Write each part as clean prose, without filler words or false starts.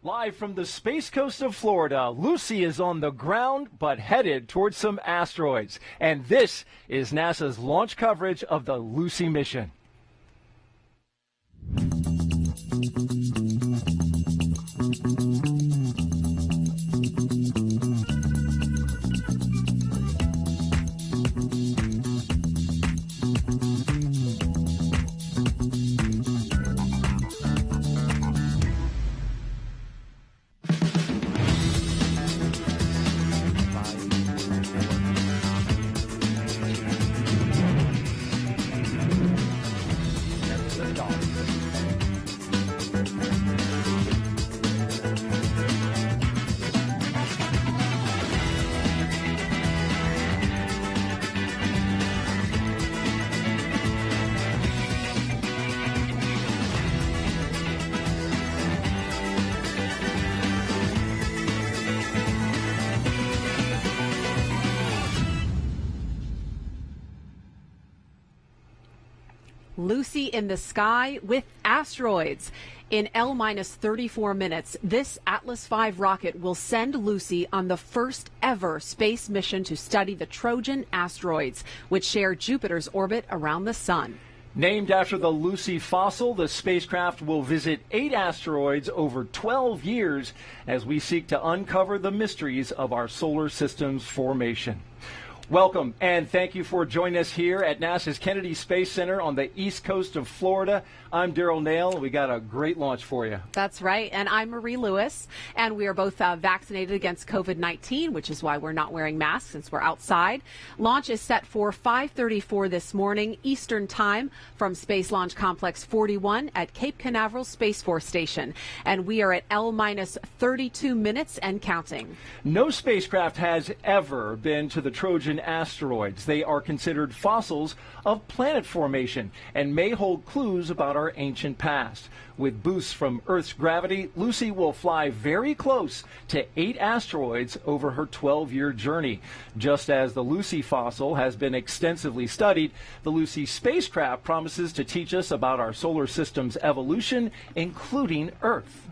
Live from the Space Coast of Florida, Lucy is on the ground but headed towards some asteroids. And this is NASA's launch coverage of the Lucy mission. Lucy in the sky with asteroids. In L-34 minutes, this Atlas V rocket will send Lucy on the first ever space mission to study the Trojan asteroids, which share Jupiter's orbit around the sun. Named after the Lucy fossil, the spacecraft will visit 8 asteroids over 12 years as we seek to uncover the mysteries of our solar system's formation. Welcome, and thank you for joining us here at NASA's Kennedy Space Center on the east coast of Florida. I'm Daryl Nail. We got a great launch for you. That's right, and I'm Marie Lewis, and we are both vaccinated against COVID-19, which is why we're not wearing masks since we're outside. Launch is set for 5:34 this morning Eastern Time from Space Launch Complex 41 at Cape Canaveral Space Force Station, and we are at L-32 minutes and counting. No spacecraft has ever been to the Trojan asteroids. They are considered fossils of planet formation and may hold clues about our ancient past. With boosts from Earth's gravity, Lucy will fly very close to 8 asteroids over her 12-year journey. Just as the Lucy fossil has been extensively studied, the Lucy spacecraft promises to teach us about our solar system's evolution, including Earth.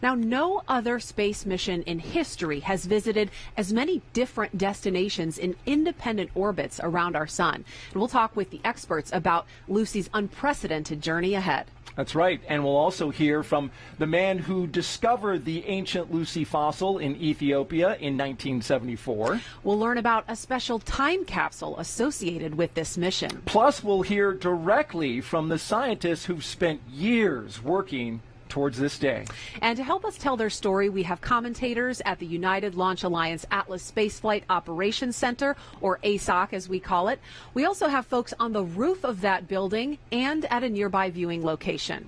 Now, no other space mission in history has visited as many different destinations in independent orbits around our sun. And we'll talk with the experts about Lucy's unprecedented journey ahead. That's right, and we'll also hear from the man who discovered the ancient Lucy fossil in Ethiopia in 1974. We'll learn about a special time capsule associated with this mission. Plus, we'll hear directly from the scientists who've spent years working towards this day. And to help us tell their story, we have commentators at the United Launch Alliance Atlas Spaceflight Operations Center, or ASOC as we call it. We also have folks on the roof of that building and at a nearby viewing location.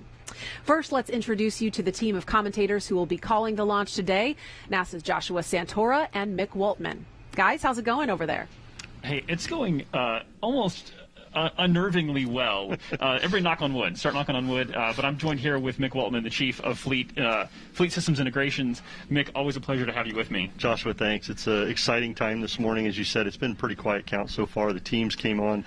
First, let's introduce you to the team of commentators who will be calling the launch today, NASA's Joshua Santora and Mick Waltman. Guys, how's it going over there? Hey, it's going almost unnervingly well. Everybody knock on wood. Start knocking on wood. But I'm joined here with Mick Waltman, the Chief of Fleet Systems Integrations. Mick, always a pleasure to have you with me. Joshua, thanks. It's an exciting time this morning. As you said, it's been a pretty quiet count so far. The teams came on,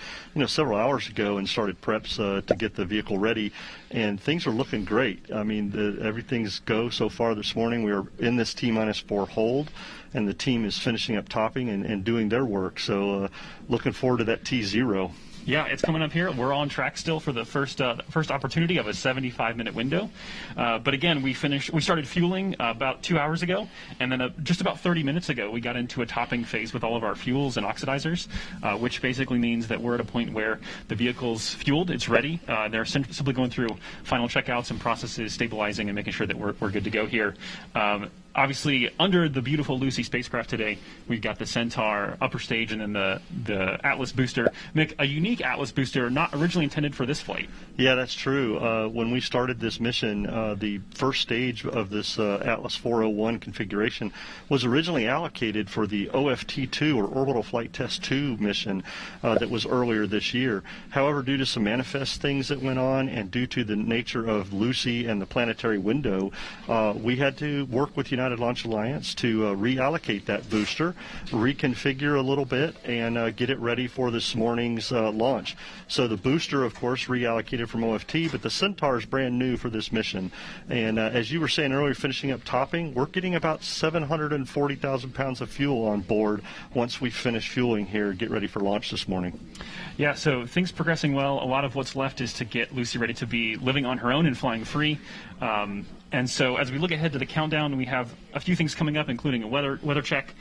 several hours ago and started preps to get the vehicle ready, and things are looking great. I mean, everything's go so far this morning. We are in this T-4 hold, and the team is finishing up topping and doing their work. So looking forward to that T0. Yeah, it's coming up here. We're on track still for the first opportunity of a 75-minute window. But again, we started fueling about 2 hours ago, and then just about 30 minutes ago, we got into a topping phase with all of our fuels and oxidizers, which basically means that we're at a point where the vehicle's fueled, it's ready. They're simply going through final checkouts and processes, stabilizing, and making sure that we're good to go here. Obviously, under the beautiful Lucy spacecraft today, we've got the Centaur upper stage and then the Atlas booster. Mick, a unique Atlas booster not originally intended for this flight. Yeah, that's true. When we started this mission, the first stage of this Atlas 401 configuration was originally allocated for the OFT-2, or Orbital Flight Test 2 mission that was earlier this year. However, due to some manifest things that went on and due to the nature of Lucy and the planetary window, we had to work with United United Launch Alliance to reallocate that booster, reconfigure a little bit, and get it ready for this morning's launch. So the booster, of course, reallocated from OFT, but the Centaur is brand new for this mission. And as you were saying earlier, finishing up topping, we're getting about 740,000 pounds of fuel on board once we finish fueling here, get ready for launch this morning. Yeah, so things progressing well. A lot of what's left is to get Lucy ready to be living on her own and flying free. And so as we look ahead to the countdown, we have a few things coming up, including a weather check.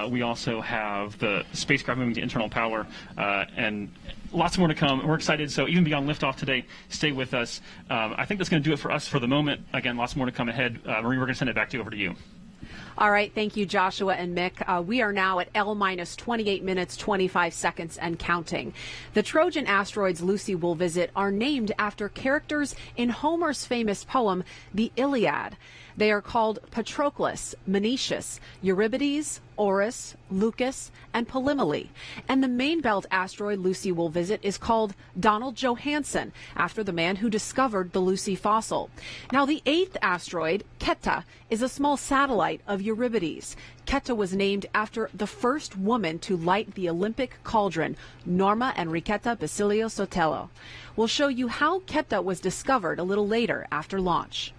We also have the spacecraft moving to internal power, and lots more to come. We're excited, so even beyond liftoff today, stay with us. I think that's going to do it for us for the moment. Again, lots more to come ahead. Marie, we're going to send it back over to you. All right. Thank you, Joshua and Mick. We are now at L-minus 28 minutes, 25 seconds and counting. The Trojan asteroids Lucy will visit are named after characters in Homer's famous poem, The Iliad. They are called Patroclus, Menoetius, Euripides, Orus, Lucus, and Polymele. And the main belt asteroid Lucy will visit is called Donald Johanson, after the man who discovered the Lucy fossil. Now, the eighth asteroid, Ketta, is a small satellite of Euripides. Ketta was named after the first woman to light the Olympic cauldron, Norma Enriqueta Basilio Sotelo. We'll show you how Ketta was discovered a little later after launch.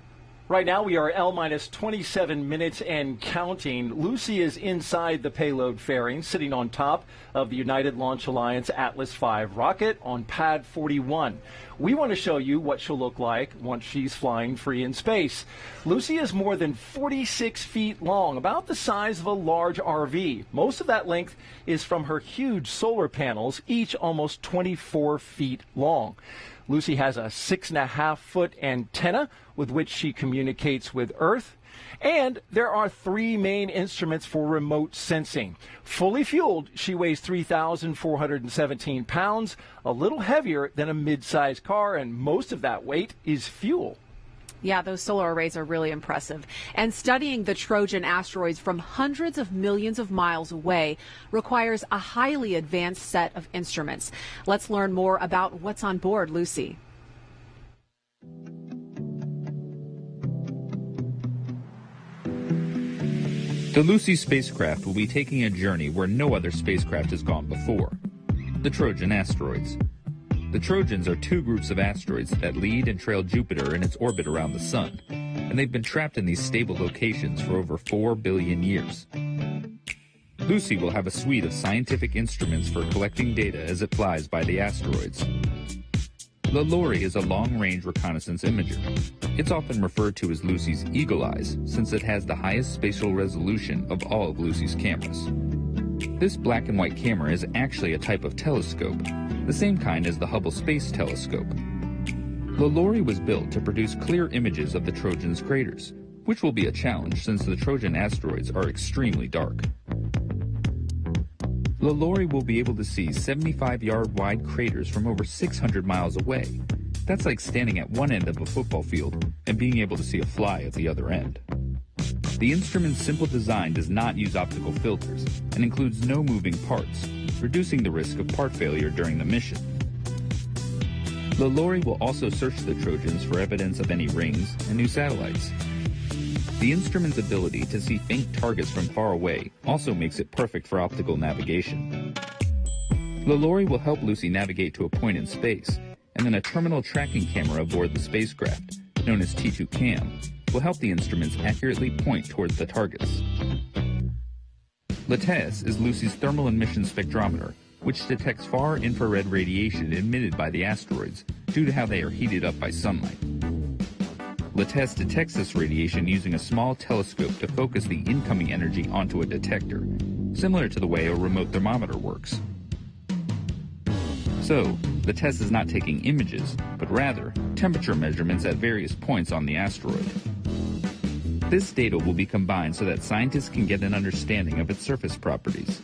Right now we are L-minus 27 minutes and counting. Lucy is inside the payload fairing, sitting on top of the United Launch Alliance Atlas V rocket on pad 41. We want to show you what she'll look like once she's flying free in space. Lucy is more than 46 feet long, about the size of a large RV. Most of that length is from her huge solar panels, each almost 24 feet long. Lucy has a 6.5-foot antenna with which she communicates with Earth. And there are three main instruments for remote sensing. Fully fueled, she weighs 3,417 pounds, a little heavier than a mid-sized car, and most of that weight is fuel. Yeah, those solar arrays are really impressive. And studying the Trojan asteroids from hundreds of millions of miles away requires a highly advanced set of instruments. Let's learn more about what's on board Lucy. The Lucy spacecraft will be taking a journey where no other spacecraft has gone before, the Trojan asteroids. The Trojans are two groups of asteroids that lead and trail Jupiter in its orbit around the Sun, and they've been trapped in these stable locations for over 4 billion years. Lucy will have a suite of scientific instruments for collecting data as it flies by the asteroids. LaLaurie is a long-range reconnaissance imager. It's often referred to as Lucy's Eagle Eyes, since it has the highest spatial resolution of all of Lucy's cameras. This black and white camera is actually a type of telescope, the same kind as the Hubble Space Telescope. LaLaurie was built to produce clear images of the Trojan's craters, which will be a challenge since the Trojan asteroids are extremely dark. LaLaurie will be able to see 75-yard wide craters from over 600 miles away. That's like standing at one end of a football field and being able to see a fly at the other end. The instrument's simple design does not use optical filters and includes no moving parts, reducing the risk of part failure during the mission. LaLaurie will also search the Trojans for evidence of any rings and new satellites. The instrument's ability to see faint targets from far away also makes it perfect for optical navigation. LaLaurie will help Lucy navigate to a point in space, and then a terminal tracking camera aboard the spacecraft, known as T2CAM, will help the instruments accurately point towards the targets. LATES is Lucy's thermal emission spectrometer, which detects far infrared radiation emitted by the asteroids due to how they are heated up by sunlight. LATES detects this radiation using a small telescope to focus the incoming energy onto a detector, similar to the way a remote thermometer works. So, LATES is not taking images, but rather temperature measurements at various points on the asteroid. This data will be combined so that scientists can get an understanding of its surface properties.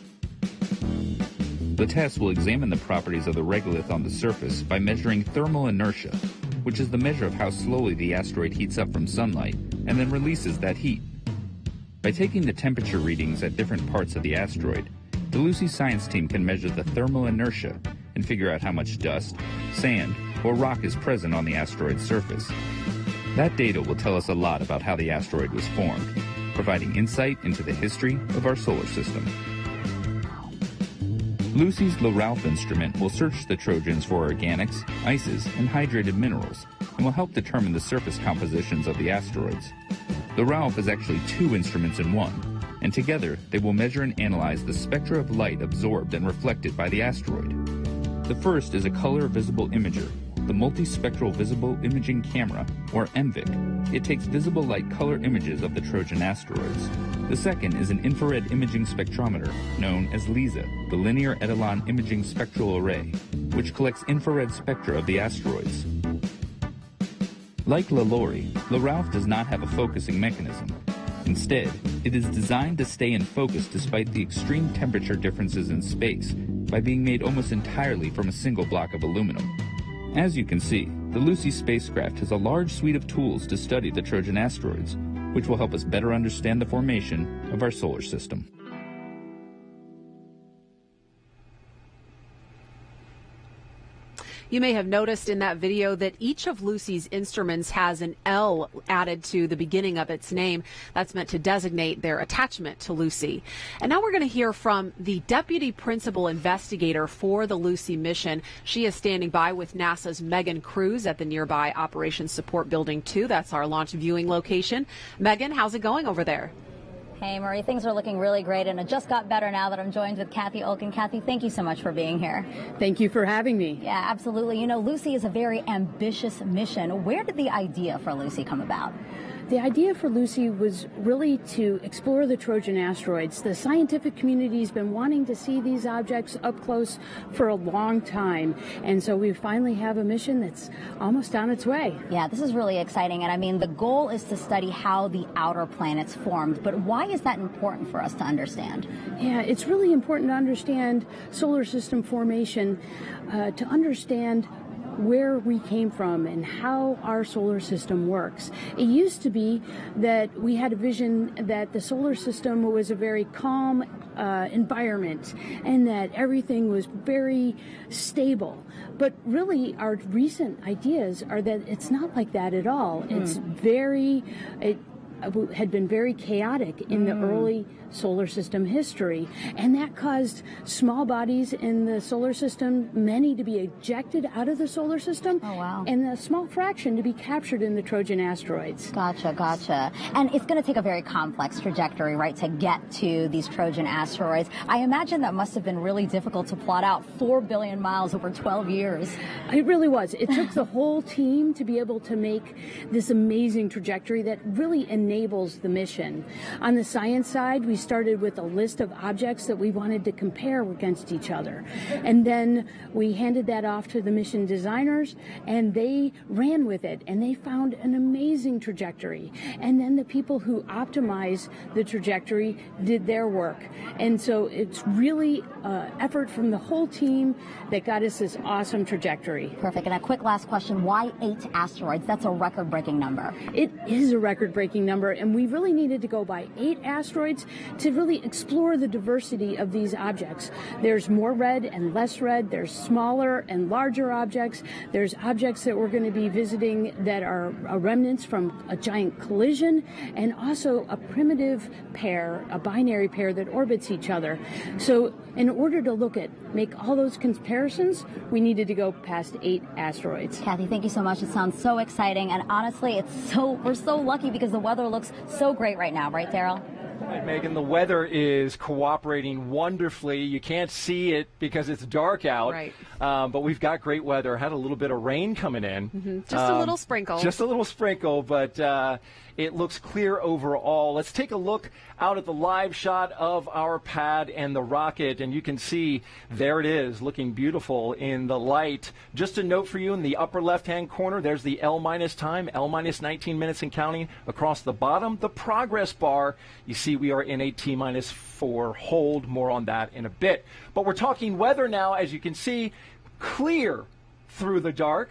LATES will examine the properties of the regolith on the surface by measuring thermal inertia, which is the measure of how slowly the asteroid heats up from sunlight and then releases that heat. By taking the temperature readings at different parts of the asteroid, the Lucy science team can measure the thermal inertia and figure out how much dust, sand, or rock is present on the asteroid's surface. That data will tell us a lot about how the asteroid was formed. providing insight into the history of our solar system. Lucy's LaRalph instrument will search the Trojans for organics, ices, and hydrated minerals, and will help determine the surface compositions of the asteroids. LaRalph is actually two instruments in one, and together they will measure and analyze the spectra of light absorbed and reflected by the asteroid. The first is a color visible imager, the Multispectral Visible Imaging Camera, or MVIC. It takes visible light color images of the Trojan asteroids. The second is an infrared imaging spectrometer, known as LISA, the Linear Etalon Imaging Spectral Array, which collects infrared spectra of the asteroids. Like LaLaurie, LaRalph does not have a focusing mechanism. Instead, it is designed to stay in focus despite the extreme temperature differences in space by being made almost entirely from a single block of aluminum. As you can see, the Lucy spacecraft has a large suite of tools to study the Trojan asteroids, which will help us better understand the formation of our solar system. You may have noticed in that video that each of Lucy's instruments has an L added to the beginning of its name. That's meant to designate their attachment to Lucy. And now we're going to hear from the deputy principal investigator for the Lucy mission. She is standing by with NASA's Megan Cruz at the nearby Operations Support Building 2. That's our launch viewing location. Megan, how's it going over there? Hey, Marie, things are looking really great, and it just got better now that I'm joined with Kathy Olken. Kathy, thank you so much for being here. Thank you for having me. Yeah, absolutely. You know, Lucy is a very ambitious mission. Where did the idea for Lucy come about? The idea for Lucy was really to explore the Trojan asteroids. The scientific community has been wanting to see these objects up close for a long time, and so we finally have a mission that's almost on its way. Yeah, this is really exciting, and I mean, the goal is to study how the outer planets formed, but why is that important for us to understand? Yeah, it's really important to understand solar system formation, to understand where we came from and how our solar system works. It used to be that we had a vision that the solar system was a very calm environment and that everything was very stable. But really, our recent ideas are that it's not like that at all. It had been very chaotic in the early solar system history, and that caused small bodies in the solar system, many to be ejected out of the solar system, and a small fraction to be captured in the Trojan asteroids. Gotcha. And it's going to take a very complex trajectory, right, to get to these Trojan asteroids. I imagine that must have been really difficult to plot out 4 billion miles over 12 years. It really was. It took the whole team to be able to make this amazing trajectory that really enables the mission. On the science side, we started with a list of objects that we wanted to compare against each other. And then we handed that off to the mission designers, and they ran with it, and they found an amazing trajectory. And then the people who optimize the trajectory did their work. And so it's really effort from the whole team that got us this awesome trajectory. Perfect. And a quick last question, why 8 asteroids? That's a record-breaking number. It is a record-breaking number, and we really needed to go by 8 asteroids to really explore the diversity of these objects. There's more red and less red. There's smaller and larger objects. There's objects that we're going to be visiting that are remnants from a giant collision, and also a primitive pair, a binary pair that orbits each other. So in order to make all those comparisons, we needed to go past 8 asteroids. Kathy, thank you so much. It sounds so exciting, and honestly, we're so lucky because the weather looks so great right now, right, Daryl? Right, Megan, the weather is cooperating wonderfully. You can't see it because it's dark out, right. But we've got great weather. Had a little bit of rain coming in. Just a little sprinkle. Just a little sprinkle, but it looks clear overall. Let's take a look out at the live shot of our pad and the rocket, and you can see there it is, looking beautiful in the light. Just a note for you, in the upper left-hand corner, there's the L- time, L- 19 minutes and counting. Across the bottom, the progress bar. You see we are in a T-4 hold. More on that in a bit. But we're talking weather now, as you can see, clear through the dark.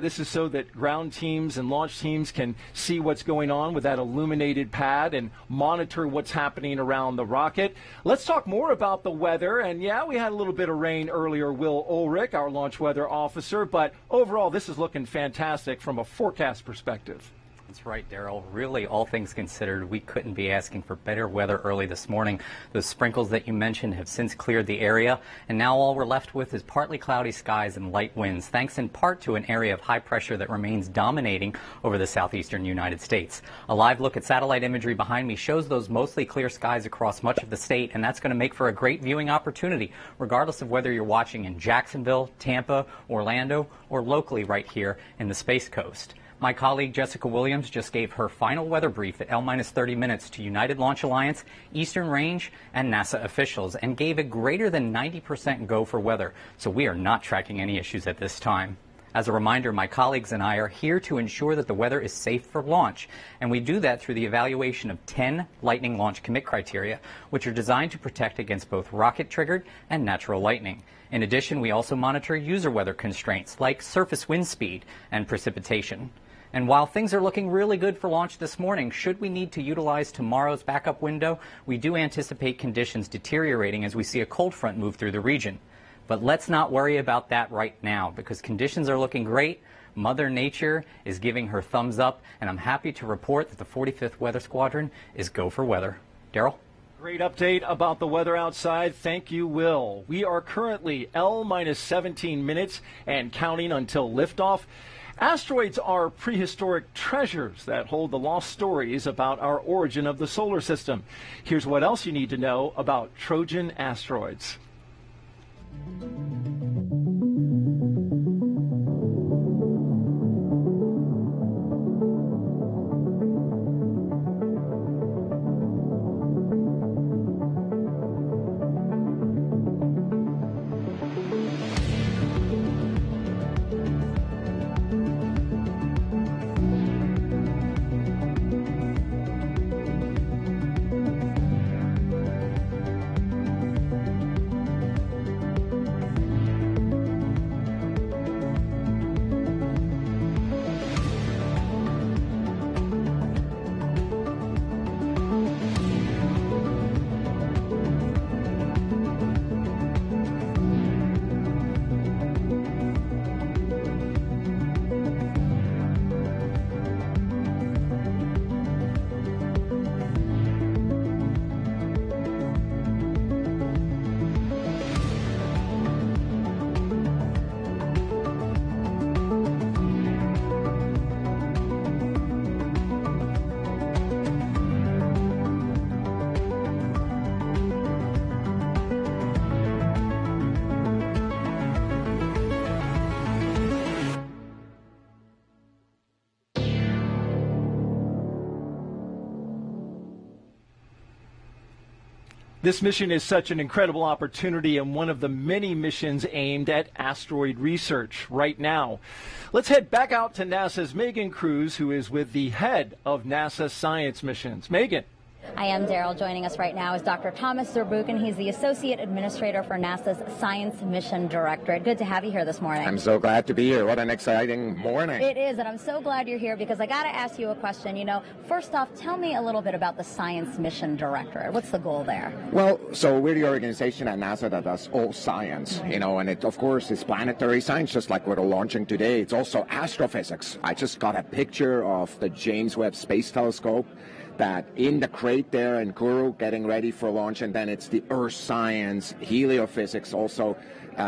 This is so that ground teams and launch teams can see what's going on with that illuminated pad and monitor what's happening around the rocket. Let's talk more about the weather. And yeah, we had a little bit of rain earlier. Will Ulrich, our launch weather officer, but overall this is looking fantastic from a forecast perspective. That's right, Daryl. Really, all things considered, we couldn't be asking for better weather early this morning. Those sprinkles that you mentioned have since cleared the area, and now all we're left with is partly cloudy skies and light winds, thanks in part to an area of high pressure that remains dominating over the southeastern United States. A live look at satellite imagery behind me shows those mostly clear skies across much of the state, and that's going to make for a great viewing opportunity, regardless of whether you're watching in Jacksonville, Tampa, Orlando, or locally right here in the Space Coast. My colleague Jessica Williams just gave her final weather brief at L-30 minutes to United Launch Alliance, Eastern Range, and NASA officials, and gave a greater than 90% go for weather, so we are not tracking any issues at this time. As a reminder, my colleagues and I are here to ensure that the weather is safe for launch, and we do that through the evaluation of 10 lightning launch commit criteria, which are designed to protect against both rocket-triggered and natural lightning. In addition, we also monitor user weather constraints like surface wind speed and precipitation. And while things are looking really good for launch this morning, should we need to utilize tomorrow's backup window, we do anticipate conditions deteriorating as we see a cold front move through the region. But let's not worry about that right now, because conditions are looking great. Mother Nature is giving her thumbs up, and I'm happy to report that the 45th Weather Squadron is go for weather. Daryl? Great update about the weather outside. Thank you, Will. We are currently L-17 minutes and counting until liftoff. Asteroids are prehistoric treasures that hold the lost stories about our origin of the solar system. Here's what else you need to know about Trojan asteroids. This mission is such an incredible opportunity and one of the many missions aimed at asteroid research right now. Let's head back out to NASA's Megan Cruz, who is with the head of NASA Science Missions. Megan. I am, Daryl. Joining us right now is Dr. Thomas Zurbuchen. He's the Associate Administrator for NASA's Science Mission Directorate. Good to have you here this morning. I'm so glad to be here. What an exciting morning. It is, and I'm so glad you're here because I got to ask you a question. You know, first off, tell me a little bit about the Science Mission Directorate. What's the goal there? Well, so we're the organization at NASA that does all science, you know, and it, of course, is planetary science, just like we're launching today. It's also astrophysics. I just got a picture of the James Webb Space Telescope that in the crate there in Kourou getting ready for launch, and then it's the earth science, heliophysics, also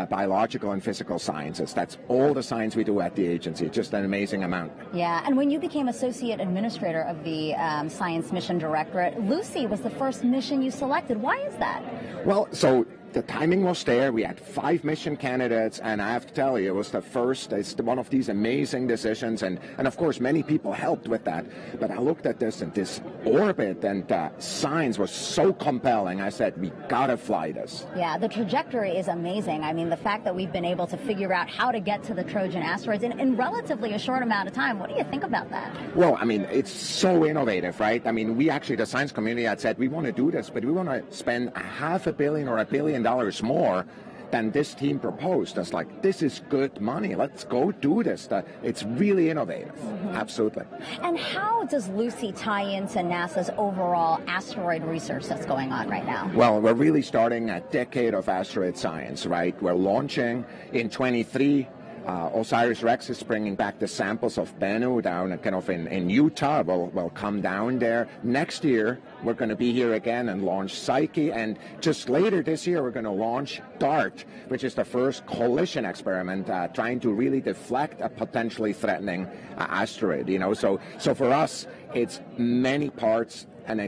biological and physical sciences. That's all the science we do at the agency, just an amazing amount. Yeah, and when you became Associate Administrator of the Science Mission Directorate, Lucy was the first mission you selected. Why is that? Well, so the timing was there. We had 5 mission candidates, and I have to tell you, it was the first. It's one of these amazing decisions, and of course, many people helped with that. But I looked at this, and this orbit and science was so compelling. I said, we gotta fly this. Yeah, the trajectory is amazing. I mean, the fact that we've been able to figure out how to get to the Trojan asteroids in relatively a short amount of time. What do you think about that? Well, I mean, it's so innovative, right? I mean, we actually, the science community had said, we want to do this, but we want to spend $500 million or $1 billion more than this team proposed. That's like, this is good money. Let's go do this. It's really innovative. Mm-hmm. Absolutely. And how does Lucy tie into NASA's overall asteroid research that's going on right now? Well, we're really starting a decade of asteroid science, right? We're launching in 23 OSIRIS-REx is bringing back the samples of Bennu down kind of in Utah. We'll come down there. Next year, we're going to be here again and launch Psyche. And just later this year, we're going to launch DART, which is the first collision experiment trying to really deflect a potentially threatening asteroid. So for us, it's many parts. And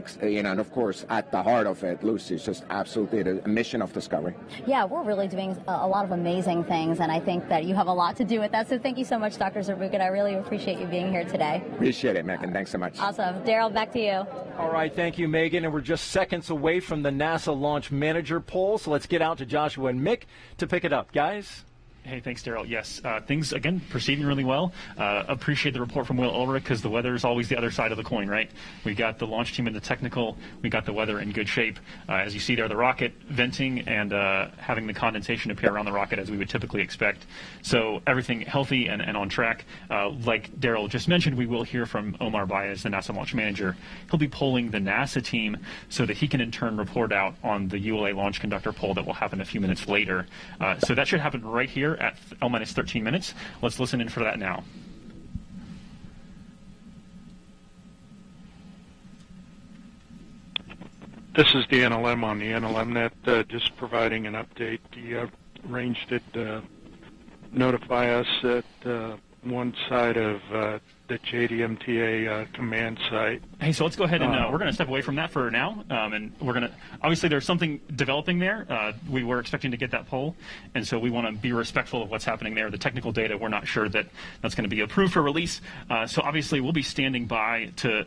of course, at the heart of it, Lucy, is just absolutely a mission of discovery. Yeah, we're really doing a lot of amazing things, and I think that you have a lot to do with that. So thank you so much, Dr. Zurbuchen. I really appreciate you being here today. Appreciate it, Megan. Thanks so much. Awesome. Daryl, back to you. All right, thank you, Megan. And we're just seconds away from the NASA Launch Manager poll, so let's get out to Joshua and Mick to pick it up. Guys? Hey, thanks, Daryl. Yes, things, again, proceeding really well. Appreciate the report from Will Ulrich because the weather is always the other side of the coin, right? We got the launch team in the technical. We got the weather in good shape. As you see there, the rocket venting and having the condensation appear around the rocket as we would typically expect. So everything healthy and on track. Like Daryl just mentioned, we will hear from Omar Baez, the NASA Launch Manager. He'll be polling the NASA team so that he can in turn report out on the ULA Launch Conductor poll that will happen a few minutes later. So that should happen right here at L-minus 13 minutes. Let's listen in for that now. This is the NLM on the NLMnet, just providing an update. The range did notify us that one side of the JDMTA command site. Hey, so let's go ahead and we're going to step away from that for now, and we're going to obviously there's something developing there. We were expecting to get that poll, and so we want to be respectful of what's happening there. The technical data, we're not sure that that's going to be approved for release. So obviously we'll be standing by to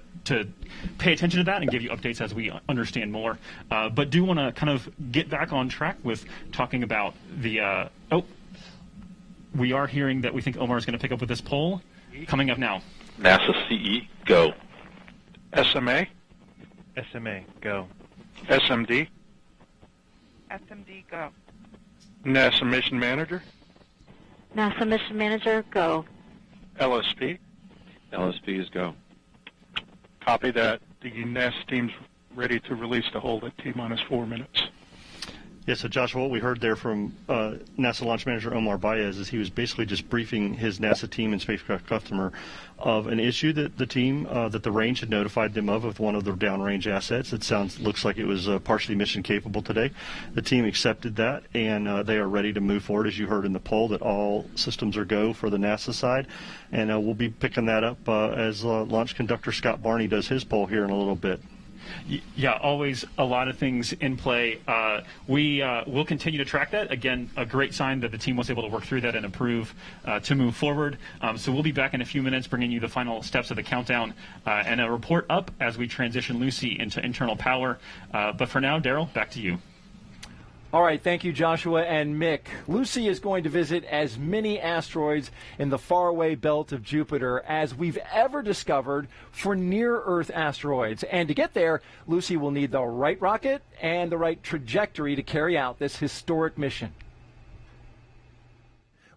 pay attention to that and give you updates as we understand more. But do want to kind of get back on track with talking about the we are hearing that we think Omar is going to pick up with this poll. Coming up now. NASA CE, go. SMA? SMA, go. SMD? SMD, go. NASA Mission Manager? NASA Mission Manager, go. LSP? LSP is go. Copy that. The NASA team's ready to release the hold at T-minus 4 minutes. Yeah, so Joshua, what we heard there from NASA Launch Manager Omar Baez is he was basically just briefing his NASA team and spacecraft customer of an issue that the team, that the range had notified them of with one of their downrange assets. It looks like it was partially mission capable today. The team accepted that, and they are ready to move forward, as you heard in the poll, that all systems are go for the NASA side. And we'll be picking that up as launch conductor Scott Barney does his poll here in a little bit. Yeah, always a lot of things in play. We will continue to track that. Again, a great sign that the team was able to work through that and approve to move forward. So we'll be back in a few minutes bringing you the final steps of the countdown and a report up as we transition Lucy into internal power. But for now, Daryl, back to you. All right, thank you, Joshua and Mick. Lucy is going to visit as many asteroids in the faraway belt of Jupiter as we've ever discovered for near-Earth asteroids. And to get there, Lucy will need the right rocket and the right trajectory to carry out this historic mission.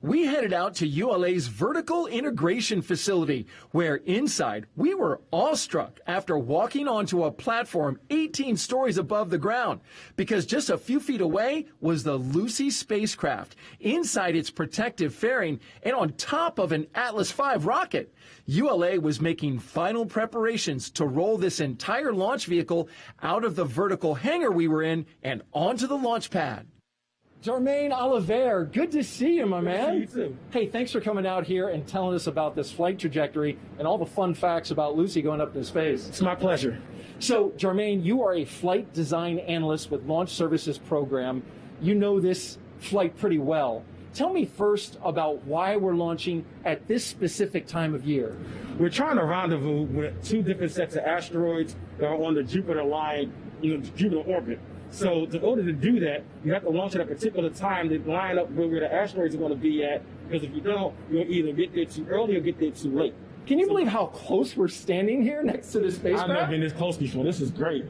We headed out to ULA's Vertical Integration Facility, where inside we were awestruck after walking onto a platform 18 stories above the ground, because just a few feet away was the Lucy spacecraft, inside its protective fairing and on top of an Atlas V rocket. ULA was making final preparations to roll this entire launch vehicle out of the vertical hangar we were in and onto the launch pad. Jermaine Oliver, good to see you, my man. Good to see you too. Hey, thanks for coming out here and telling us about this flight trajectory and all the fun facts about Lucy going up into space. It's my pleasure. So, Jermaine, you are a flight design analyst with Launch Services Program. You know this flight pretty well. Tell me first about why we're launching at this specific time of year. We're trying to rendezvous with two different sets of asteroids that are on the Jupiter line, Jupiter orbit. So in order to do that, you have to launch at a particular time to line up where the asteroids are going to be at, because if you don't, you'll either get there too early or get there too late. Can you believe how close we're standing here next to the spacecraft? I've never been this close before. This is great.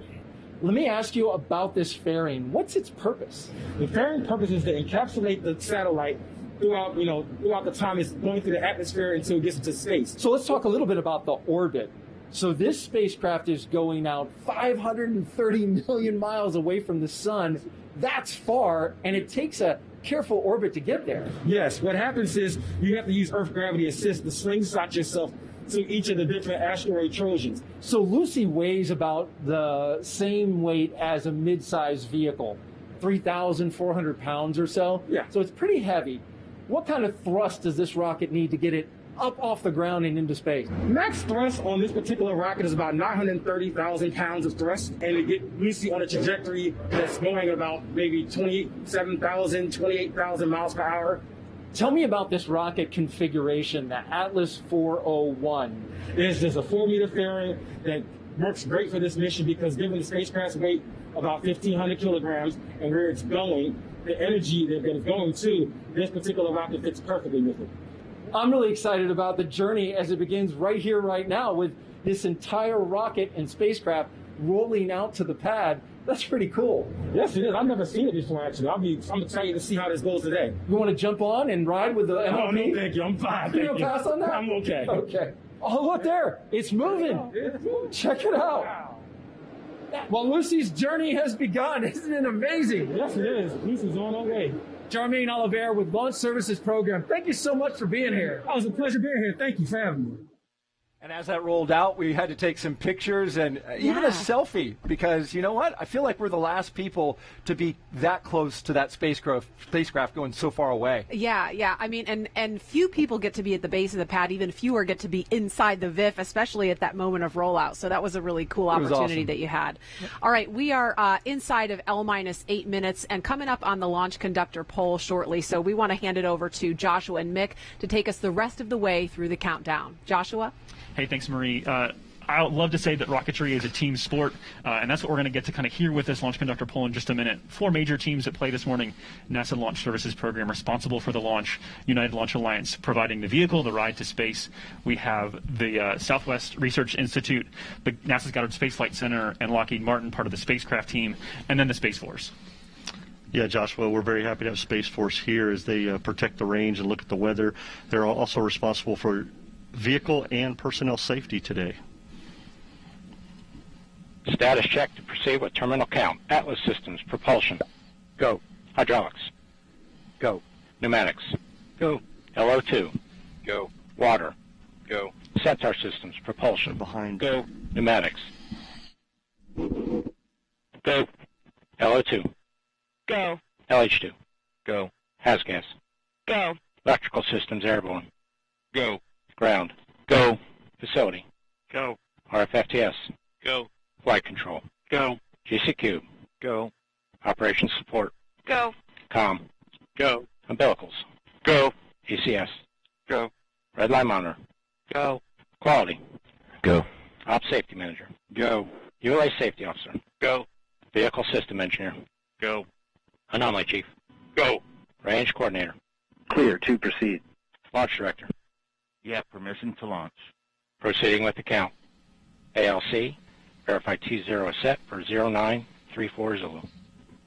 Let me ask you about this fairing. What's its purpose? The fairing purpose is to encapsulate the satellite throughout the time it's going through the atmosphere until it gets into space. So let's talk a little bit about the orbit. So this spacecraft is going out 530 million miles away from the sun. That's far, and it takes a careful orbit to get there. Yes, what happens is you have to use Earth gravity assist to slingshot yourself to each of the different asteroid Trojans. So Lucy weighs about the same weight as a mid-sized vehicle, 3,400 pounds or so. Yeah. So it's pretty heavy. What kind of thrust does this rocket need to get it up off the ground and into space? Max thrust on this particular rocket is about 930,000 pounds of thrust, and to get Lucy on a trajectory that's going about maybe 27,000, 28,000 miles per hour. Tell me about this rocket configuration, the Atlas 401. It's just a 4-meter fairing that works great for this mission because given the spacecraft's weight, about 1,500 kilograms, and where it's going, the energy that it's going to, this particular rocket fits perfectly with it. I'm really excited about the journey as it begins right here, right now, with this entire rocket and spacecraft rolling out to the pad. That's pretty cool. Yes, it is. I've never seen it before, actually. I'm excited to see how this goes today. You want to jump on and ride with the MLP? Oh, no, thank you. I'm fine. You gonna pass on that? I'm okay. Okay. Oh, look there. It's moving. Check it out. Wow. Well, Lucy's journey has begun. Isn't it amazing? Yes, it is. Lucy's on her way. Jermaine Oliver with Launch Services Program. Thank you so much for being here. Oh, it was a pleasure being here. Thank you for having me. And as that rolled out, we had to take some pictures and even a selfie because, you know what? I feel like we're the last people to be that close to that spacecraft going so far away. Yeah. I mean, and few people get to be at the base of the pad. Even fewer get to be inside the VIF, especially at that moment of rollout. So that was a really cool opportunity that you had. All right, we are inside of L-8 minutes and coming up on the launch conductor poll shortly. So we want to hand it over to Joshua and Mick to take us the rest of the way through the countdown. Joshua? Hey, thanks, Marie. I would love to say that rocketry is a team sport, and that's what we're going to get to kind of hear with this launch conductor poll in just a minute. 4 major teams that play this morning. NASA Launch Services Program responsible for the launch. United Launch Alliance providing the vehicle, the ride to space. We have the Southwest Research Institute, the NASA's Goddard Space Flight Center, and Lockheed Martin, part of the spacecraft team, and then the Space Force. Yeah, Joshua, we're very happy to have Space Force here as they protect the range and look at the weather. They're also responsible for vehicle and personnel safety today. Status check to proceed with terminal count. Atlas systems, propulsion. Go. Hydraulics. Go. Pneumatics. Go. LO2. Go. Water. Go. Sensor systems, propulsion. Behind. Go. Pneumatics. Go. LO2. Go. LH2. Go. HASGAS. Go. Electrical systems, airborne. Go. Ground. Go. Facility. Go. RFFTS. Go. Flight control. Go. GCQ. Go. Operations support. Go. COM. Go. Umbilicals. Go. ECS. Go. Red line monitor. Go. Quality. Go. Op safety manager. Go. ULA safety officer. Go. Vehicle system engineer. Go. Anomaly chief. Go. Range coordinator. Clear to proceed. Launch director. You have permission to launch. Proceeding with the count. ALC. Verify T0 is set for 0934 Zulu.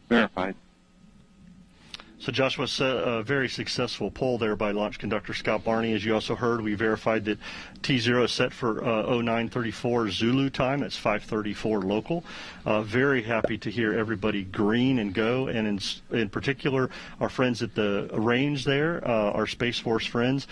Verified. So Joshua, a very successful poll there by launch conductor Scott Barney. As you also heard, we verified that T0 is set for 0934 Zulu time. That's 5:34 local. Very happy to hear everybody green and go, and in particular, our friends at the range there, our Space Force friends,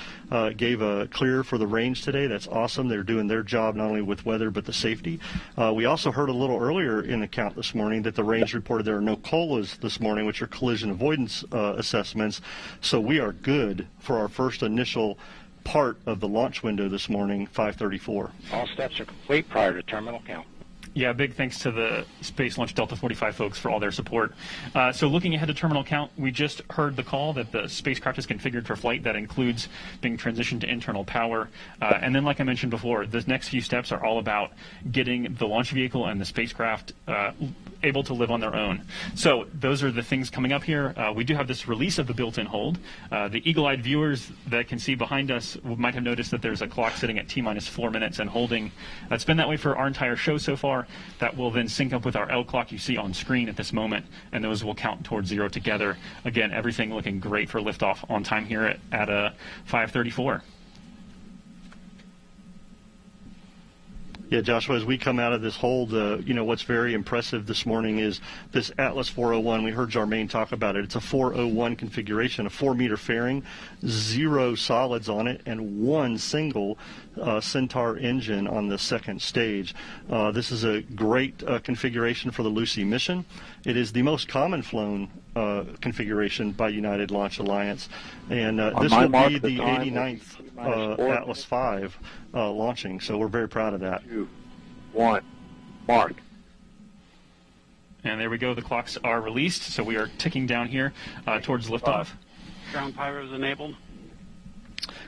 gave a clear for the range today. That's awesome. They're doing their job not only with weather but the safety. We also heard a little earlier in the count this morning that the range reported there are no COLAs this morning, which are collision avoidance assessments. So we are good for our first initial part of the launch window this morning, 5:34. All steps are complete prior to terminal count. Yeah, big thanks to the Space Launch Delta 45 folks for all their support. So looking ahead to terminal count, we just heard the call that the spacecraft is configured for flight. That includes being transitioned to internal power. And then, like I mentioned before, the next few steps are all about getting the launch vehicle and the spacecraft able to live on their own. So those are the things coming up here. We do have this release of the built-in hold. The eagle-eyed viewers that can see behind us might have noticed that there's a clock sitting at T-minus 4 minutes and holding. It's been that way for our entire show so far. That will then sync up with our L clock you see on screen at this moment, and those will count towards 0 together. Again, everything looking great for liftoff on time here at 5:34. Yeah, Joshua, as we come out of this hold, what's very impressive this morning is this Atlas 401. We heard Jermaine talk about it. It's a 401 configuration, a 4-meter fairing, 0 solids on it, and 1 single Centaur engine on the second stage. This is a great configuration for the Lucy mission. It is the most common flown configuration by United Launch Alliance, and this will be the 89th Atlas V launching, so we're very proud of that. 2, 1, mark. And there we go. The clocks are released, so we are ticking down here towards liftoff. Ground pyros enabled.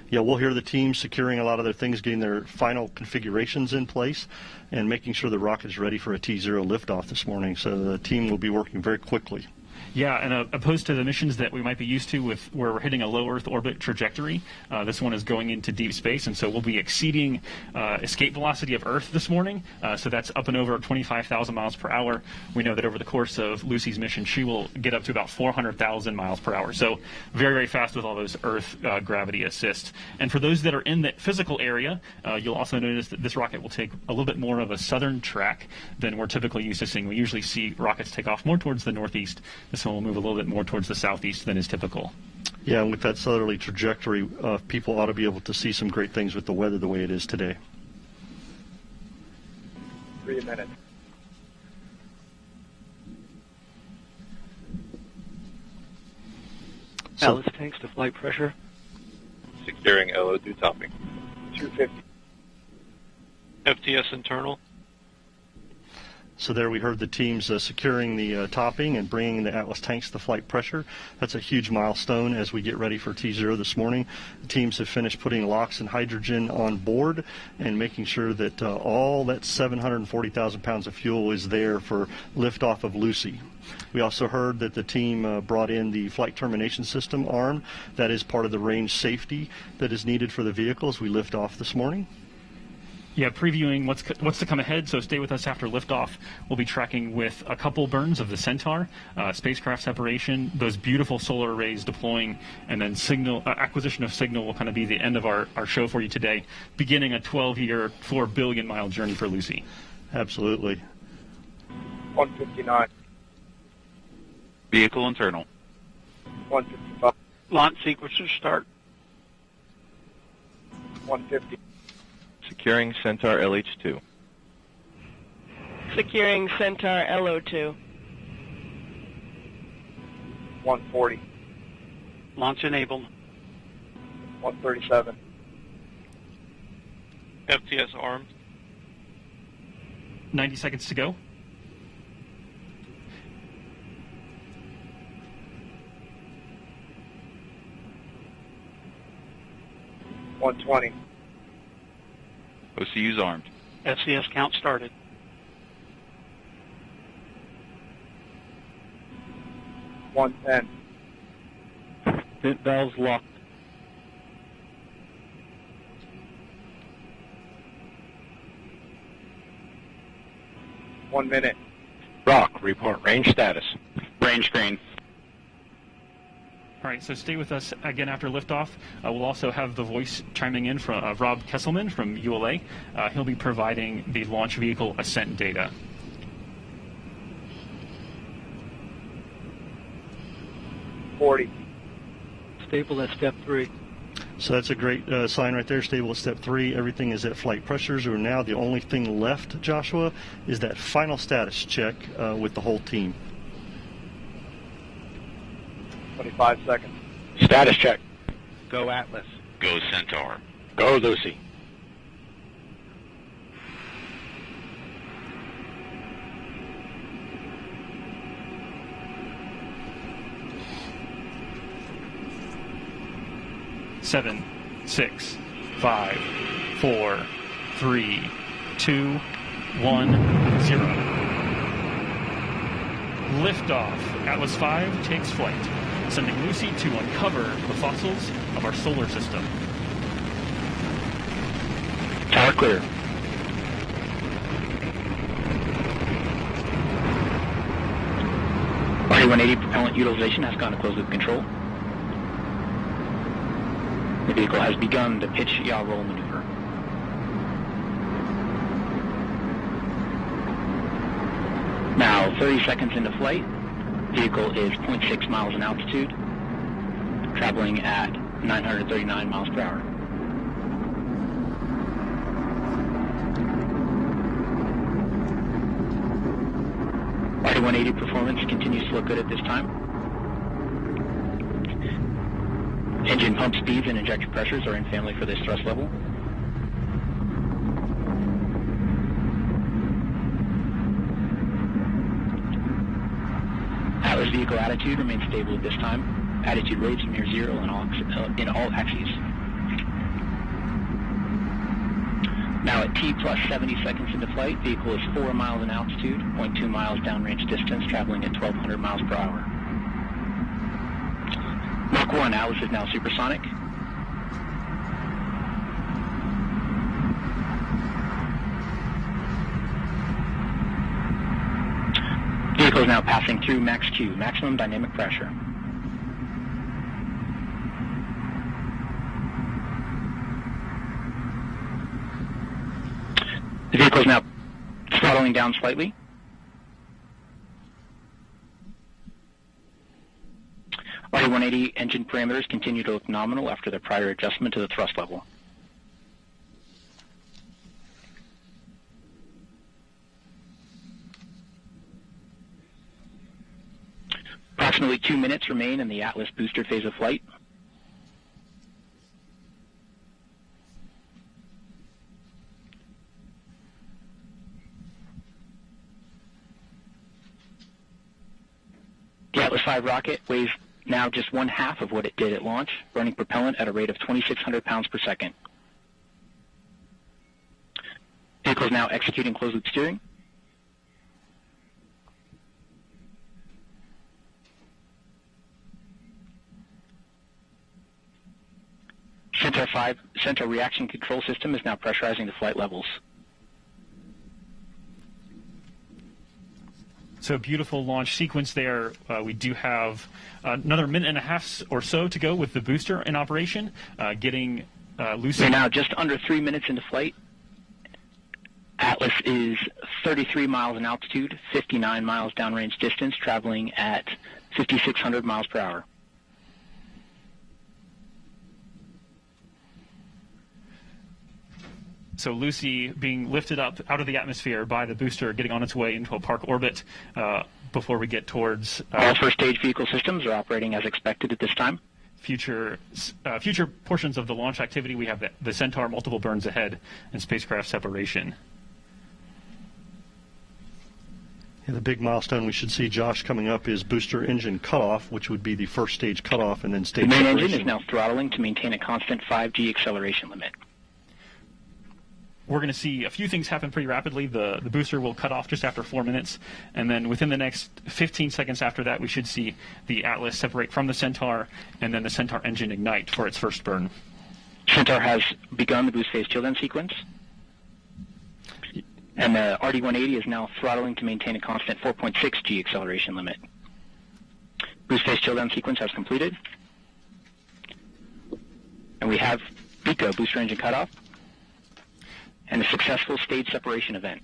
Yeah, we'll hear the team securing a lot of their things, getting their final configurations in place, and making sure the rocket is ready for a T0 liftoff this morning. So the team will be working very quickly. Yeah, and opposed to the missions that we might be used to with where we're hitting a low Earth orbit trajectory, this one is going into deep space, and so we'll be exceeding escape velocity of Earth this morning. So that's up and over 25,000 miles per hour. We know that over the course of Lucy's mission, she will get up to about 400,000 miles per hour. So very, very fast with all those Earth gravity assists. And for those that are in the physical area, you'll also notice that this rocket will take a little bit more of a southern track than we're typically used to seeing. We usually see rockets take off more towards the northeast. This one will move a little bit more towards the southeast than is typical. Yeah, and with that southerly trajectory, people ought to be able to see some great things with the weather the way it is today. 3 minutes. Atlas tanks to flight pressure. Securing LO2 topping. 250. FTS internal. So there we heard the teams securing the topping and bringing the Atlas tanks to flight pressure. That's a huge milestone as we get ready for T0 this morning. The teams have finished putting LOX and hydrogen on board and making sure that all that 740,000 pounds of fuel is there for liftoff of Lucy. We also heard that the team brought in the flight termination system arm. That is part of the range safety that is needed for the vehicle as we lift off this morning. Yeah, previewing what's to come ahead, so stay with us after liftoff. We'll be tracking with a couple burns of the Centaur, spacecraft separation, those beautiful solar arrays deploying, and then signal acquisition of signal will kind of be the end of our show for you today, beginning a 12-year, 4 billion-mile journey for Lucy. Absolutely. 159. Vehicle internal. 155. Launch sequencer start. 150. Securing Centaur LH2. Securing Centaur LO2. 140. Launch enabled. 137. FTS armed. 90 seconds to go. $120. OCU's armed. FCS count started. $110. Vent valves locked. $1 minute. Rock, report range status. Range green. All right, so stay with us again after liftoff. We'll also have the voice chiming in from Rob Kesselman from ULA. He'll be providing the launch vehicle ascent data. $40. Stable at step 3. So that's a great sign right there, stable at step 3. Everything is at flight pressures. Or now the only thing left, Joshua, is that final status check with the whole team. 25 seconds. Status check. Go Atlas. Go Centaur. Go Lucy. Seven, 6, 5, 4, 3, 2, 1, 0. Liftoff. Atlas V takes flight, sending Lucy to uncover the fossils of our solar system. Tower clear. RD-180 propellant utilization has gone to closed loop control. The vehicle has begun the pitch yaw roll maneuver. Now 30 seconds into flight. Vehicle is 0.6 miles in altitude, traveling at 939 miles per hour. RD-180 performance continues to look good at this time. Engine pump speeds and injection pressures are in family for this thrust level. Atlas vehicle attitude remains stable at this time. Attitude rates near zero in all axes. Now at T plus 70 seconds into flight, vehicle is 4 miles in altitude, 0.2 miles downrange distance, traveling at 1,200 miles per hour. Mach 1, Atlas is now supersonic. Vehicle is now passing through max Q, maximum dynamic pressure. The vehicle is now throttling down slightly. RD-180 engine parameters continue to look nominal after their prior adjustment to the thrust level. Approximately 2 minutes remain in the Atlas booster phase of flight. The Atlas V rocket weighs now just 1/2 of what it did at launch, burning propellant at a rate of 2,600 pounds per second. Vehicle is now executing closed-loop steering. Centaur 5 Centaur reaction control system is now pressurizing the flight levels. So beautiful launch sequence there. We do have another minute and a half or so to go with the booster in operation, getting Lucy. We're now just under 3 minutes into flight. Atlas is 33 miles in altitude, 59 miles downrange distance, traveling at 5,600 miles per hour. So Lucy being lifted up out of the atmosphere by the booster, getting on its way into a park orbit before we get towards... All first stage vehicle systems are operating as expected at this time. Future portions of the launch activity, we have the Centaur multiple burns ahead and spacecraft separation. Yeah, the big milestone we should see, Josh, coming up is booster engine cutoff, which would be the first stage cutoff and then stage separation. The main separation. engine is now throttling to maintain a constant 5G acceleration limit. We're going to see a few things happen pretty rapidly. The booster will cut off just after 4 minutes, and then within the next 15 seconds after that, we should see the Atlas separate from the Centaur, and then the Centaur engine ignite for its first burn. Centaur has begun the boost phase chill-down sequence, and the RD-180 is now throttling to maintain a constant 4.6 G acceleration limit. Boost phase chill-down sequence has completed, and we have BECO, booster engine cutoff, and a successful stage separation event.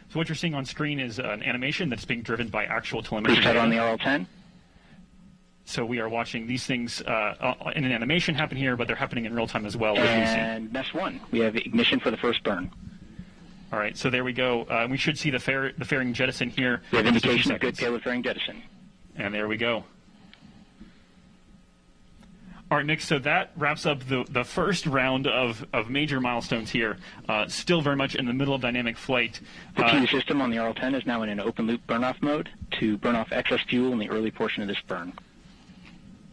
So what you're seeing on screen is an animation that's being driven by actual telemetry. Boost head on the RL-10. So we are watching these things in an animation happen here, but they're happening in real time as well. And Nest 1, we have ignition for the first burn. All right, so there we go. We should see the fairing jettison here. We have indication of good payload fairing jettison. And there we go. All right, Nick, so that wraps up the first round of major milestones here. Still very much in the middle of dynamic flight. The TU system on the RL-10 is now in an open-loop burn-off mode to burn off excess fuel in the early portion of this burn.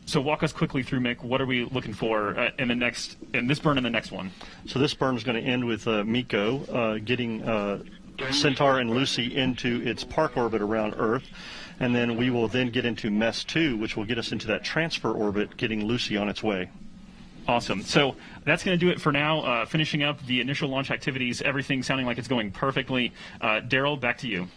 So walk us quickly through, Mick, what are we looking for in this burn and the next one? So this burn is going to end with MECO getting Centaur and Lucy into its park orbit around Earth. And then we will then get into MESS 2, which will get us into that transfer orbit, getting Lucy on its way. Awesome. So that's going to do it for now. Finishing up the initial launch activities, everything sounding like it's going perfectly. Daryl, back to you.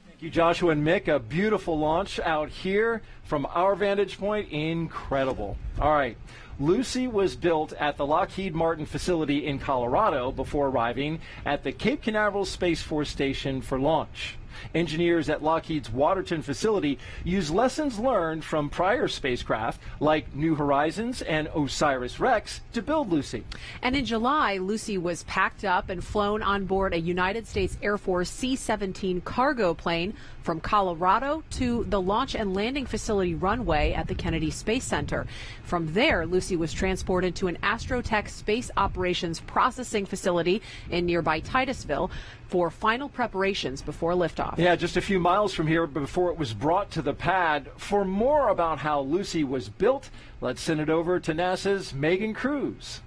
Thank you, Joshua and Mick. A beautiful launch out here from our vantage point. Incredible. All right. Lucy was built at the Lockheed Martin facility in Colorado before arriving at the Cape Canaveral Space Force Station for launch. Engineers at Lockheed's Waterton facility use lessons learned from prior spacecraft like New Horizons and OSIRIS-REx to build Lucy. And in July, Lucy was packed up and flown on board a United States Air Force C-17 cargo plane from Colorado to the Launch and Landing Facility runway at the Kennedy Space Center. From there, Lucy was transported to an Astrotech Space Operations Processing Facility in nearby Titusville for final preparations before liftoff. Yeah, just a few miles from here before it was brought to the pad. For more about how Lucy was built, let's send it over to NASA's Megan Cruz.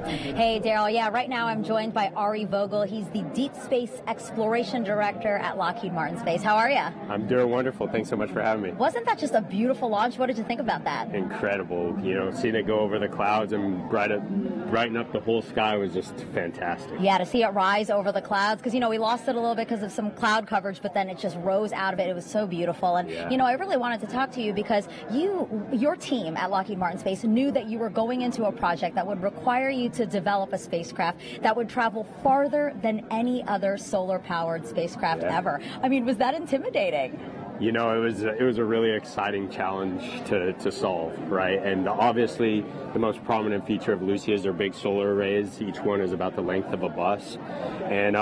Hey, Daryl. Yeah, right now I'm joined by Ari Vogel. He's the Deep Space Exploration Director at Lockheed Martin Space. How are you? I'm doing wonderful. Thanks so much for having me. Wasn't that just a beautiful launch? What did you think about that? Incredible. You know, seeing it go over the clouds and brighten up the whole sky was just fantastic. Yeah, to see it rise over the clouds, because, you know, we lost it a little bit because of some cloud coverage, but then it just rose out of it. It was so beautiful. And, you know, I really wanted to talk to you because your team at Lockheed Martin Space knew that you were going into a project that would require you to develop a spacecraft that would travel farther than any other solar-powered spacecraft ever. I mean, was that intimidating? You know, it was a really exciting challenge to solve, right? And obviously, the most prominent feature of Lucy is their big solar arrays. Each one is about the length of a bus. And,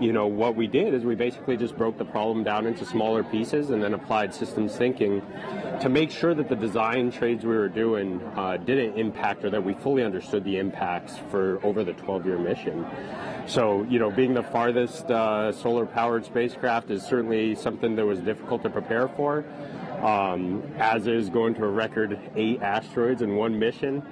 you know, what we did is we basically just broke the problem down into smaller pieces and then applied systems thinking to make sure that the design trades we were doing didn't impact, or that we fully understood the impacts for over the 12-year mission. So, you know, being the farthest solar-powered spacecraft is certainly something that was difficult to prepare for, as is going to a record 8 asteroids in one mission.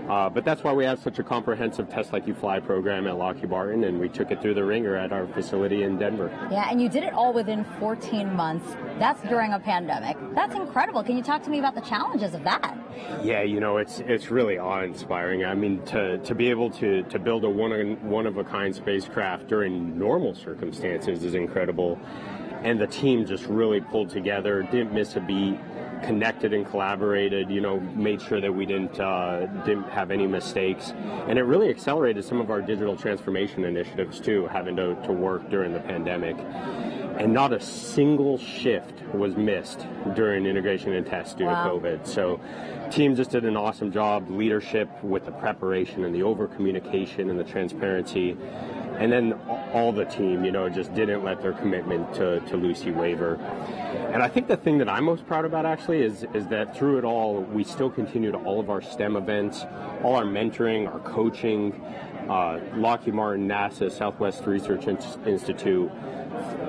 But that's why we have such a comprehensive Test Like You Fly program at Lockheed Martin, and we took it through the ringer at our facility in Denver. Yeah, and you did it all within 14 months. That's during a pandemic. That's incredible. Can you talk to me about the challenges of that? Yeah, you know, it's really awe-inspiring. I mean, to be able to build a one-of-a-kind spacecraft during normal circumstances is incredible. And the team just really pulled together, didn't miss a beat, connected and collaborated, you know, made sure that we didn't have any mistakes. And it really accelerated some of our digital transformation initiatives too, having to work during the pandemic. And not a single shift was missed during integration and test due to COVID. So team just did an awesome job, leadership with the preparation and the over-communication and the transparency. And then all the team, you know, just didn't let their commitment to Lucy waver. And I think the thing that I'm most proud about actually is that through it all, we still continued all of our STEM events, all our mentoring, our coaching, Lockheed Martin, NASA, Southwest Research Institute,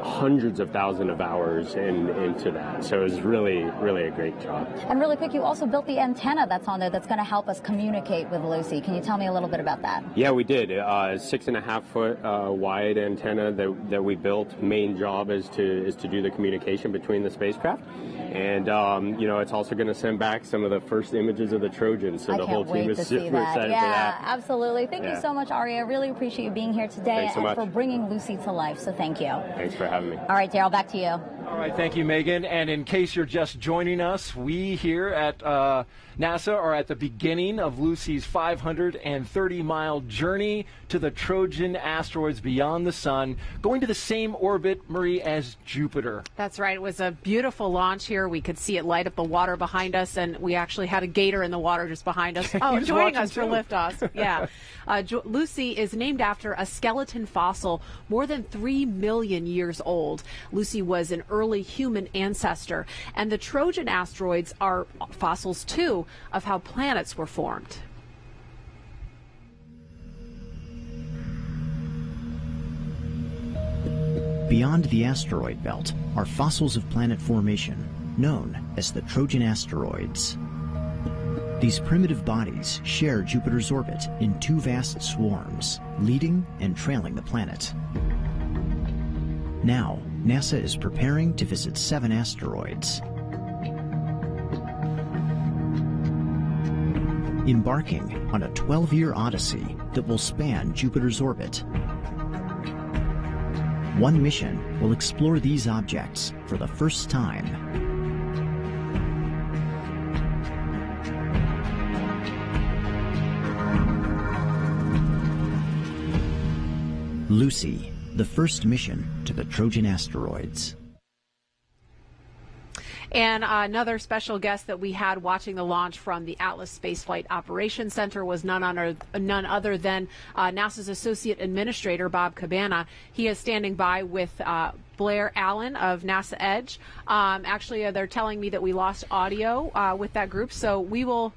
hundreds of thousands of hours into that. So it was really, really a great job. And really quick, you also built the antenna that's on there that's going to help us communicate with Lucy. Can you tell me a little bit about that? Yeah, we did. 6.5 foot wide antenna that we built. Main job is to do the communication between the spacecraft. And, you know, it's also going to send back some of the first images of the Trojans. So the whole team is super excited for that. Yeah, absolutely. Thank you so much, Ari. I really appreciate you being here today and for bringing Lucy to life. So thank you. Thanks for having me. All right, Daryl, back to you. All right, thank you, Megan. And in case you're just joining us, we here at NASA are at the beginning of Lucy's 530-mile journey to the Trojan asteroids beyond the sun, going to the same orbit, Marie, as Jupiter. That's right. It was a beautiful launch here. We could see it light up the water behind us, and we actually had a gator in the water just behind us. Oh, joining us for liftoff. Yeah. Lucy is named after a skeleton fossil more than 3 million years old. Lucy was an early human ancestor, and the Trojan asteroids are fossils, too, of how planets were formed. Beyond the asteroid belt are fossils of planet formation, known as the Trojan asteroids. These primitive bodies share Jupiter's orbit in 2 vast swarms, leading and trailing the planet. Now, NASA is preparing to visit 7 asteroids, embarking on a 12-year odyssey that will span Jupiter's orbit. One mission will explore these objects for the first time. Lucy, the first mission to the Trojan asteroids. And another special guest that we had watching the launch from the Atlas Spaceflight Operations Center was none other than NASA's Associate Administrator, Bob Cabana. He is standing by with Blair Allen of NASA Edge. Actually, they're telling me that we lost audio with that group, so we will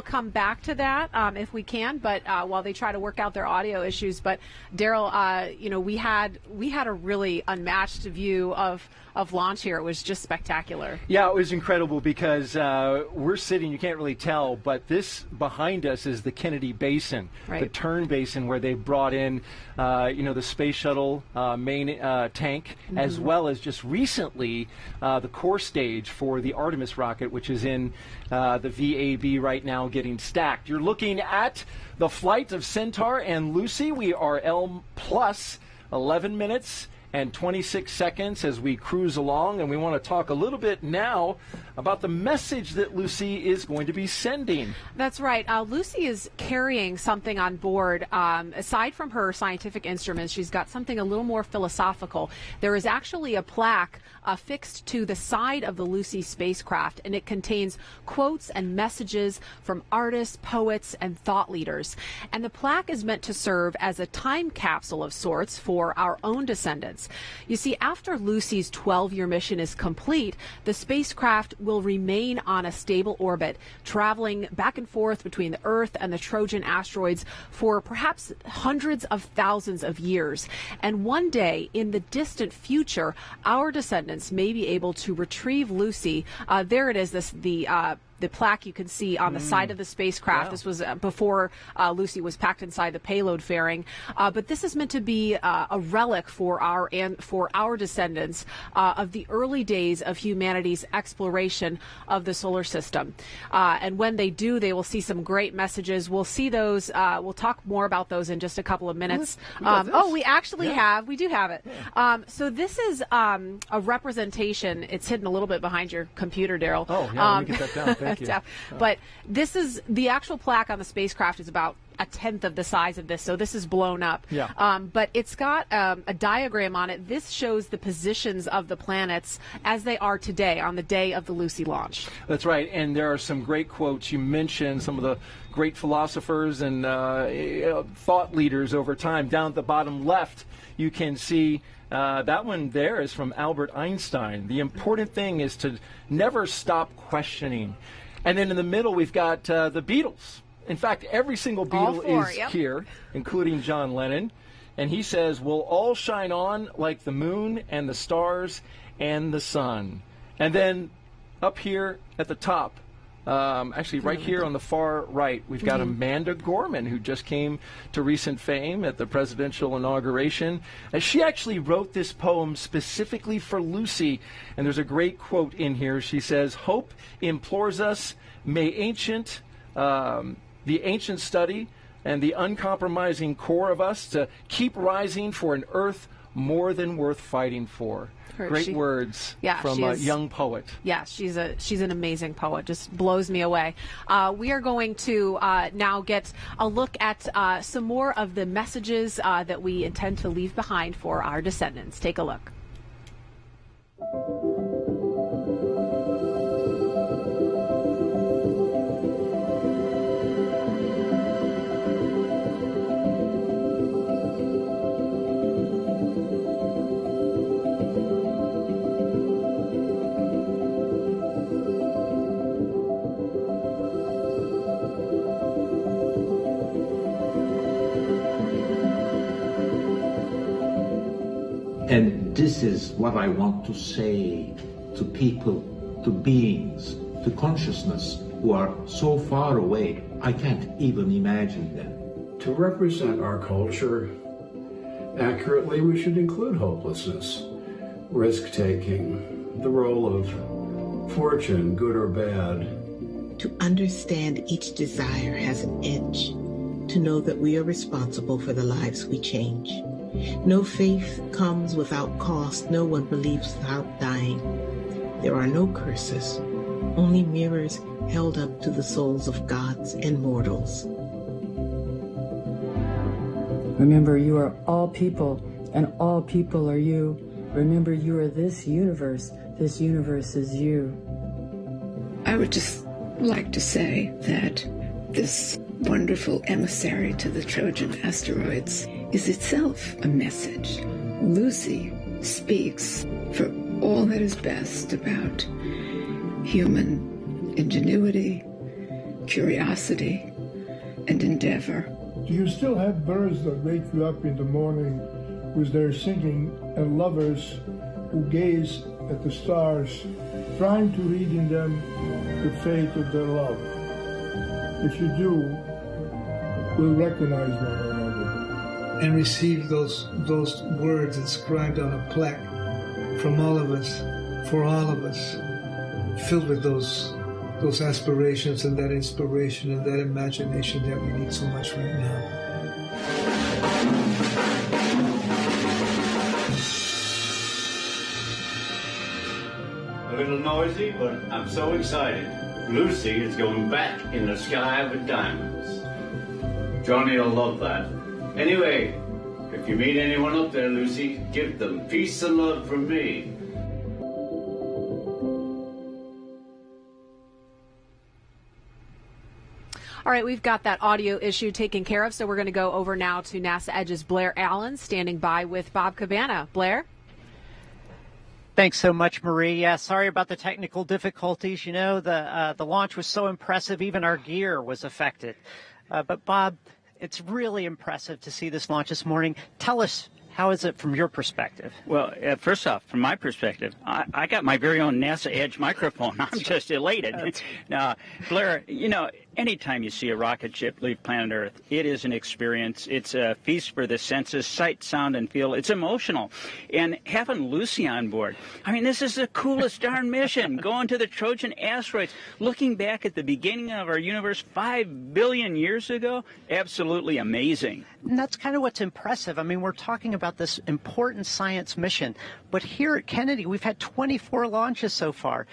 come back to that if we can, but while they try to work out their audio issues. But Daryl, we had a really unmatched view of launch here. It was just spectacular. Yeah, it was incredible because we're sitting, you can't really tell, but this behind us is the Kennedy Basin, right. The Turn Basin, where they brought in, the space shuttle main tank, as well as just recently the core stage for the Artemis rocket, which is in the VAB right now getting stacked. You're looking at the flight of Centaur and Lucy. We are L plus 11 minutes and 26 seconds as we cruise along, and we want to talk a little bit now about the message that Lucy is going to be sending. That's right. Lucy is carrying something on board. Aside from her scientific instruments, she's got something a little more philosophical. There is actually a plaque affixed to the side of the Lucy spacecraft, and it contains quotes and messages from artists, poets, and thought leaders. And the plaque is meant to serve as a time capsule of sorts for our own descendants. You see, after Lucy's 12-year mission is complete, the spacecraft will remain on a stable orbit, traveling back and forth between the Earth and the Trojan asteroids for perhaps hundreds of thousands of years. And one day, in the distant future, our descendants may be able to retrieve Lucy. There it is, the plaque you can see on the side of the spacecraft. Wow. This was before Lucy was packed inside the payload fairing. But this is meant to be a relic for our descendants of the early days of humanity's exploration of the solar system. And when they do, they will see some great messages. We'll see those. We'll talk more about those in just a couple of minutes. We actually we do have it. So this is a representation. It's hidden a little bit behind your computer, Daryl. Oh, yeah, let me get that down. Thank you. But this is the actual plaque on the spacecraft is about a tenth of the size of this, so this is blown up. Yeah. But it's got a diagram on it. This shows the positions of the planets as they are today on the day of the Lucy launch. That's right, and there are some great quotes. You mentioned some of the great philosophers and thought leaders over time. Down at the bottom left, you can see that one there is from Albert Einstein. The important thing is to never stop questioning. And then in the middle, we've got the Beatles. In fact, every single Beatle is here, including John Lennon. And he says, we'll all shine on like the moon and the stars and the sun. And then up here at the top, actually right here on the far right, we've got Amanda Gorman, who just came to recent fame at the presidential inauguration. And she actually wrote this poem specifically for Lucy. And there's a great quote in here. She says, hope implores us, may the ancient study and the uncompromising core of us to keep rising for an earth more than worth fighting for. Great words from a young poet. Yeah, she's an amazing poet. Just blows me away. We are going to now get a look at some more of the messages that we intend to leave behind for our descendants. Take a look. And this is what I want to say to people, to beings, to consciousness who are so far away, I can't even imagine them. To represent our culture accurately, we should include hopelessness, risk-taking, the role of fortune, good or bad. To understand each desire has an edge, to know that we are responsible for the lives we change. No faith comes without cost. No one believes without dying. There are no curses, only mirrors held up to the souls of gods and mortals. Remember, you are all people, and all people are you. Remember, you are this universe is you. I would just like to say that this wonderful emissary to the Trojan asteroids is itself a message. Lucy speaks for all that is best about human ingenuity, curiosity, and endeavor. Do you still have birds that wake you up in the morning with their singing, and lovers who gaze at the stars, trying to read in them the fate of their love? If you do, we'll recognize one another. And receive those words inscribed on a plaque from all of us, for all of us, filled with those aspirations and that inspiration and that imagination that we need so much right now. A little noisy, but I'm so excited. Lucy is going back in the sky with diamonds. Johnny will love that. Anyway, if you meet anyone up there, Lucy, give them peace and love from me. All right, we've got that audio issue taken care of, so we're going to go over now to NASA Edge's Blair Allen, standing by with Bob Cabana. Blair? Thanks so much, Marie. Yeah, sorry about the technical difficulties. You know, the launch was so impressive, even our gear was affected. But Bob, it's really impressive to see this launch this morning. Tell us, how is it from your perspective? Well, first off, from my perspective, I got my very own NASA Edge microphone. I'm just elated. Now, Blair, you know, anytime you see a rocket ship leave planet Earth, it is an experience. It's a feast for the senses, sight, sound, and feel. It's emotional. And having Lucy on board, I mean, this is the coolest darn mission, going to the Trojan asteroids. Looking back at the beginning of our universe 5 billion years ago, absolutely amazing. And that's kind of what's impressive. I mean, we're talking about this important science mission, but here at Kennedy, we've had 24 launches so far.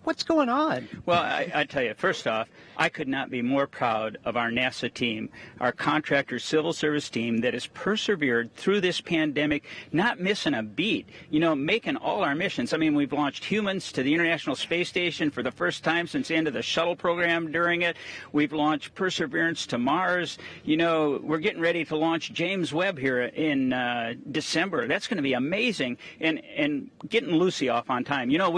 What's going on? Well, I tell you, first off, I could not be more proud of our NASA team, our contractor civil service team that has persevered through this pandemic, not missing a beat, you know, making all our missions. I mean, we've launched humans to the International Space Station for the first time since the end of the shuttle program during it. We've launched Perseverance to Mars. You know, we're getting ready to launch James Webb here in December. That's going to be amazing. And getting Lucy off on time. You know,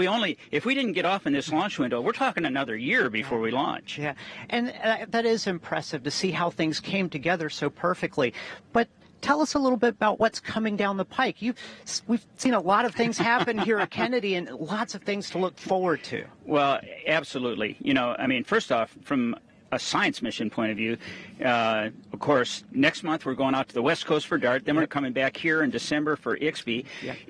if we didn't get off in this launch window, we're talking another year before we launch. Yeah, and that is impressive to see how things came together so perfectly. But tell us a little bit about what's coming down the pike. We've seen a lot of things happen here at Kennedy and lots of things to look forward to. Well, absolutely. You know, I mean, first off, from a science mission point of view, of course, next month we're going out to the West Coast for DART. Then we're coming back here in December for IXPE.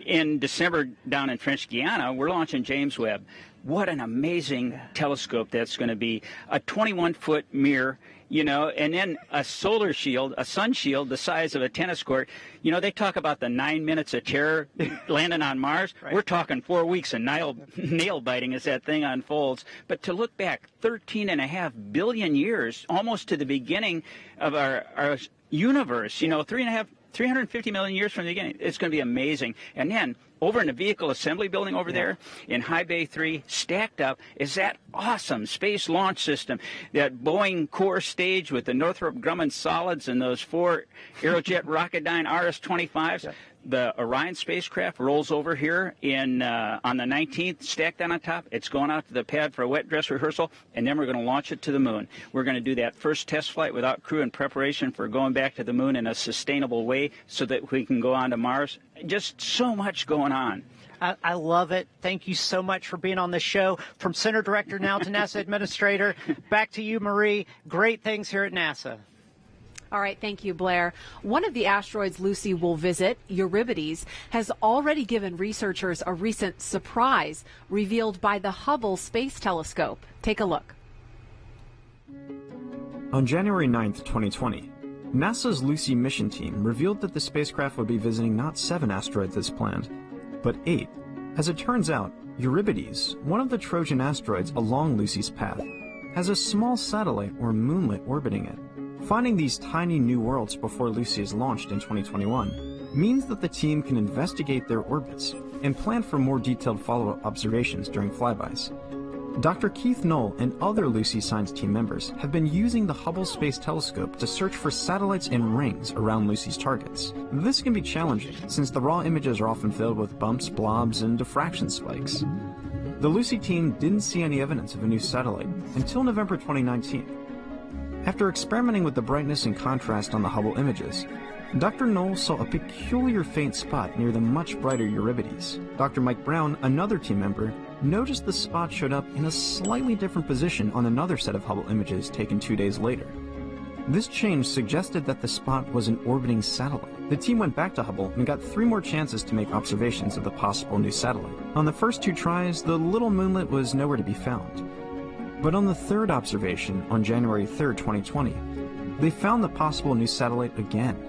In December, down in French Guiana, we're launching James Webb. What an amazing telescope that's going to be. A 21-foot mirror, you know, and then a solar shield, a sun shield the size of a tennis court. You know, they talk about the 9 minutes of terror landing on Mars. Right. We're talking 4 weeks of nail biting as that thing unfolds. But to look back 13.5 billion years, almost to the beginning of our universe, you know, 350 million years from the beginning, it's going to be amazing. And then over in the vehicle assembly building over there in High Bay 3, stacked up, is that awesome Space Launch System, that Boeing core stage with the Northrop Grumman solids and those 4 Aerojet Rocketdyne RS-25s. Yeah. The Orion spacecraft rolls over here on the 19th, stacked down on top. It's going out to the pad for a wet dress rehearsal, and then we're going to launch it to the moon. We're going to do that first test flight without crew in preparation for going back to the moon in a sustainable way so that we can go on to Mars. Just so much going on. I love it. Thank you so much for being on the show. From Center Director now to NASA Administrator, back to you, Marie. Great things here at NASA. All right, thank you, Blair. One of the asteroids Lucy will visit, Euripides, has already given researchers a recent surprise revealed by the Hubble Space Telescope. Take a look. On January 9th, 2020, NASA's Lucy mission team revealed that the spacecraft would be visiting not 7 asteroids as planned, but 8. As it turns out, Euripides, one of the Trojan asteroids along Lucy's path, has a small satellite or moonlet orbiting it. Finding these tiny new worlds before Lucy is launched in 2021 means that the team can investigate their orbits and plan for more detailed follow-up observations during flybys. Dr. Keith Knoll and other Lucy science team members have been using the Hubble Space Telescope to search for satellites and rings around Lucy's targets. This can be challenging, since the raw images are often filled with bumps, blobs, and diffraction spikes. The Lucy team didn't see any evidence of a new satellite until November 2019. After experimenting with the brightness and contrast on the Hubble images, Dr. Knoll saw a peculiar faint spot near the much brighter Euripides. Dr. Mike Brown, another team member, noticed the spot showed up in a slightly different position on another set of Hubble images taken 2 days later. This change suggested that the spot was an orbiting satellite. The team went back to Hubble and got 3 more chances to make observations of the possible new satellite. On the first 2 tries, the little moonlet was nowhere to be found. But on the 3rd observation, on January 3rd, 2020, they found the possible new satellite again.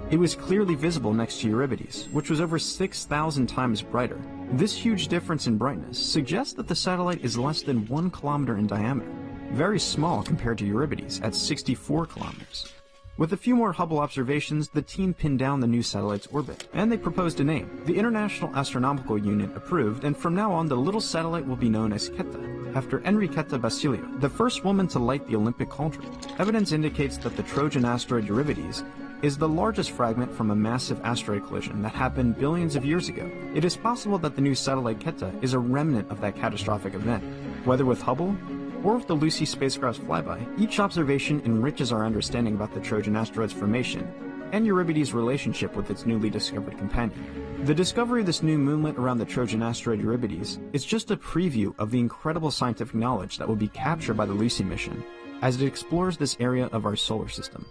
It was clearly visible next to Euripides, which was over 6,000 times brighter. This huge difference in brightness suggests that the satellite is less than 1 kilometer in diameter, very small compared to Euripides at 64 kilometers. With a few more Hubble observations, the team pinned down the new satellite's orbit, and they proposed a name. The International Astronomical Union approved, and from now on the little satellite will be known as Quetta, after Enriqueta Basilio, the first woman to light the Olympic cauldron. Evidence indicates that the Trojan asteroid Euripides is the largest fragment from a massive asteroid collision that happened billions of years ago. It is possible that the new satellite Quetta is a remnant of that catastrophic event. Whether with Hubble or with the Lucy spacecraft's flyby, each observation enriches our understanding about the Trojan asteroid's formation and Euripides' relationship with its newly discovered companion. The discovery of this new moonlet around the Trojan asteroid Euripides is just a preview of the incredible scientific knowledge that will be captured by the Lucy mission as it explores this area of our solar system.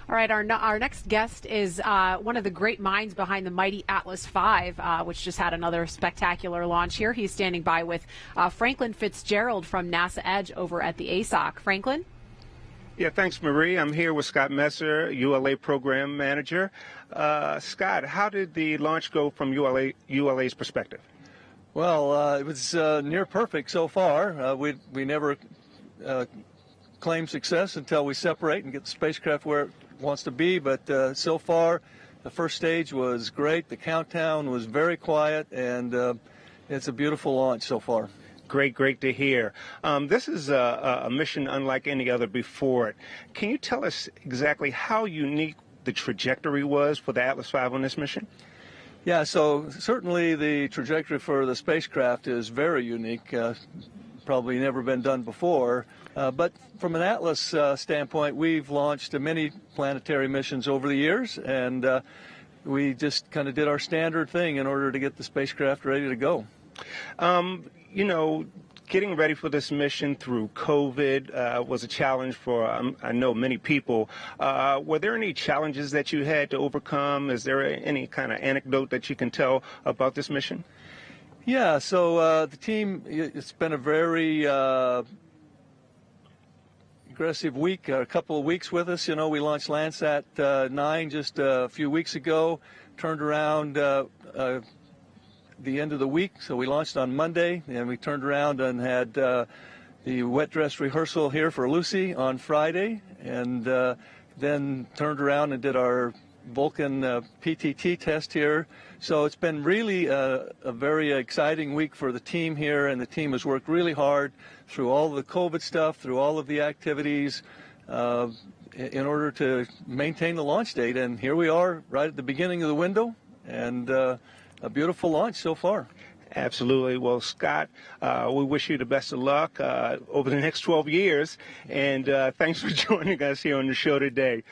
All right, our next guest is one of the great minds behind the mighty Atlas V, which just had another spectacular launch here. He's standing by with Franklin Fitzgerald from NASA Edge over at the ASOC. Franklin? Yeah, thanks, Marie. I'm here with Scott Messer, ULA Program Manager. Scott, how did the launch go from ULA's perspective? Well, it was near perfect so far. We never claim success until we separate and get the spacecraft where it wants to be, but so far the first stage was great. The countdown was very quiet, and it's a beautiful launch so far. Great to hear. This is a mission unlike any other before it. Can you tell us exactly how unique the trajectory was for the Atlas V on this mission? Yeah, so certainly the trajectory for the spacecraft is very unique. Probably never been done before. But from an Atlas standpoint, we've launched many planetary missions over the years, and we just kind of did our standard thing in order to get the spacecraft ready to go. You know, getting ready for this mission through COVID was a challenge for, I know, many people. Were there any challenges that you had to overcome? Is there any kind of anecdote that you can tell about this mission? Yeah, so the team, it's been a very aggressive week, a couple of weeks with us. You know, we launched Landsat 9 just a few weeks ago, turned around the end of the week. So we launched on Monday, and we turned around and had the wet dress rehearsal here for Lucy on Friday, and then turned around and did our Vulcan PTT test here. So it's been really a very exciting week for the team here, and the team has worked really hard through all of the COVID stuff, through all of the activities, in order to maintain the launch date. And here we are right at the beginning of the window, and a beautiful launch so far. Absolutely. Well, Scott, we wish you the best of luck over the next 12 years, and thanks for joining us here on the show today.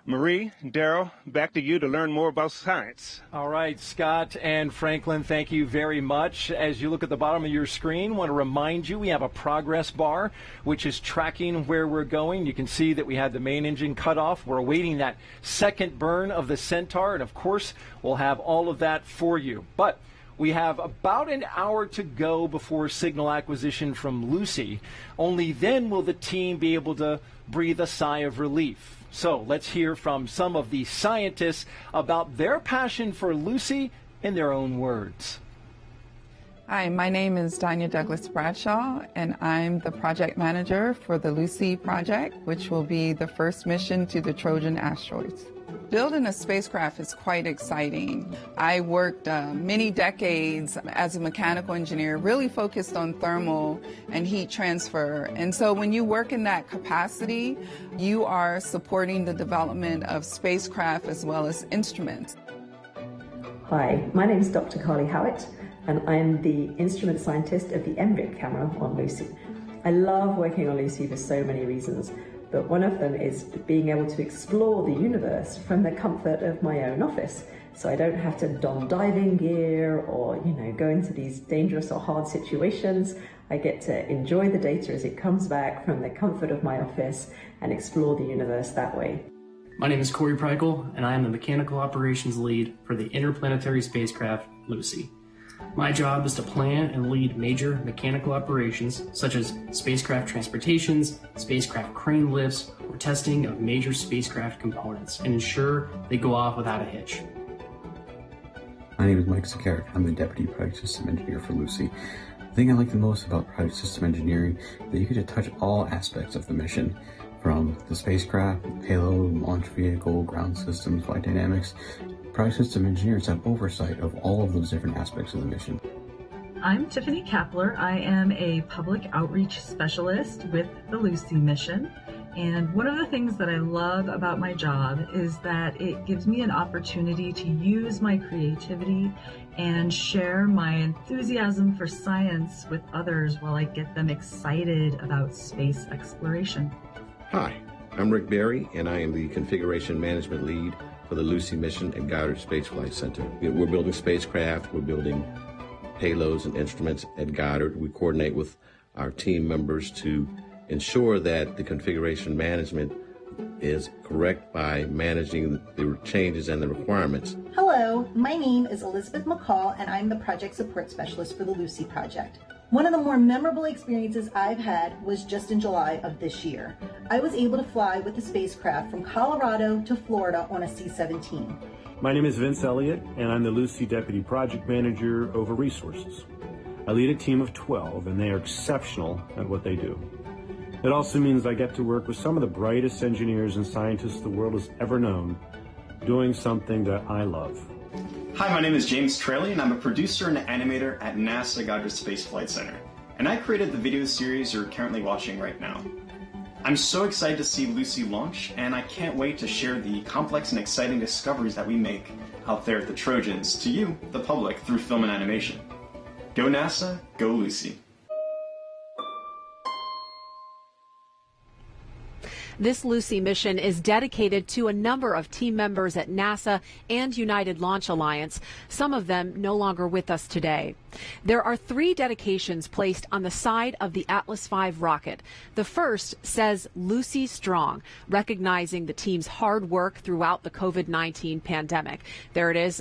Marie, Daryl, back to you to learn more about science. All right, Scott and Franklin, thank you very much. As you look at the bottom of your screen, I want to remind you we have a progress bar, which is tracking where we're going. You can see that we had the main engine cut off. We're awaiting that second burn of the Centaur, and of course, we'll have all of that for you. But we have about an hour to go before signal acquisition from Lucy. Only then will the team be able to breathe a sigh of relief. So let's hear from some of the scientists about their passion for Lucy in their own words. Hi, my name is Danya Douglas Bradshaw, and I'm the project manager for the Lucy project, which will be the first mission to the Trojan asteroids. Building a spacecraft is quite exciting. I worked many decades as a mechanical engineer, really focused on thermal and heat transfer. And so when you work in that capacity, you are supporting the development of spacecraft as well as instruments. Hi, my name is Dr. Carly Howitt, and I'm the instrument scientist of the MVIC camera on Lucy. I love working on Lucy for so many reasons, but one of them is being able to explore the universe from the comfort of my own office. So I don't have to don diving gear or, go into these dangerous or hard situations. I get to enjoy the data as it comes back from the comfort of my office and explore the universe that way. My name is Corey Preikel, and I am the mechanical operations lead for the interplanetary spacecraft Lucy. My job is to plan and lead major mechanical operations such as spacecraft transportations, spacecraft crane lifts, or testing of major spacecraft components and ensure they go off without a hitch. My name is Mike Zakaric. I'm the Deputy Project System Engineer for Lucy. The thing I like the most about Project System Engineering is that you get to touch all aspects of the mission, from the spacecraft, payload, launch vehicle, ground systems, flight dynamics. Project System Engineers have oversight of all of those different aspects of the mission. I'm Tiffany Kapler. I am a public outreach specialist with the Lucy mission. And one of the things that I love about my job is that it gives me an opportunity to use my creativity and share my enthusiasm for science with others while I get them excited about space exploration. Hi, I'm Rick Berry, and I am the Configuration Management Lead for the Lucy mission at Goddard Space Flight Center. We're building spacecraft, we're building payloads and instruments at Goddard. We coordinate with our team members to ensure that the configuration management is correct by managing the changes and the requirements. Hello, my name is Elizabeth McCall, and I'm the Project Support Specialist for the Lucy Project. One of the more memorable experiences I've had was just in July of this year. I was able to fly with the spacecraft from Colorado to Florida on a C-17. My name is Vince Elliott, and I'm the Lucy Deputy Project Manager over Resources. I lead a team of 12, and they are exceptional at what they do. It also means I get to work with some of the brightest engineers and scientists the world has ever known, doing something that I love. Hi, my name is James Traley, and I'm a producer and animator at NASA Goddard Space Flight Center. And I created the video series you're currently watching right now. I'm so excited to see Lucy launch, and I can't wait to share the complex and exciting discoveries that we make out there at the Trojans to you, the public, through film and animation. Go NASA, go Lucy. This Lucy mission is dedicated to a number of team members at NASA and United Launch Alliance, some of them no longer with us today. There are 3 dedications placed on the side of the Atlas V rocket. The first says Lucy Strong, recognizing the team's hard work throughout the COVID-19 pandemic. There it is.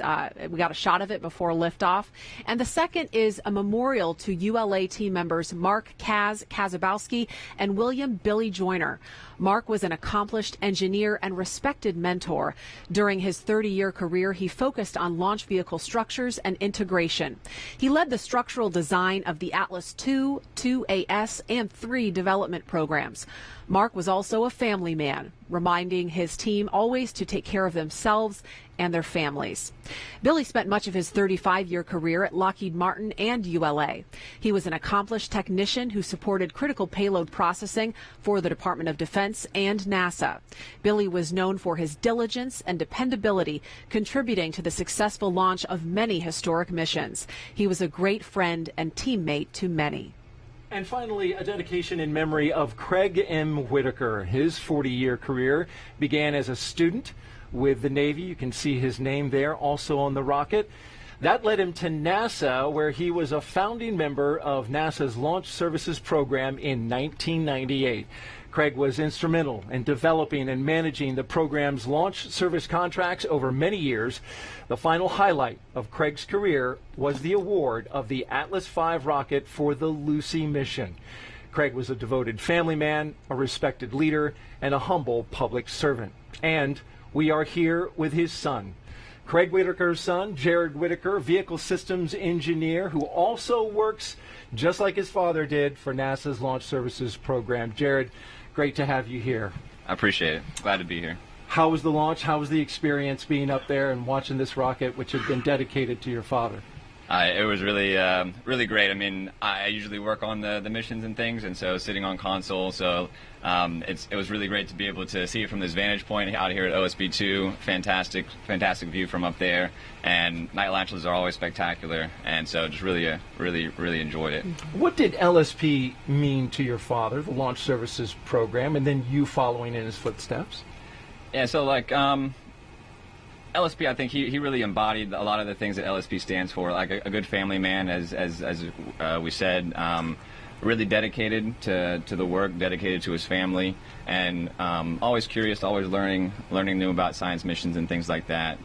We got a shot of it before liftoff. And the second is a memorial to ULA team members Mark Kazabowski and William Billy Joyner. Mark was an accomplished engineer and respected mentor. During his 30-year career, he focused on launch vehicle structures and integration. He led the structural design of the Atlas II, 2AS, and 3 development programs. Mark was also a family man, reminding his team always to take care of themselves and their families. Billy spent much of his 35-year career at Lockheed Martin and ULA. He was an accomplished technician who supported critical payload processing for the Department of Defense and NASA. Billy was known for his diligence and dependability, contributing to the successful launch of many historic missions. He was a great friend and teammate to many. And finally, a dedication in memory of Craig M. Whitaker. His 40-year career began as a student with the Navy. You can see his name there also on the rocket. That led him to NASA, where he was a founding member of NASA's Launch Services Program in 1998. Craig was instrumental in developing and managing the program's launch service contracts over many years. The final highlight of Craig's career was the award of the Atlas V rocket for the Lucy mission. Craig was a devoted family man, a respected leader, and a humble public servant. And we are here with his son. Craig Whitaker's son, Jared Whitaker, vehicle systems engineer, who also works just like his father did for NASA's Launch Services Program. Jared, great to have you here. I appreciate it. Glad to be here. How was the launch? How was the experience being up there and watching this rocket, which had been dedicated to your father? It was really, really great. I mean, I usually work on the missions and things, and so sitting on console, so it was really great to be able to see it from this vantage point out here at OSB2. Fantastic view from up there, and night launches are always spectacular, and so just really enjoyed it. What did LSP mean to your father, the Launch Services Program, and then you following in his footsteps? Yeah, so like LSP, I think he really embodied a lot of the things that LSP stands for, like a good family man, as we said, really dedicated to the work, dedicated to his family, and always curious, always learning new about science missions and things like that.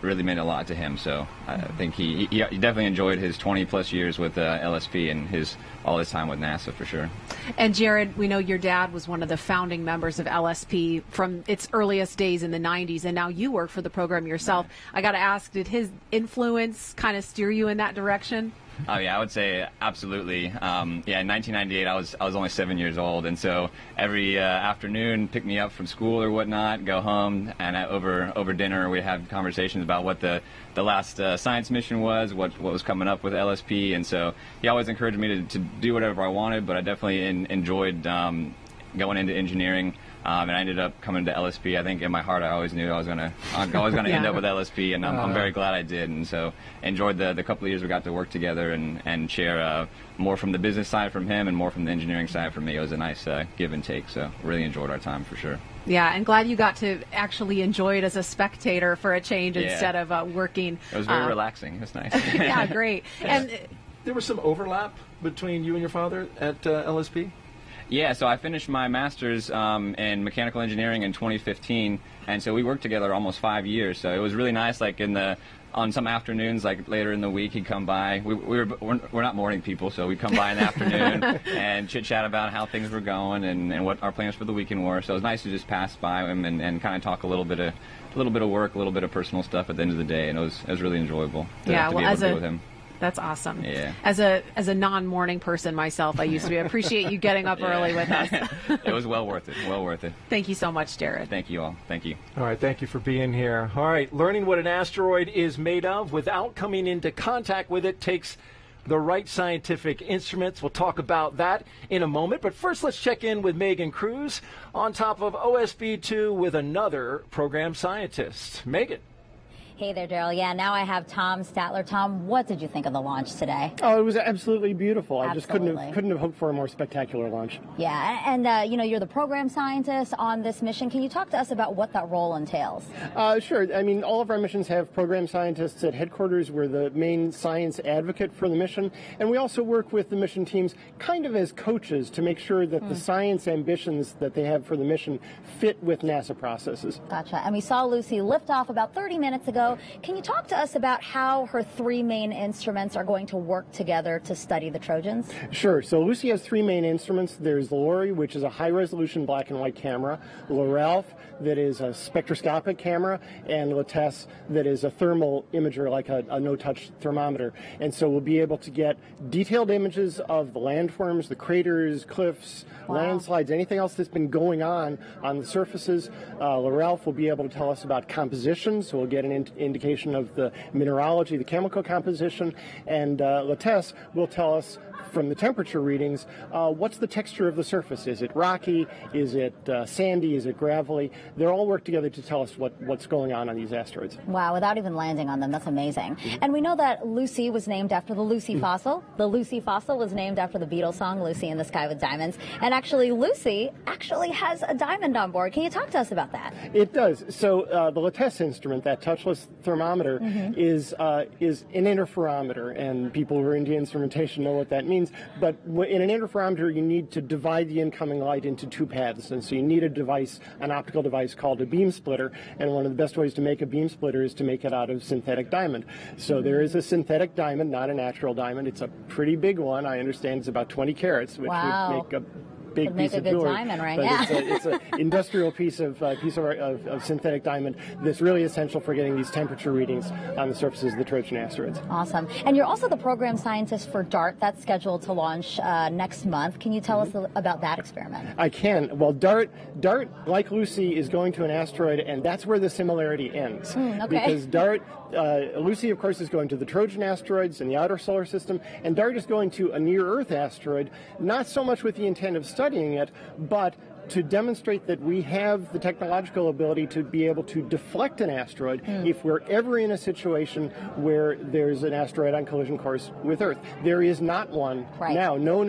Really meant a lot to him. So I think he definitely enjoyed his 20-plus years with LSP and all his time with NASA for sure. And Jared, we know your dad was one of the founding members of LSP from its earliest days in the 90s, and now you work for the program yourself. I got to ask, did his influence kind of steer you in that direction? Oh yeah, I would say absolutely. Yeah, in 1998, I was only 7 years old, and so every afternoon, pick me up from school or whatnot, go home, and over dinner we had conversations about what the last science mission was, what was coming up with LSP, and so he always encouraged me to do whatever I wanted, but I definitely enjoyed going into engineering. And I ended up coming to LSP. I think in my heart I always knew I was gonna end up with LSP, and I'm very glad I did. And so enjoyed the couple of years we got to work together and share more from the business side from him and more from the engineering side from me. It was a nice give and take. So really enjoyed our time for sure. Yeah, and glad you got to actually enjoy it as a spectator for a change instead of working. It was very relaxing. It was nice. Yeah, great. And there was some overlap between you and your father at LSP? Yeah, so I finished my master's in mechanical engineering in 2015, and so we worked together almost 5 years. So it was really nice. Like on some afternoons, like later in the week, he'd come by. We're not morning people, so we'd come by in the afternoon and chit chat about how things were going and what our plans for the weekend were. So it was nice to just pass by him and kind of talk a little bit of work, a little bit of personal stuff at the end of the day, and it was really enjoyable to be able to be with him. That's awesome. Yeah. As a non-morning person myself, I used to appreciate you getting up early with us. It was well worth it. Well worth it. Thank you so much, Jared. Thank you all. Thank you. All right. Thank you for being here. All right. Learning what an asteroid is made of without coming into contact with it takes the right scientific instruments. We'll talk about that in a moment. But first, let's check in with Megan Cruz on top of OSB2 with another program scientist. Megan. Hey there, Daryl. Yeah, now I have Tom Statler. Tom, what did you think of the launch today? Oh, it was absolutely beautiful. Absolutely. I just couldn't have hoped for a more spectacular launch. Yeah, and you're the program scientist on this mission. Can you talk to us about what that role entails? Sure. I mean, all of our missions have program scientists at headquarters. We're the main science advocate for the mission, and we also work with the mission teams kind of as coaches to make sure that the science ambitions that they have for the mission fit with NASA processes. Gotcha. And we saw Lucy lift off about 30 minutes ago. Can you talk to us about how her three main instruments are going to work together to study the Trojans? Sure. So Lucy has three main instruments. There's the LORRI, which is a high-resolution black and white camera, LORALF, that is a spectroscopic camera, and LITESS, that is a thermal imager, like a no-touch thermometer. And so we'll be able to get detailed images of the landforms, the craters, cliffs, landslides, anything else that's been going on the surfaces. LORALF will be able to tell us about composition, so we'll get an indication of the mineralogy, the chemical composition, and LITESS will tell us from the temperature readings what's the texture of the surface. Is it rocky? Is it sandy? Is it gravelly? They all work together to tell us what's going on these asteroids. Wow, without even landing on them. That's amazing. And we know that Lucy was named after the Lucy fossil. The Lucy fossil was named after the Beatles song, Lucy in the Sky with Diamonds. And actually, Lucy actually has a diamond on board. Can you talk to us about that? It does. So the LITESS instrument, that touchless thermometer, is an interferometer, and people who are into instrumentation know what that means. But in an interferometer, you need to divide the incoming light into two paths, and so you need a device, an optical device called a beam splitter, and one of the best ways to make a beam splitter is to make it out of synthetic diamond. So there is a synthetic diamond, not a natural diamond. It's a pretty big one. I understand it's about 20 carats, which would make big Would make piece a of good jewelry. diamond ring, but yeah. it's an industrial piece of synthetic diamond that's really essential for getting these temperature readings on the surfaces of the Trojan asteroids. Awesome. And you're also the program scientist for DART. That's scheduled to launch next month. Can you tell us about that experiment? I can. Well, DART, like Lucy, is going to an asteroid, and that's where the similarity ends. Okay. Because DART, Lucy, of course, is going to the Trojan asteroids in the outer solar system, and DART is going to a near-Earth asteroid, not so much with the intent of studying it, but to demonstrate that we have the technological ability to be able to deflect an asteroid if we're ever in a situation where there's an asteroid on collision course with Earth. There is not one now. No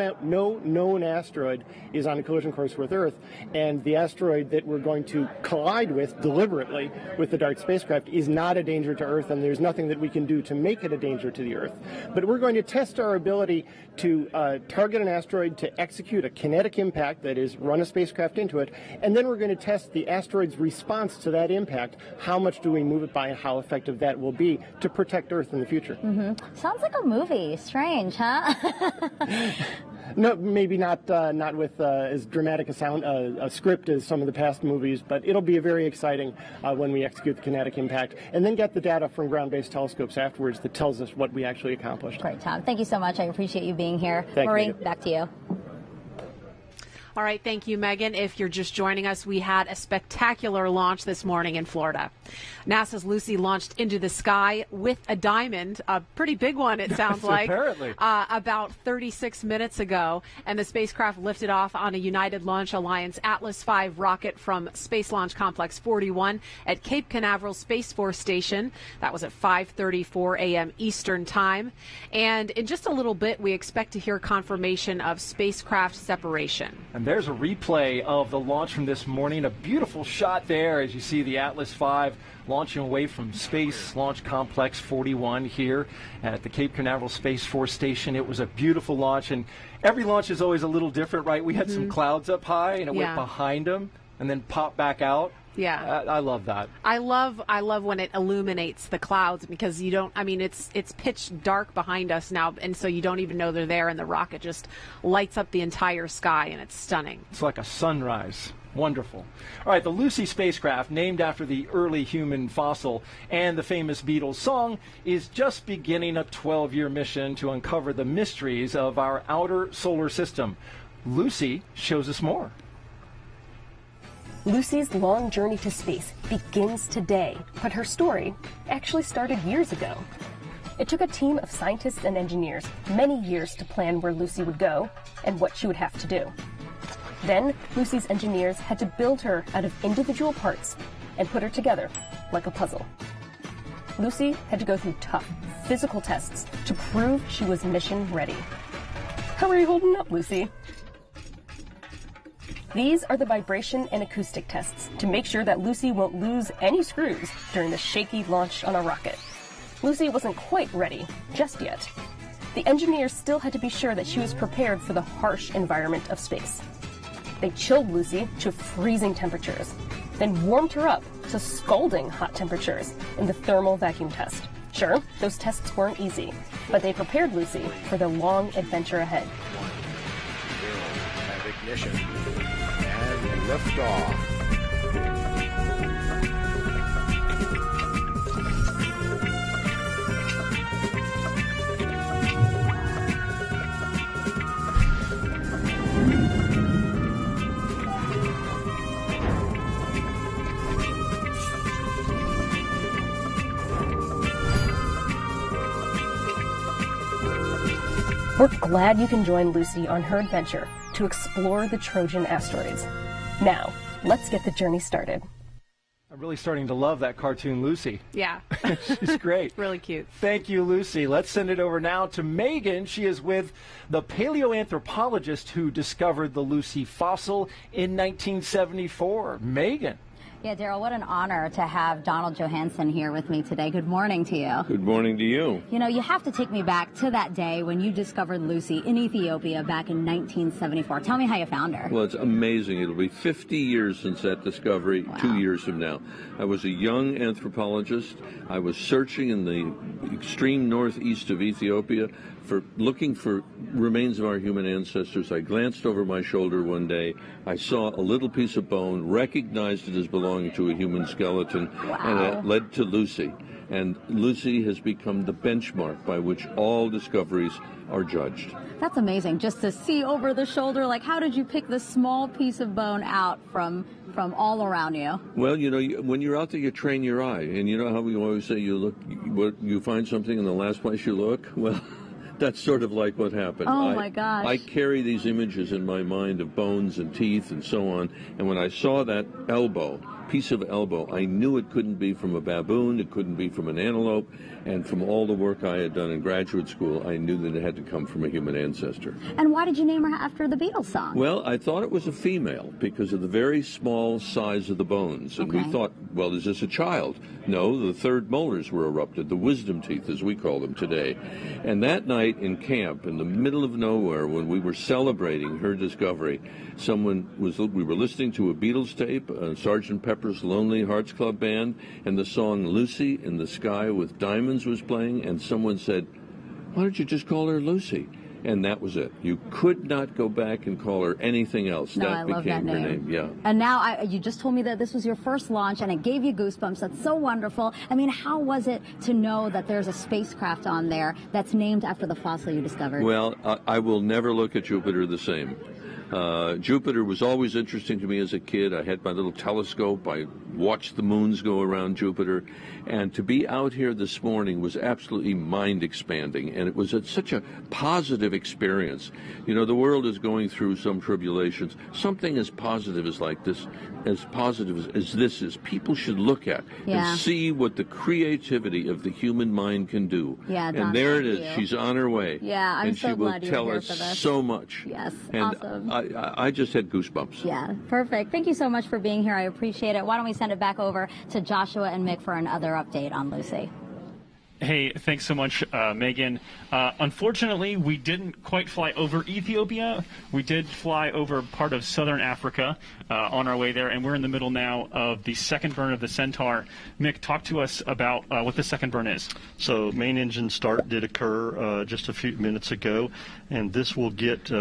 known asteroid is on a collision course with Earth, and the asteroid that we're going to collide with deliberately with the DART spacecraft is not a danger to Earth, and there's nothing that we can do to make it a danger to the Earth. But we're going to test our ability to target an asteroid, to execute a kinetic impact, that is, run a spacecraft into it, and then we're going to test the asteroid's response to that impact. How much do we move it by, and how effective that will be to protect Earth in the future. Sounds like a movie. Strange, huh? No, maybe not with as dramatic a script as some of the past movies, but it'll be very exciting when we execute the kinetic impact and then get the data from ground-based telescopes afterwards that tells us what we actually accomplished. Great, Tom. Thank you so much. I appreciate you being here. Thank Marie, you. back to you. All right, thank you, Megan. If you're just joining us, we had a spectacular launch this morning in Florida. NASA's Lucy launched into the sky with a diamond, a pretty big one, it sounds like, apparently. About 36 minutes ago. And the spacecraft lifted off on a United Launch Alliance Atlas V rocket from Space Launch Complex 41 at Cape Canaveral Space Force Station. That was at 5:34 a.m. Eastern Time. And in just a little bit, we expect to hear confirmation of spacecraft separation. And there's a replay of the launch from this morning. A beautiful shot there as you see the Atlas V launching away from Space Launch Complex 41 here at the Cape Canaveral Space Force Station. It was a beautiful launch, and every launch is always a little different, right? We had some clouds up high, and it went behind them and then popped back out. Yeah. I love that. I love when it illuminates the clouds, because you don't, I mean, it's pitch dark behind us now, and so you don't even know they're there, and the rocket just lights up the entire sky, and it's stunning. It's like a sunrise. Wonderful. All right, the Lucy spacecraft, named after the early human fossil and the famous Beatles song, is just beginning a 12-year mission to uncover the mysteries of our outer solar system. Lucy shows us more. Lucy's long journey to space begins today, but her story actually started years ago. It took a team of scientists and engineers many years to plan where Lucy would go and what she would have to do. Then, Lucy's engineers had to build her out of individual parts and put her together like a puzzle. Lucy had to go through tough physical tests to prove she was mission ready. How are you holding up, Lucy? These are the vibration and acoustic tests to make sure that Lucy won't lose any screws during the shaky launch on a rocket. Lucy wasn't quite ready just yet. The engineers still had to be sure that she was prepared for the harsh environment of space. They chilled Lucy to freezing temperatures, then warmed her up to scalding hot temperatures in the thermal vacuum test. Sure, those tests weren't easy, but they prepared Lucy for the long adventure ahead. Have ignition and lift off. We're glad you can join Lucy on her adventure to explore the Trojan asteroids. Now, let's get the journey started. I'm really starting to love that cartoon Lucy. Yeah. She's great. Really cute. Thank you, Lucy. Let's send it over now to Megan. She is with the paleoanthropologist who discovered the Lucy fossil in 1974. Megan. Yeah, Daryl, what an honor to have Donald Johanson here with me today. Good morning to you. Good morning to you. You know, you have to take me back to that day when you discovered Lucy in Ethiopia back in 1974. Tell me how you found her. Well, it's amazing. It'll be 50 years since that discovery, 2 years from now. I was a young anthropologist. I was searching in the extreme northeast of Ethiopia for looking for remains of our human ancestors. I glanced over my shoulder one day. I saw a little piece of bone, recognized it as belonging to a human skeleton, and it led to Lucy. And Lucy has become the benchmark by which all discoveries are judged. That's amazing, just to see over the shoulder. Like, how did you pick this small piece of bone out from all around you? Well, you know, when you're out there, you train your eye. And you know how we always say you find something in the last place you look? Well, that's sort of like what happened. Oh, my gosh. I carry these images in my mind of bones and teeth and so on. And when I saw that piece of elbow, I knew it couldn't be from a baboon, it couldn't be from an antelope, and from all the work I had done in graduate school, I knew that it had to come from a human ancestor. And why did you name her after the Beatles song? Well, I thought it was a female because of the very small size of the bones. And we thought, well, is this a child? No, the third molars were erupted, the wisdom teeth, as we call them today. And that night in camp, in the middle of nowhere, when we were celebrating her discovery, we were listening to a Beatles tape, Sgt. Pepper's Lonely Hearts Club Band, and the song Lucy in the Sky with Diamonds was playing, and someone said, why don't you just call her Lucy? And that was it. You could not go back and call her anything else. No, that I love became that her name. Yeah. And now you just told me that this was your first launch, and it gave you goosebumps. That's so wonderful. I mean, how was it to know that there's a spacecraft on there that's named after the fossil you discovered? Well, I will never look at Jupiter the same. Jupiter was always interesting to me as a kid. I had my little telescope. I watched the moons go around Jupiter. And to be out here this morning was absolutely mind-expanding. And it was such a positive experience. You know, the world is going through some tribulations. Something as positive as this is, people should look at and see what the creativity of the human mind can do. Yeah, Don, and there it is. you. She's on her way. Yeah, I'm and so glad she you're will tell here us for this. so much. Yes, and awesome. I just had goosebumps. Yeah, perfect. Thank you so much for being here. I appreciate it. Why don't we send it back over to Joshua and Mick for another update on Lucy. Hey, thanks so much, Megan. Unfortunately, we didn't quite fly over Ethiopia. We did fly over part of southern Africa on our way there, and we're in the middle now of the second burn of the Centaur. Mick, talk to us about what the second burn is. So main engine start did occur just a few minutes ago, and this will get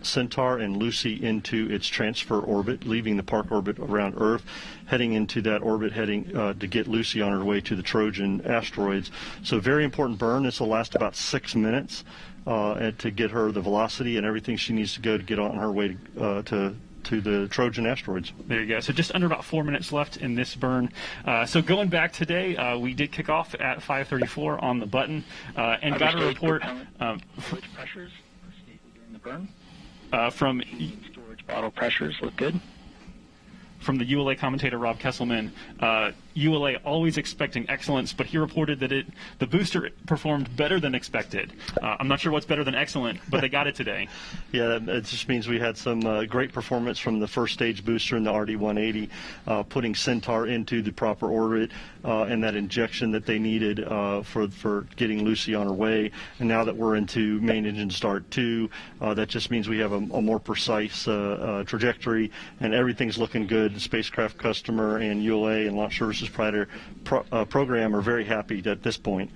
Centaur and Lucy into its transfer orbit, leaving the park orbit around Earth, heading into that orbit, to get Lucy on her way to the Trojan asteroids. So very important burn. This will last about 6 minutes and to get her the velocity and everything she needs to go to get on her way to the Trojan asteroids. There you go. So just under about 4 minutes left in this burn. So going back today, we did kick off at 5:34 on the button and got a report pressures during the burn. From storage bottle pressures look good. From the ULA commentator Rob Kesselman, ULA always expecting excellence, but he reported that the booster performed better than expected. I'm not sure what's better than excellent, but they got it today. Yeah, it just means we had some great performance from the first stage booster in the RD-180, putting Centaur into the proper orbit and that injection that they needed for getting Lucy on her way. And now that we're into main engine start 2, that just means we have a more precise trajectory, and everything's looking good. The spacecraft customer and ULA and Launch Services Provider program are very happy at this point.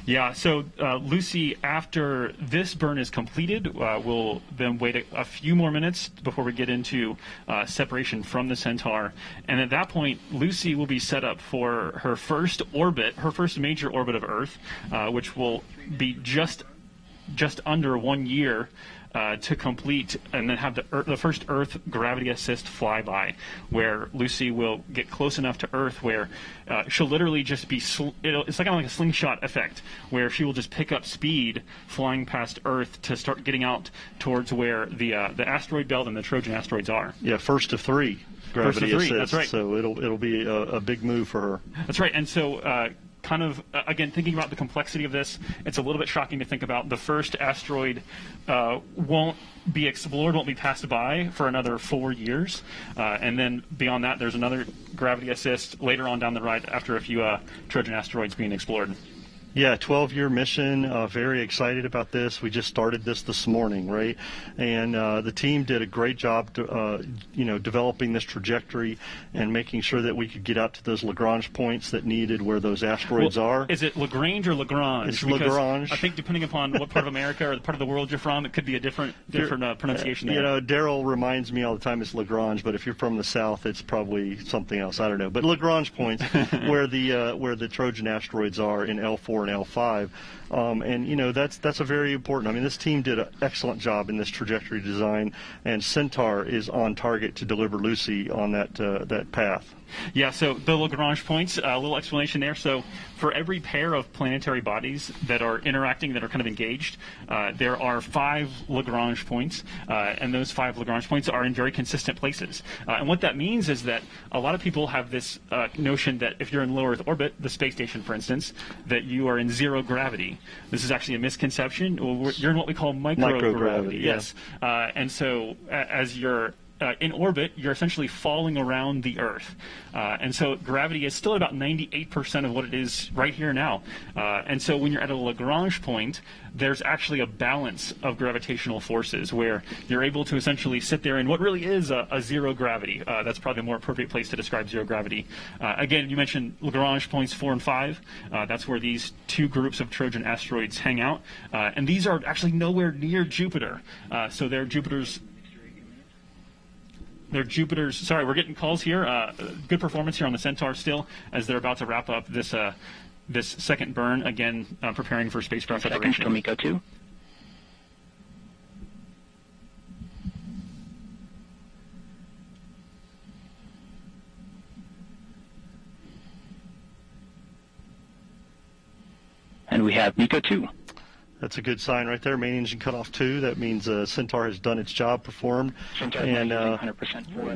Yeah, so Lucy, after this burn is completed, we'll then wait a few more minutes before we get into separation from the Centaur. And at that point, Lucy will be set up for her first orbit, her first major orbit of Earth, which will be just under 1 year to complete, and then have the first Earth gravity assist flyby, where Lucy will get close enough to Earth where she'll literally just be, it's like kind of like a slingshot effect, where she will just pick up speed flying past Earth to start getting out towards where the asteroid belt and the Trojan asteroids are. Yeah, first of 3 gravity assist. That's right. So it'll be a big move for her. That's right. And so kind of, again, thinking about the complexity of this, it's a little bit shocking to think about. The first asteroid won't be explored, won't be passed by for another 4 years. And then beyond that, there's another gravity assist later on down the road after a few Trojan asteroids being explored. Yeah, 12-year mission. Very excited about this. We just started this morning, right? And the team did a great job, developing this trajectory and making sure that we could get out to those Lagrange points that needed where those asteroids are. Is it Lagrange or Lagrange? It's Because Lagrange. I think depending upon what part of America or the part of the world you're from, it could be a different pronunciation there. Daryl reminds me all the time it's Lagrange, but if you're from the South, it's probably something else. I don't know. But Lagrange points, where the Trojan asteroids are in L4 and L5, and that's a very important. I mean, this team did an excellent job in this trajectory design, and Centaur is on target to deliver Lucy on that path. Yeah, so the Lagrange points, a little explanation there. So for every pair of planetary bodies that are interacting, that are kind of engaged, there are 5 Lagrange points, and those 5 Lagrange points are in very consistent places. And what that means is that a lot of people have this notion that if you're in low Earth orbit, the space station, for instance, that you are in zero gravity. This is actually a misconception. You're in what we call microgravity. Yes. And so as you're in orbit, you're essentially falling around the Earth. And so gravity is still at about 98% of what it is right here now. And so when you're at a Lagrange point, there's actually a balance of gravitational forces where you're able to essentially sit there in what really is a zero gravity. That's probably a more appropriate place to describe zero gravity. Again, you mentioned Lagrange points 4 and 5. That's where these 2 groups of Trojan asteroids hang out. And these are actually nowhere near Jupiter. So they're Jupiter's. Sorry, we're getting calls here. Good performance here on the Centaur still, as they're about to wrap up this second burn, again, preparing for spacecraft separation. Seconds till MECO 2. And we have MECO 2. That's a good sign right there. Main engine cut off 2. That means Centaur has done its job, performed, and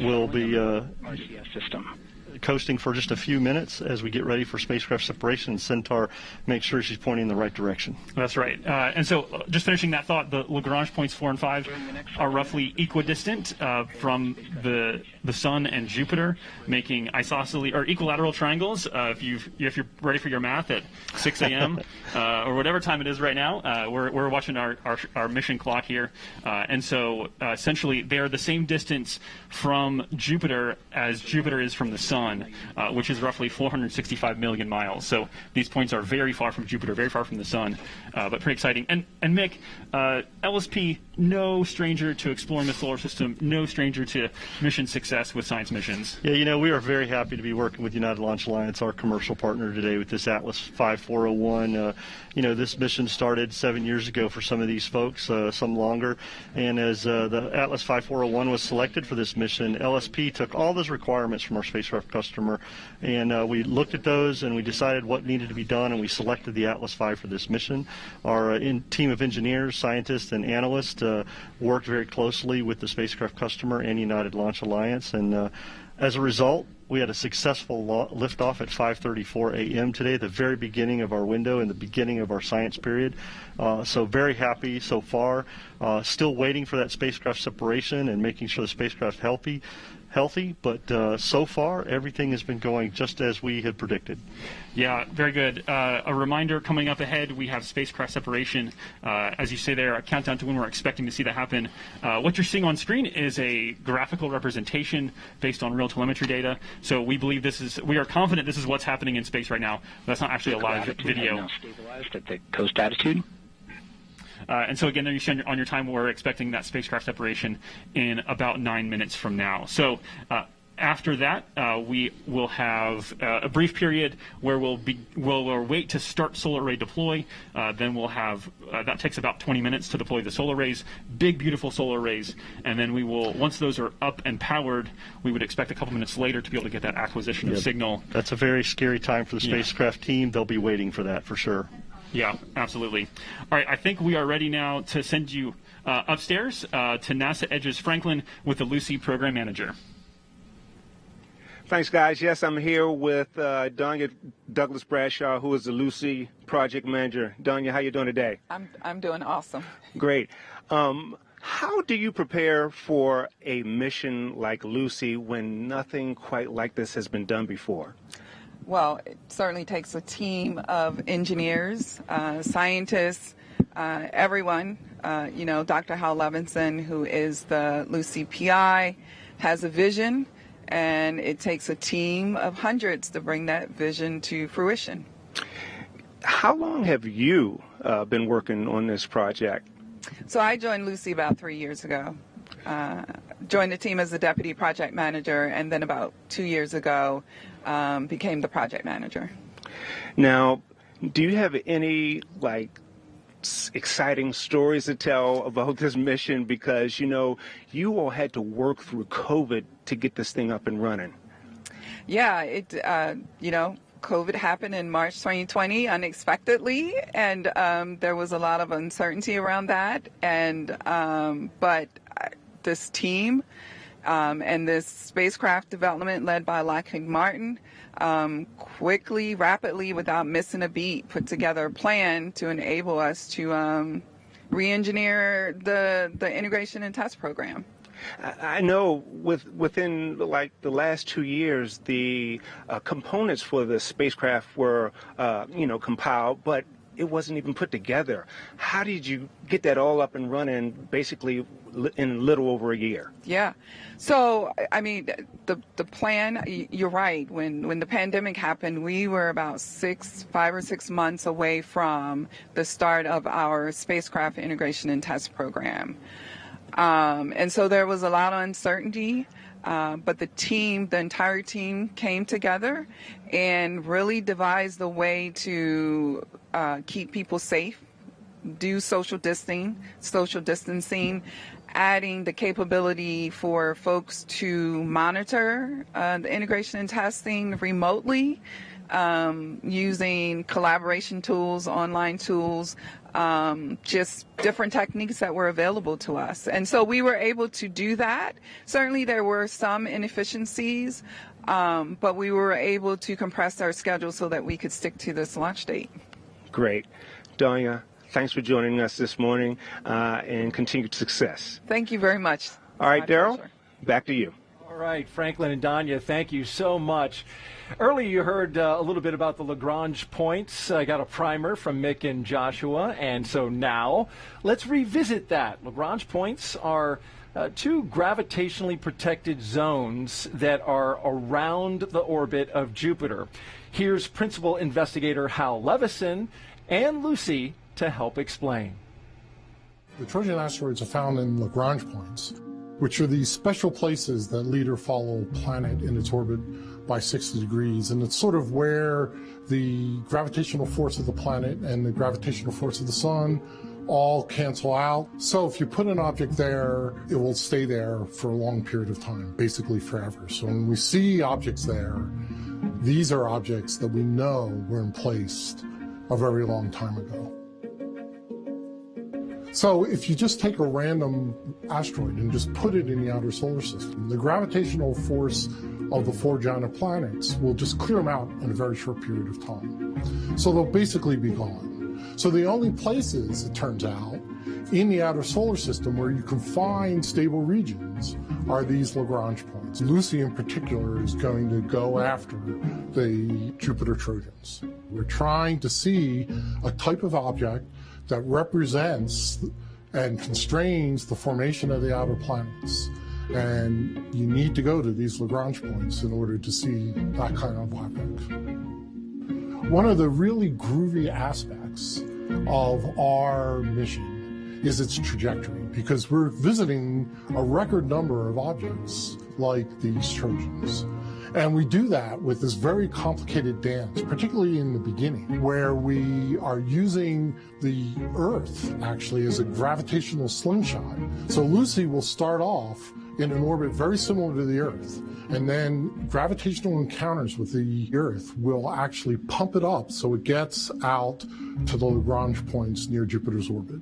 will be RCS system. Coasting for just a few minutes as we get ready for spacecraft separation. Centaur makes sure she's pointing in the right direction. That's right. And so just finishing that thought, the Lagrange points 4 and 5 are roughly equidistant from the Sun and Jupiter, making isosceles or equilateral triangles. If you're ready for your math at 6 a.m. Or whatever time it is right now, we're watching our mission clock here, and so essentially they are the same distance from Jupiter as Jupiter is from the Sun. Which is roughly 465 million miles. So these points are very far from Jupiter, very far from the Sun, but pretty exciting. And Mick, LSP, no stranger to exploring the solar system, no stranger to mission success with science missions. Yeah, we are very happy to be working with United Launch Alliance, our commercial partner today, with this Atlas 5401. This mission started 7 years ago for some of these folks, some longer. And as the Atlas 5401 was selected for this mission, LSP took all those requirements from our spacecraft customer, and we looked at those and we decided what needed to be done, and we selected the Atlas V for this mission. Our team of engineers, scientists, and analysts worked very closely with the spacecraft customer and United Launch Alliance, and as a result, we had a successful liftoff at 5:34 a.m. today, the very beginning of our window and the beginning of our science period. So very happy so far. Still waiting for that spacecraft separation and making sure the spacecraft's healthy, but so far everything has been going just as we had predicted. Yeah, very good. A reminder coming up ahead, we have spacecraft separation. As you say there, a countdown to when we're expecting to see that happen. What you're seeing on screen is a graphical representation based on real telemetry data. So we are confident this is what's happening in space right now. That's not actually a live video. Now stabilized at the coast attitude. And so again, there you see on your time, we're expecting that spacecraft separation in about 9 minutes from now. So after that, we will have a brief period where we'll wait to start solar array deploy. Then we'll have that takes about 20 minutes to deploy the solar arrays, big beautiful solar arrays, and then we will, once those are up and powered, we would expect a couple minutes later to be able to get that acquisition of signal. That's a very scary time for the spacecraft team. They'll be waiting for that for sure. Yeah, absolutely. All right, I think we are ready now to send you upstairs to NASA Edges Franklin with the Lucy Program Manager. Thanks, guys. Yes, I'm here with Donya Douglas Bradshaw, who is the Lucy Project Manager. Donya, how you doing today? I'm doing awesome. Great. How do you prepare for a mission like Lucy when nothing quite like this has been done before? Well, it certainly takes a team of engineers, scientists, everyone. Dr. Hal Levinson, who is the Lucy PI, has a vision, and it takes a team of hundreds to bring that vision to fruition. How long have you been working on this project? So I joined Lucy about 3 years ago. Joined the team as the deputy project manager, and then about 2 years ago became the project manager. Now, do you have any exciting stories to tell about this mission? Because you all had to work through COVID to get this thing up and running. Yeah, COVID happened in March 2020 unexpectedly, and there was a lot of uncertainty around that. And but this team and this spacecraft development led by Lockheed Martin quickly, rapidly, without missing a beat, put together a plan to enable us to re-engineer the integration and test program. I know within the last 2 years, the components for the spacecraft were, compiled, but it wasn't even put together. How did you get that all up and running basically in a little over a year? Yeah. So, I mean, the plan, you're right. When the pandemic happened, we were about 5 or 6 months away from the start of our spacecraft integration and test program. And so there was a lot of uncertainty, but the entire team came together and really devised a way to keep people safe, do social distancing, adding the capability for folks to monitor the integration and testing remotely, using collaboration tools, online tools, just different techniques that were available to us. And so we were able to do that. Certainly there were some inefficiencies, but we were able to compress our schedule so that we could stick to this launch date. Great. Danya, thanks for joining us this morning, and continued success. Thank you very much. All right, Daryl, back to you. All right, Franklin and Danya, thank you so much. Earlier you heard a little bit about the Lagrange points. I got a primer from Mick and Joshua, and so now let's revisit that. Lagrange points are two gravitationally protected zones that are around the orbit of Jupiter. Here's Principal Investigator Hal Levinson and Lucy to help explain. The Trojan asteroids are found in Lagrange points, which are these special places that lead or follow a planet in its orbit by 60 degrees. And it's sort of where the gravitational force of the planet and the gravitational force of the sun all cancel out. So if you put an object there, it will stay there for a long period of time, basically forever. So when we see objects there, these are objects that we know were in place a very long time ago. So if you just take a random asteroid and just put it in the outer solar system, the gravitational force of the 4 giant planets will just clear them out in a very short period of time. So they'll basically be gone. So the only places, it turns out, in the outer solar system where you can find stable regions are these Lagrange points. Lucy in particular is going to go after the Jupiter Trojans. We're trying to see a type of object that represents and constrains the formation of the outer planets. And you need to go to these Lagrange points in order to see that kind of object. One of the really groovy aspects of our mission is its trajectory, because we're visiting a record number of objects like these Trojans. And we do that with this very complicated dance, particularly in the beginning, where we are using the Earth actually as a gravitational slingshot. So Lucy will start off in an orbit very similar to the Earth, and then gravitational encounters with the Earth will actually pump it up so it gets out to the Lagrange points near Jupiter's orbit.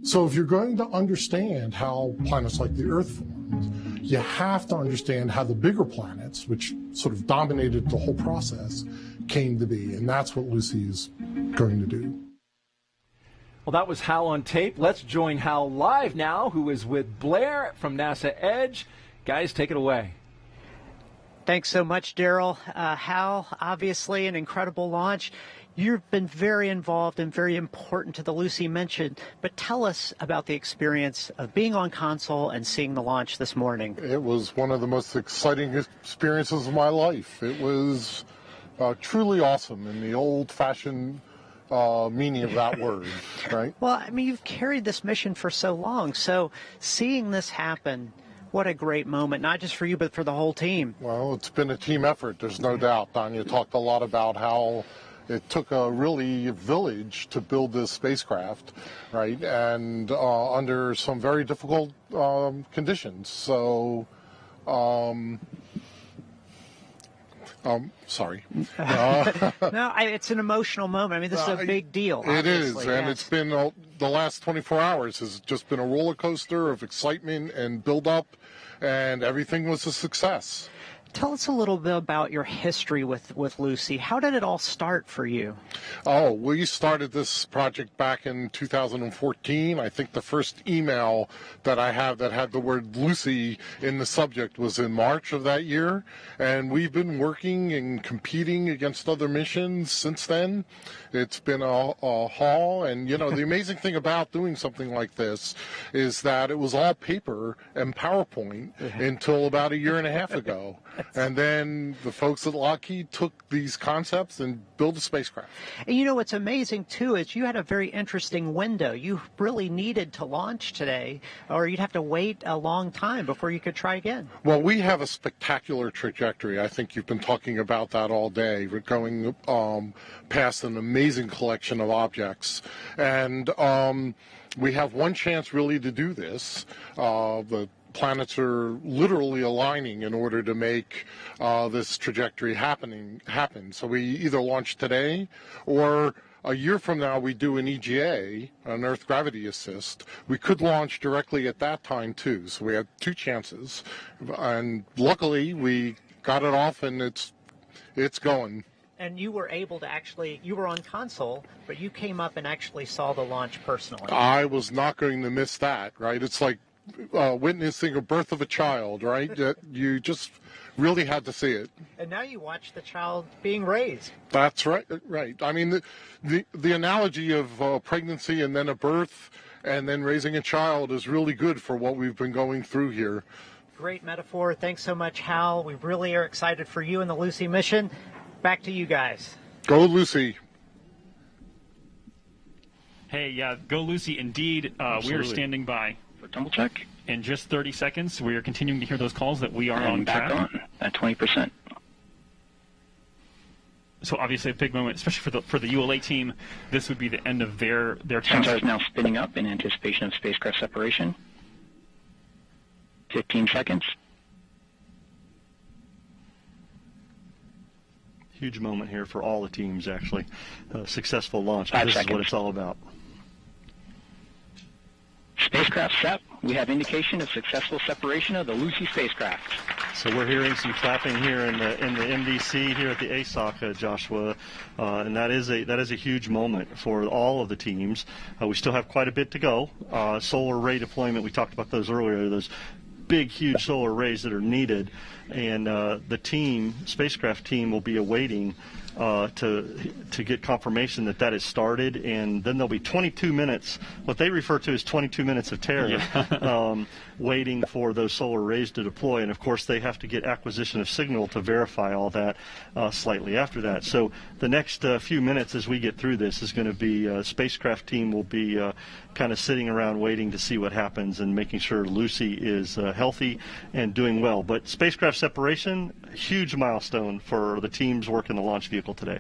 So if you're going to understand how planets like the Earth formed, you have to understand how the bigger planets, which sort of dominated the whole process, came to be. And that's what Lucy is going to do. Well, that was Hal on tape. Let's join Hal live now, who is with Blair from NASA Edge. Guys, take it away. Thanks so much, Daryl. Hal, obviously an incredible launch. You've been very involved and very important to the Lucy mission, but tell us about the experience of being on console and seeing the launch this morning. It was one of the most exciting experiences of my life. It was truly awesome in the old-fashioned meaning of that word, right? Well, I mean, you've carried this mission for so long, so seeing this happen, what a great moment, not just for you, but for the whole team. Well, it's been a team effort, there's no doubt. Danya talked a lot about how it took a really village to build this spacecraft, right? And under some very difficult conditions. So, sorry. No, it's an emotional moment. I mean, this is a big deal. It is, obviously. and Yes. it's been the last 24 hours has just been a roller coaster of excitement and build up, and everything was a success. Tell us a little bit about your history with Lucy. How did it all start for you? Oh, we started this project back in 2014. I think the first email that I have that had the word Lucy in the subject was in March of that year. And we've been working and competing against other missions since then. It's been a haul. And, you know, the amazing thing about doing something like this is that it was all paper and PowerPoint until about a year and a half ago. And then the folks at Lockheed took these concepts and built a spacecraft. And you know what's amazing, too, is you had a very interesting window. You really needed to launch today, or you'd have to wait a long time before you could try again. Well, we have a spectacular trajectory. I think you've been talking about that all day. We're going past an amazing collection of objects. And we have one chance really to do this. The planets are literally aligning in order to make this trajectory happen. So we either launch today, or a year from now we do an EGA, an Earth Gravity Assist. We could launch directly at that time too. So we had two chances, and luckily we got it off, and it's going. And you were able to you were on console, but you came up and actually saw the launch personally. I was not going to miss that, right? It's like witnessing a birth of a child, right? You just really had to see it. And now you watch the child being raised. That's right. Right. I mean, the analogy of pregnancy and then a birth and then raising a child is really good for what we've been going through here. Great metaphor. Thanks so much, Hal. We really are excited for you and the Lucy mission. Back to you guys. Go Lucy. Hey, yeah, go Lucy. Indeed, we are standing by. For double check. In just 30 seconds, we are continuing to hear those calls that we are on back track. on at 20%. So obviously a big moment, especially for the ULA team. This would be the end of their task. Sensor is now spinning up in anticipation of spacecraft separation. 15 seconds. Huge moment here for all the teams, actually. Successful launch. 5 This seconds. is what it's all about. Spacecraft set. We have indication of successful separation of the Lucy spacecraft. So we're hearing some clapping here in the MDC here at the ASOC, Joshua, and that is a huge moment for all of the teams. We still have quite a bit to go. Solar array deployment, we talked about those earlier. Those big, huge solar arrays that are needed, and the spacecraft team, will be awaiting to get confirmation that has started, and then there'll be 22 minutes, what they refer to as 22 minutes of terror, waiting for those solar arrays to deploy. And of course they have to get acquisition of signal to verify all that slightly after that. So the next few minutes as we get through this is going to be spacecraft team will be kind of sitting around waiting to see what happens and making sure Lucy is healthy and doing well. But spacecraft separation, huge milestone for the teams working the launch vehicle today.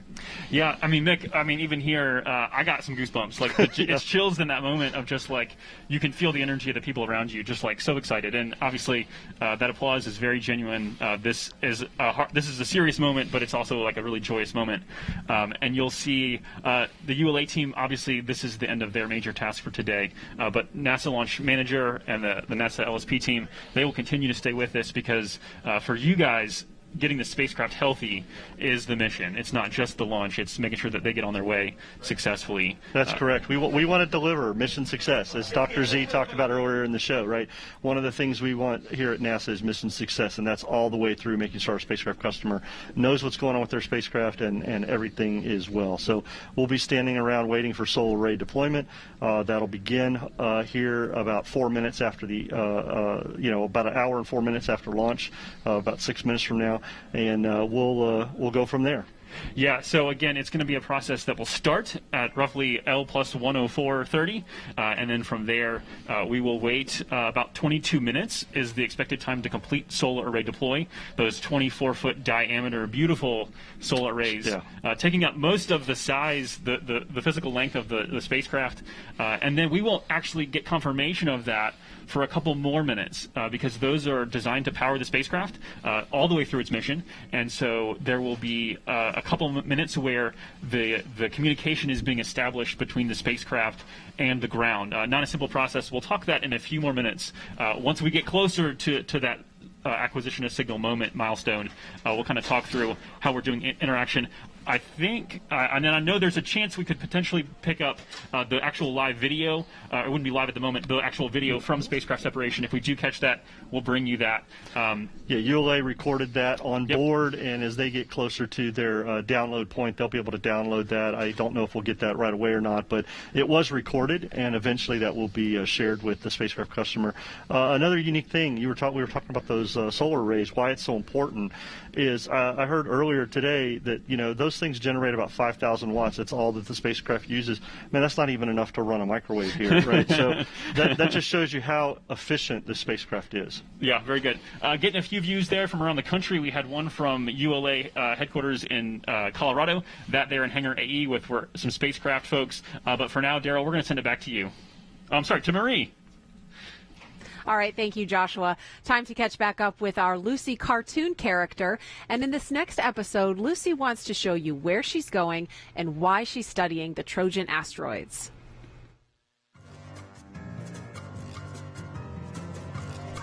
Yeah, I mean, Mick, even here, I got some goosebumps. Like, it's chills in that moment of just like, you can feel the energy of the people around you, just like so excited. And obviously, that applause is very genuine. This is a serious moment, but it's also like a really joyous moment. And you'll see the ULA team, obviously, this is the end of their major task for today. But NASA Launch Manager and the NASA LSP team, they will continue to stay with this because for you guys, getting the spacecraft healthy is the mission. It's not just the launch. It's making sure that they get on their way successfully. That's correct. We want to deliver mission success, as Dr. Z talked about earlier in the show, right? One of the things we want here at NASA is mission success, and that's all the way through making sure our spacecraft customer knows what's going on with their spacecraft and everything is well. So we'll be standing around waiting for solar array deployment. That'll begin here about 4 minutes after the, about an hour and 4 minutes after launch, about 6 minutes from now, and we'll go from there. Yeah, so again, it's going to be a process that will start at roughly L plus 104.30, and then from there we will wait about 22 minutes is the expected time to complete solar array deploy. Those 24-foot diameter, beautiful solar arrays, taking up most of the size, the physical length of the spacecraft, and then we will actually get confirmation of that for a couple more minutes because those are designed to power the spacecraft all the way through its mission, and so there will be a couple minutes where the communication is being established between the spacecraft and the ground. Not a simple process. We'll talk that in a few more minutes. Once we get closer to that acquisition of signal moment milestone, we'll kind of talk through how we're doing interaction. I think, and then I know there's a chance we could potentially pick up the actual live video. It wouldn't be live at the moment, the actual video from spacecraft separation. If we do catch that, we'll bring you that. ULA recorded that on board, and as they get closer to their download point, they'll be able to download that. I don't know if we'll get that right away or not, but it was recorded, and eventually that will be shared with the spacecraft customer. Another unique thing, we were talking about those solar arrays, why it's so important is I heard earlier today that, those things generate about 5,000 watts. That's all that the spacecraft uses. Man, that's not even enough to run a microwave here, right? So that just shows you how efficient the spacecraft is. Yeah, very good. Getting a few views there from around the country. We had one from ULA headquarters in Colorado, that there in Hangar AE with some spacecraft folks. But for now, Daryl, we're going to send it back to you. I'm sorry, to Marie. All right, thank you, Joshua. Time to catch back up with our Lucy cartoon character. And in this next episode, Lucy wants to show you where she's going and why she's studying the Trojan asteroids.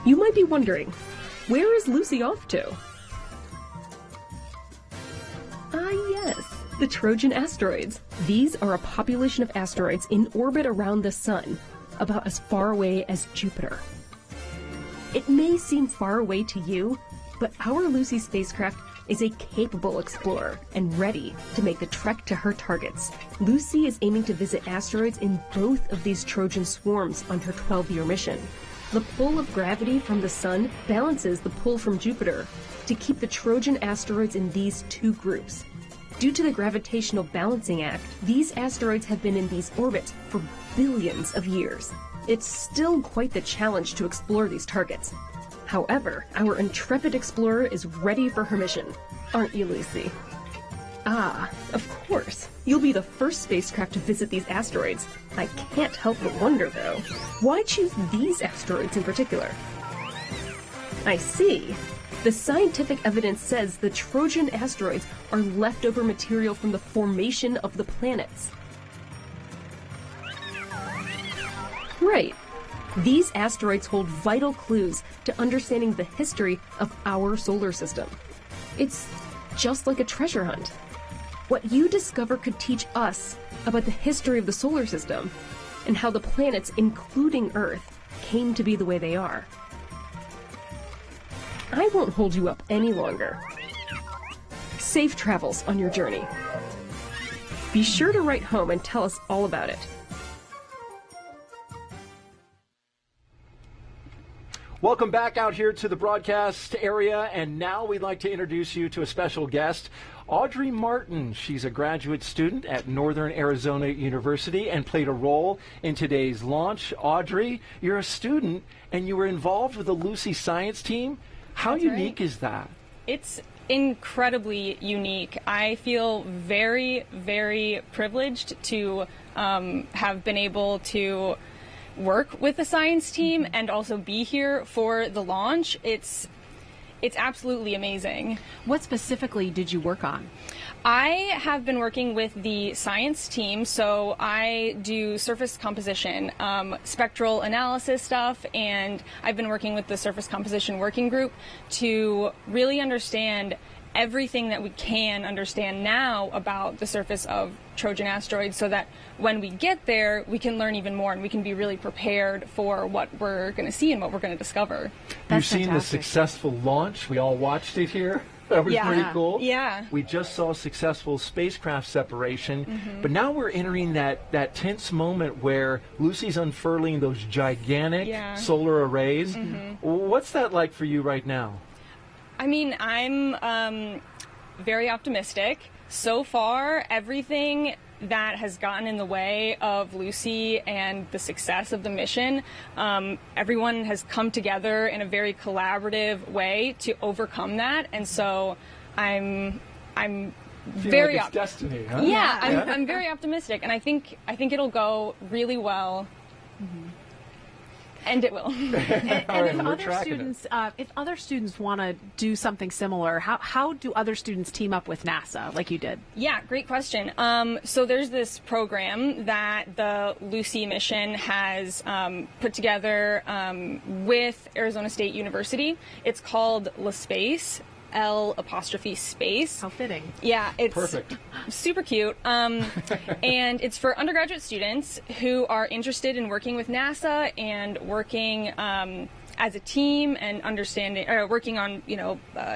You might be wondering, where is Lucy off to? Yes, the Trojan asteroids. These are a population of asteroids in orbit around the Sun, about as far away as Jupiter. It may seem far away to you, but our Lucy spacecraft is a capable explorer and ready to make the trek to her targets. Lucy is aiming to visit asteroids in both of these Trojan swarms on her 12-year mission. The pull of gravity from the Sun balances the pull from Jupiter to keep the Trojan asteroids in these two groups. Due to the Gravitational Balancing Act, these asteroids have been in these orbits for billions of years. It's still quite the challenge to explore these targets. However, our intrepid explorer is ready for her mission. Aren't you, Lucy? Of course. You'll be the first spacecraft to visit these asteroids. I can't help but wonder, though, why choose these asteroids in particular? I see. The scientific evidence says the Trojan asteroids are leftover material from the formation of the planets. Right. These asteroids hold vital clues to understanding the history of our solar system. It's just like a treasure hunt. What you discover could teach us about the history of the solar system and how the planets, including Earth, came to be the way they are. I won't hold you up any longer. Safe travels on your journey. Be sure to write home and tell us all about it. Welcome back out here to the broadcast area, and now we'd like to introduce you to a special guest, Audrey Martin. She's a graduate student at Northern Arizona University and played a role in today's launch. Audrey, you're a student and you were involved with the Lucy science team. How That's unique right. is that? It's incredibly unique. I feel very, very privileged to have been able to work with the science team and also be here for the launch. It's absolutely amazing. What specifically did you work on? I have been working with the science team, so I do surface composition, spectral analysis stuff, and I've been working with the surface composition working group to really understand everything that we can understand now about the surface of Trojan asteroids, so that when we get there, we can learn even more and we can be really prepared for what we're going to see and what we're going to discover. You've seen the successful launch. We all watched it here. That was pretty cool. Yeah. We just saw successful spacecraft separation, but now we're entering that tense moment where Lucy's unfurling those gigantic solar arrays. What's that like for you right now? I mean, I'm very optimistic. So far, everything that has gotten in the way of Lucy and the success of the mission, everyone has come together in a very collaborative way to overcome that, and so I'm very like it's destiny, huh? Yeah, I'm very optimistic, and I think it'll go really well. And it will. And if other students want to do something similar, how do other students team up with NASA like you did? Yeah, great question. So there's this program that the Lucy mission has put together with Arizona State University. It's called LaSpace. L''Space. How fitting. Yeah, it's perfect. Super cute. And it's for undergraduate students who are interested in working with NASA and working as a team and working on,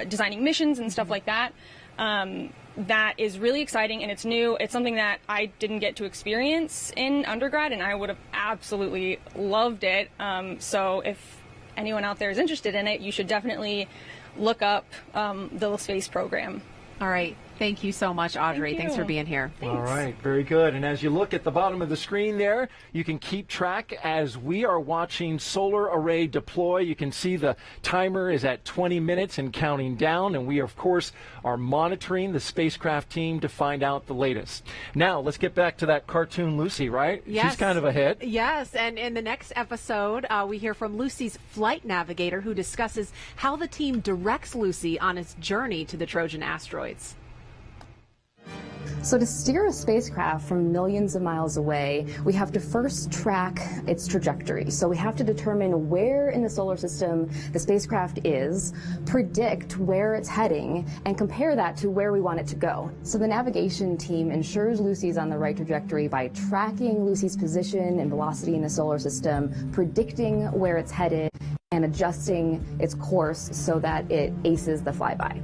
designing missions and stuff like that. That is really exciting, and it's new. It's something that I didn't get to experience in undergrad, and I would have absolutely loved it. So if anyone out there is interested in it, you should definitely look up the LaSpace program. All right. Thank you so much, Audrey. Thanks for being here. Thanks. All right. Very good. And as you look at the bottom of the screen there, you can keep track as we are watching solar array deploy. You can see the timer is at 20 minutes and counting down. And we, of course, are monitoring the spacecraft team to find out the latest. Now, let's get back to that cartoon Lucy, right? Yes. She's kind of a hit. Yes. And in the next episode, we hear from Lucy's flight navigator, who discusses how the team directs Lucy on its journey to the Trojan asteroids. So to steer a spacecraft from millions of miles away, we have to first track its trajectory. So we have to determine where in the solar system the spacecraft is, predict where it's heading, and compare that to where we want it to go. So the navigation team ensures Lucy's on the right trajectory by tracking Lucy's position and velocity in the solar system, predicting where it's headed, and adjusting its course so that it aces the flyby.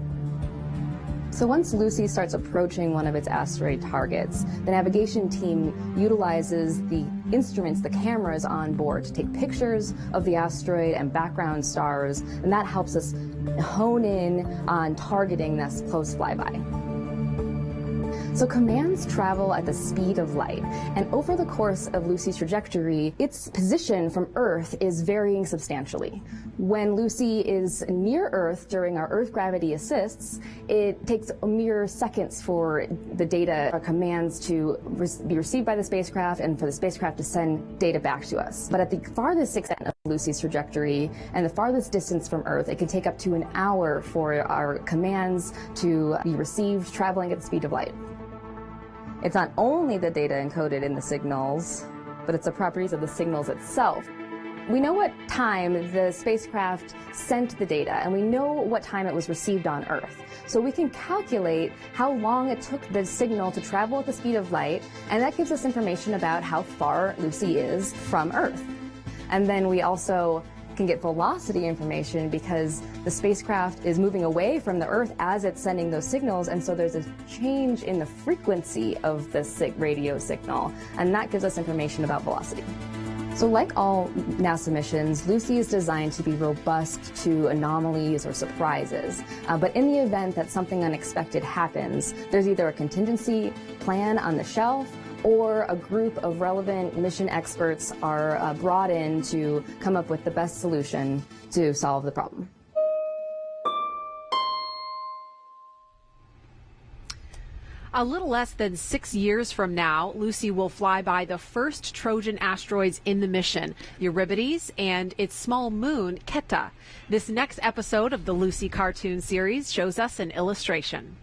So once Lucy starts approaching one of its asteroid targets, the navigation team utilizes the instruments, the cameras on board, to take pictures of the asteroid and background stars, and that helps us hone in on targeting this close flyby. So commands travel at the speed of light, and over the course of Lucy's trajectory, its position from Earth is varying substantially. When Lucy is near Earth during our Earth gravity assists, it takes a mere seconds for the data or commands to be received by the spacecraft and for the spacecraft to send data back to us. But at the farthest extent of Lucy's trajectory and the farthest distance from Earth, it can take up to an hour for our commands to be received traveling at the speed of light. It's not only the data encoded in the signals, but it's the properties of the signals itself. We know what time the spacecraft sent the data, and we know what time it was received on Earth. So we can calculate how long it took the signal to travel at the speed of light, and that gives us information about how far Lucy is from Earth. And then we also can get velocity information because the spacecraft is moving away from the Earth as it's sending those signals, and so there's a change in the frequency of the radio signal, and that gives us information about velocity. So like all NASA missions, Lucy is designed to be robust to anomalies or surprises. But in the event that something unexpected happens, there's either a contingency plan on the shelf or a group of relevant mission experts are brought in to come up with the best solution to solve the problem. A little less than 6 years from now, Lucy will fly by the first Trojan asteroids in the mission, Euripides and its small moon, Ketta. This next episode of the Lucy cartoon series shows us an illustration.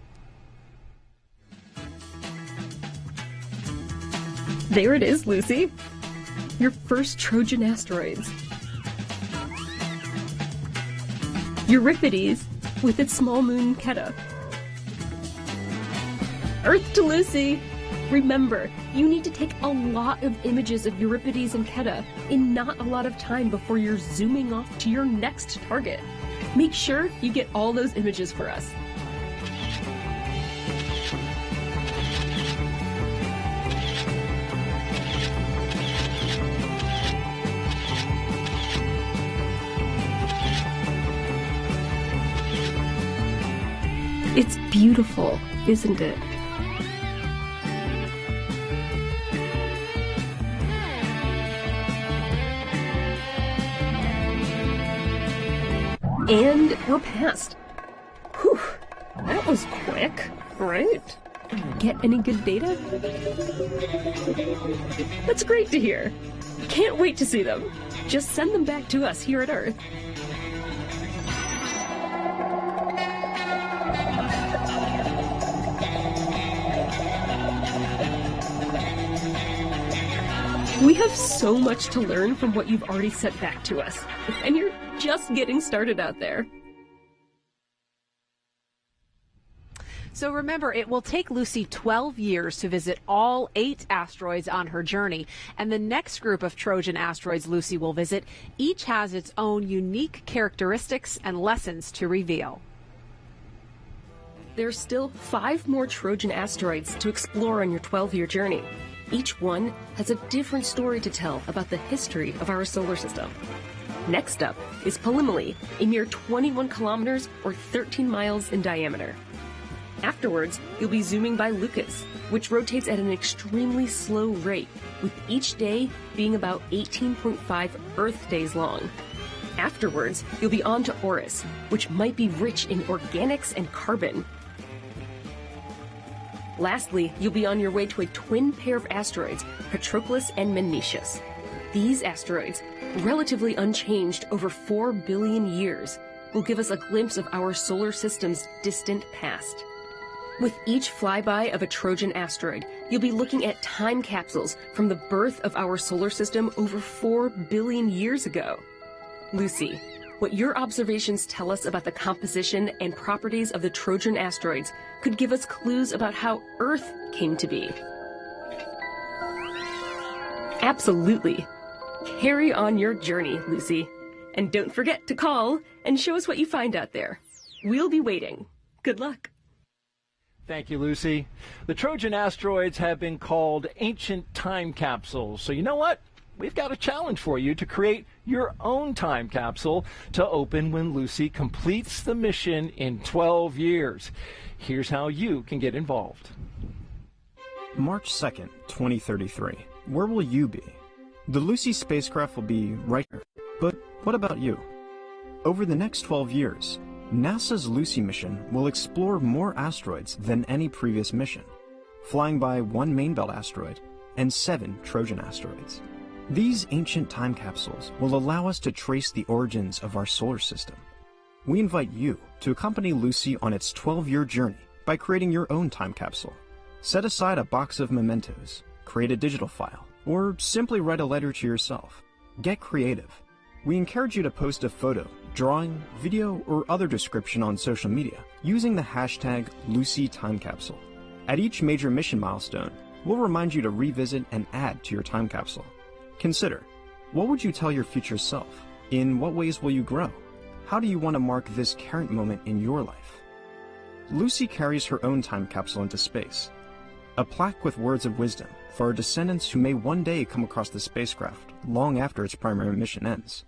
There it is, Lucy. Your first Trojan asteroids. Euripides with its small moon Keta. Earth to Lucy. Remember, you need to take a lot of images of Euripides and Keta in not a lot of time before you're zooming off to your next target. Make sure you get all those images for us. It's beautiful, isn't it? And we're past. Whew, that was quick, right? Get any good data? That's great to hear. Can't wait to see them. Just send them back to us here at Earth. We have so much to learn from what you've already sent back to us, and you're just getting started out there. So remember, it will take Lucy 12 years to visit all 8 asteroids on her journey, and the next group of Trojan asteroids Lucy will visit each has its own unique characteristics and lessons to reveal. There's still 5 more Trojan asteroids to explore on your 12-year journey. Each one has a different story to tell about the history of our solar system. Next up is Polymele, a mere 21 kilometers or 13 miles in diameter. Afterwards, you'll be zooming by Lucas, which rotates at an extremely slow rate, with each day being about 18.5 Earth days long. Afterwards, you'll be on to Oris, which might be rich in organics and carbon. Lastly, you'll be on your way to a twin pair of asteroids, Patroclus and Menecius. These asteroids, relatively unchanged over 4 billion years, will give us a glimpse of our solar system's distant past. With each flyby of a Trojan asteroid, you'll be looking at time capsules from the birth of our solar system over 4 billion years ago. Lucy, what your observations tell us about the composition and properties of the Trojan asteroids could give us clues about how Earth came to be. Absolutely. Carry on your journey, Lucy. And don't forget to call and show us what you find out there. We'll be waiting. Good luck. Thank you, Lucy. The Trojan asteroids have been called ancient time capsules. So you know what? We've got a challenge for you to create your own time capsule to open when Lucy completes the mission in 12 years. Here's how you can get involved. March 2nd, 2033. Where will you be? The Lucy spacecraft will be right here. But what about you? Over the next 12 years, NASA's Lucy mission will explore more asteroids than any previous mission, flying by 1 main belt asteroid and 7 Trojan asteroids. These ancient time capsules will allow us to trace the origins of our solar system. We invite you to accompany Lucy on its 12-year journey by creating your own time capsule. Set aside a box of mementos, create a digital file, or simply write a letter to yourself. Get creative. We encourage you to post a photo, drawing, video, or other description on social media using the hashtag LucyTimeCapsule. At each major mission milestone, we'll remind you to revisit and add to your time capsule. Consider, what would you tell your future self? In what ways will you grow? How do you want to mark this current moment in your life? Lucy carries her own time capsule into space, a plaque with words of wisdom for our descendants who may one day come across the spacecraft long after its primary mission ends.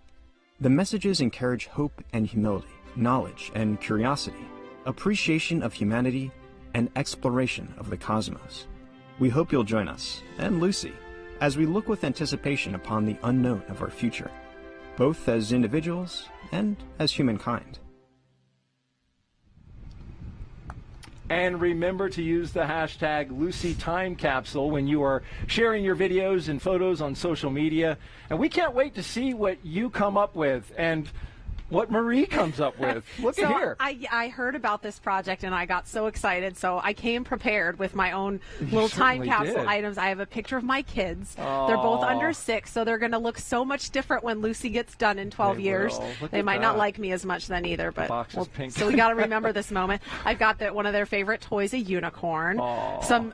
The messages encourage hope and humility, knowledge and curiosity, appreciation of humanity, and exploration of the cosmos. We hope you'll join us, and Lucy, as we look with anticipation upon the unknown of our future, both as individuals and as humankind. And remember to use the hashtag LucyTimeCapsule when you are sharing your videos and photos on social media. And we can't wait to see what you come up with. And what Marie comes up with. Look at here. I heard about this project and I got so excited, so I came prepared with my own little time certainly capsule did. items. I have a picture of my kids. They're both under 6, so they're going to look so much different when Lucy gets done in 12 They years. will. Look They at might not that. like me as much then either, but box is pink. so we got to remember this moment. I've got one of their favorite toys, a unicorn. Some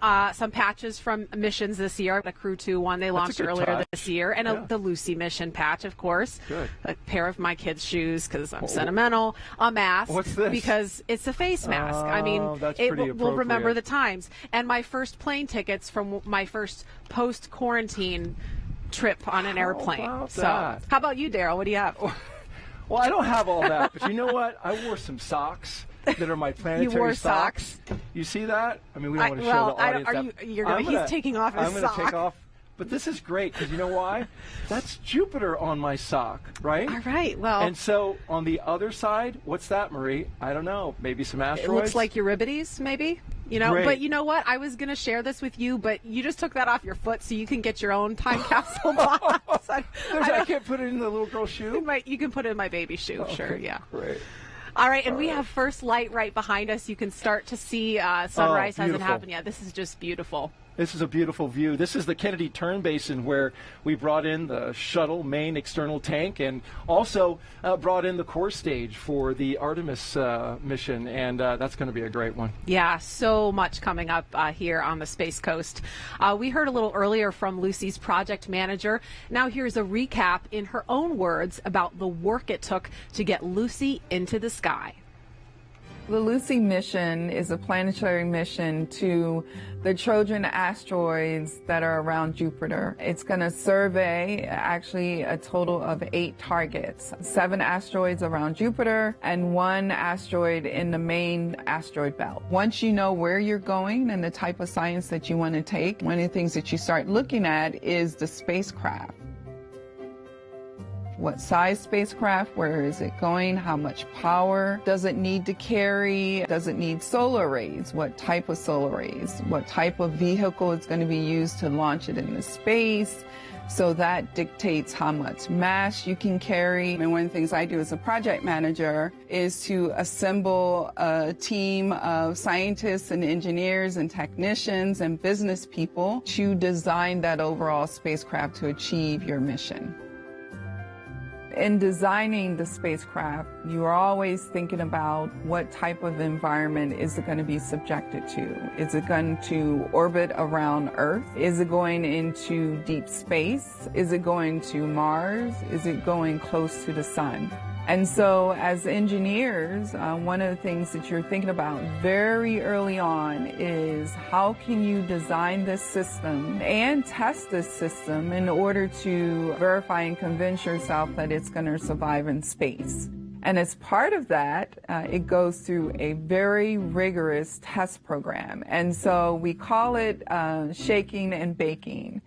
patches from missions this year. The Crew 2 one they launched good earlier touch. this year, and Yeah. the Lucy mission patch, of course. Good. A pair of my kids' shoes because I'm sentimental. A mask. What's this? Because it's a face mask. I mean, that's it pretty will remember appropriate. the times. And my first plane tickets from my first post-quarantine trip on an airplane. about So, that? how about you, Daryl? What do you have? Well, I don't have all that, but you know what? I wore some socks that are my planetary wore socks. You see that? I mean, we don't want to show well, the audience that. he's taking off his I'm going to sock. take off. But this is great because you know why? That's Jupiter on my sock, right? All right, well. And so on the other side, what's that, Marie? I don't know. Maybe some asteroids? It looks like Euripides, maybe. You know, Great. but you know what? I was going to share this with you, but you just took that off your foot, so you can get your own time capsule box. I can't put it in the little girl's shoe? You can put it in my baby shoe, sure, yeah. Great. All right, and we have first light right behind us. You can start to see sunrise hasn't beautiful. happened yet. This is just beautiful. This is a beautiful view. This is the Kennedy Turn Basin where we brought in the shuttle main external tank and also brought in the core stage for the Artemis mission, and that's going to be a great one. Yeah, so much coming up here on the Space Coast. We heard a little earlier from Lucy's project manager. Now here's a recap in her own words about the work it took to get Lucy into the sky. The Lucy mission is a planetary mission to the Trojan asteroids that are around Jupiter. It's going to survey actually a total of 8 targets, 7 asteroids around Jupiter and 1 asteroid in the main asteroid belt. Once you know where you're going and the type of science that you want to take, one of the things that you start looking at is the spacecraft. What size spacecraft? Where is it going? How much power does it need to carry? Does it need solar arrays? What type of solar arrays? What type of vehicle is going to be used to launch it into space? So that dictates how much mass you can carry. And one of the things I do as a project manager is to assemble a team of scientists and engineers and technicians and business people to design that overall spacecraft to achieve your mission. In designing the spacecraft, you are always thinking about what type of environment is it going to be subjected to. Is it going to orbit around Earth? Is it going into deep space? Is it going to Mars? Is it going close to the sun? And so as engineers, one of the things that you're thinking about very early on is how can you design this system and test this system in order to verify and convince yourself that it's going to survive in space. And as part of that, it goes through a very rigorous test program. And so we call it shaking and baking.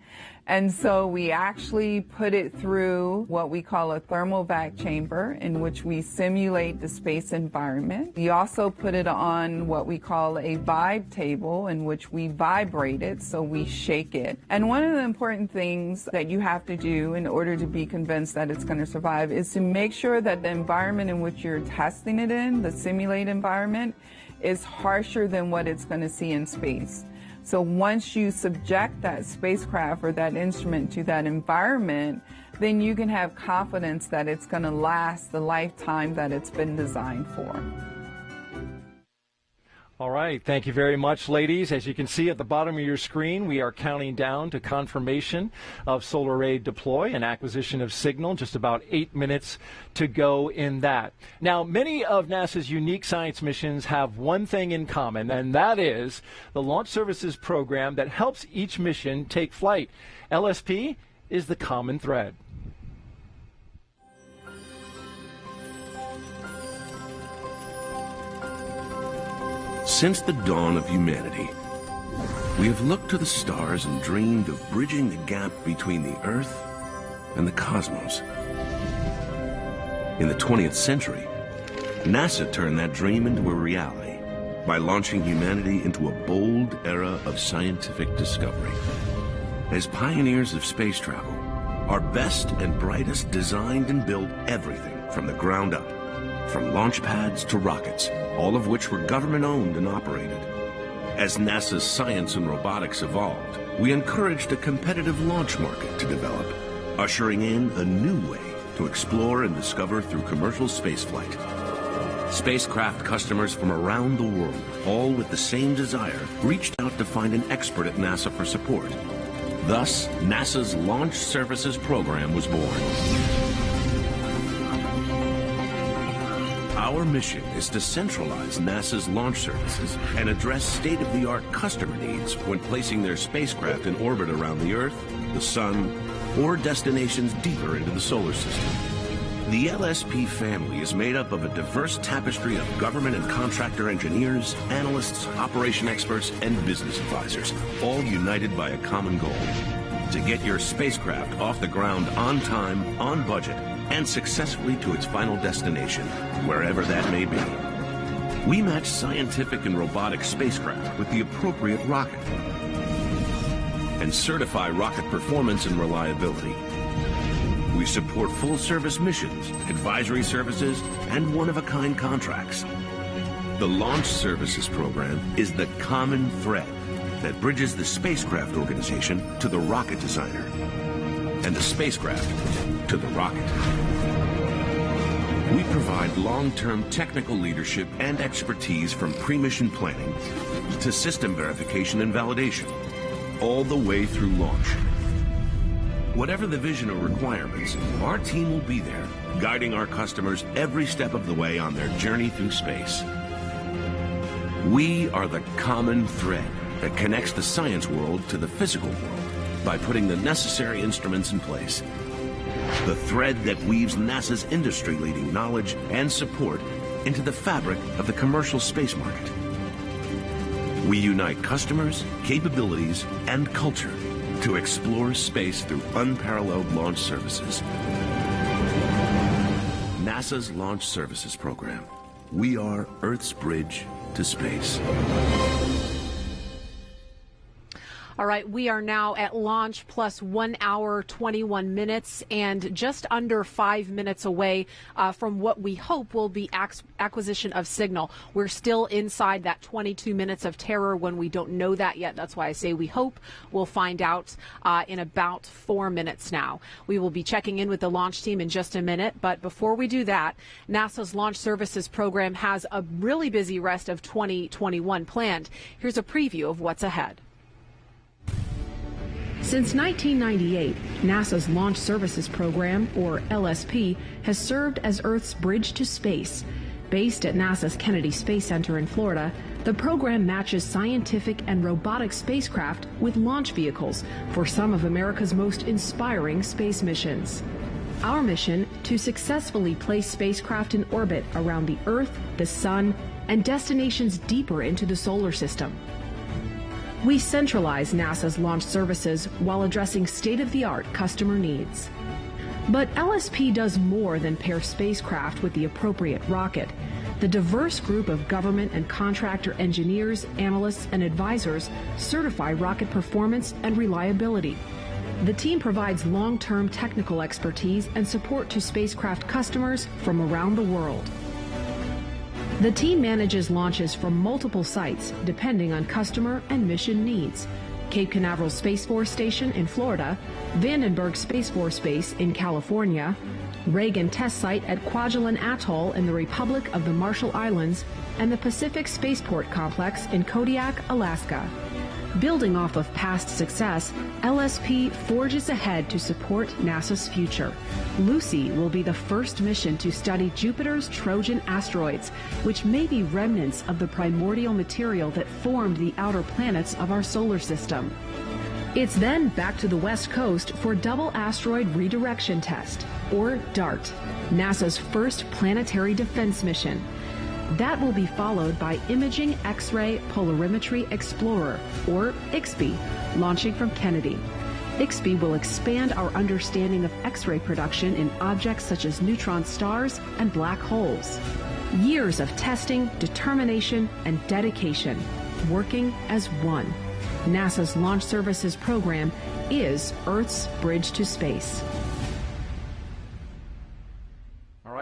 And so we actually put it through what we call a thermal vac chamber in which we simulate the space environment. We also put it on what we call a vibe table in which we vibrate it, so we shake it. And one of the important things that you have to do in order to be convinced that it's going to survive is to make sure that the environment in which you're testing it in, the simulated environment, is harsher than what it's going to see in space. So once you subject that spacecraft or that instrument to that environment, then you can have confidence that it's going to last the lifetime that it's been designed for. All right. Thank you very much, ladies. As you can see at the bottom of your screen, we are counting down to confirmation of solar array deploy and acquisition of signal. Just about 8 minutes to go in that. Now, many of NASA's unique science missions have one thing in common, and that is the Launch Services Program that helps each mission take flight. LSP is the common thread. Since the dawn of humanity, we have looked to the stars and dreamed of bridging the gap between the Earth and the cosmos. In the 20th century, NASA turned that dream into a reality by launching humanity into a bold era of scientific discovery. As pioneers of space travel, our best and brightest designed and built everything from the ground up. from launch pads to rockets, all of which were government-owned and operated. As NASA's science and robotics evolved, we encouraged a competitive launch market to develop, ushering in a new way to explore and discover through commercial spaceflight. Spacecraft customers from around the world, all with the same desire, reached out to find an expert at NASA for support. Thus, NASA's Launch Services Program was born. Our mission is to centralize NASA's launch services and address state-of-the-art customer needs when placing their spacecraft in orbit around the Earth, the Sun, or destinations deeper into the solar system. The LSP family is made up of a diverse tapestry of government and contractor engineers, analysts, operation experts, and business advisors, all united by a common goal: to get your spacecraft off the ground on time, on budget, and successfully to its final destination, wherever that may be. We match scientific and robotic spacecraft with the appropriate rocket and certify rocket performance and reliability. We support full-service missions, advisory services, and one-of-a-kind contracts. The Launch Services Program is the common thread that bridges the spacecraft organization to the rocket designer, and the spacecraft to the rocket. We provide long-term technical leadership and expertise from pre-mission planning to system verification and validation, all the way through launch. Whatever the vision or requirements, our team will be there, guiding our customers every step of the way on their journey through space. We are the common thread that connects the science world to the physical world by putting the necessary instruments in place. The thread that weaves NASA's industry-leading knowledge and support into the fabric of the commercial space market. We unite customers, capabilities, and culture to explore space through unparalleled launch services. NASA's Launch Services Program. We are Earth's bridge to space. All right, we are now at launch plus 1 hour, 21 minutes, and just under 5 minutes away from what we hope will be acquisition of signal. We're still inside that 22 minutes of terror when we don't know that yet. That's why I say we hope. We'll find out in about 4 minutes now. We will be checking in with the launch team in just a minute, but before we do that, NASA's Launch Services Program has a really busy rest of 2021 planned. Here's a preview of what's ahead. Since 1998, NASA's Launch Services Program, or LSP, has served as Earth's bridge to space. Based at NASA's Kennedy Space Center in Florida, the program matches scientific and robotic spacecraft with launch vehicles for some of America's most inspiring space missions. Our mission: to successfully place spacecraft in orbit around the Earth, the Sun, and destinations deeper into the solar system. We centralize NASA's launch services while addressing state-of-the-art customer needs. But LSP does more than pair spacecraft with the appropriate rocket. The diverse group of government and contractor engineers, analysts, and advisors certify rocket performance and reliability. The team provides long-term technical expertise and support to spacecraft customers from around the world. The team manages launches from multiple sites depending on customer and mission needs. Cape Canaveral Space Force Station in Florida, Vandenberg Space Force Base in California, Reagan Test Site at Kwajalein Atoll in the Republic of the Marshall Islands, and the Pacific Spaceport Complex in Kodiak, Alaska. Building off of past success, LSP forges ahead to support NASA's future. Lucy will be the first mission to study Jupiter's Trojan asteroids, which may be remnants of the primordial material that formed the outer planets of our solar system. It's then back to the West Coast for Double Asteroid Redirection Test, or DART, NASA's first planetary defense mission. That will be followed by Imaging X-ray Polarimetry Explorer, or IXPE, launching from Kennedy. IXPE will expand our understanding of X-ray production in objects such as neutron stars and black holes. Years of testing, determination, and dedication, working as one. NASA's Launch Services Program is Earth's bridge to space.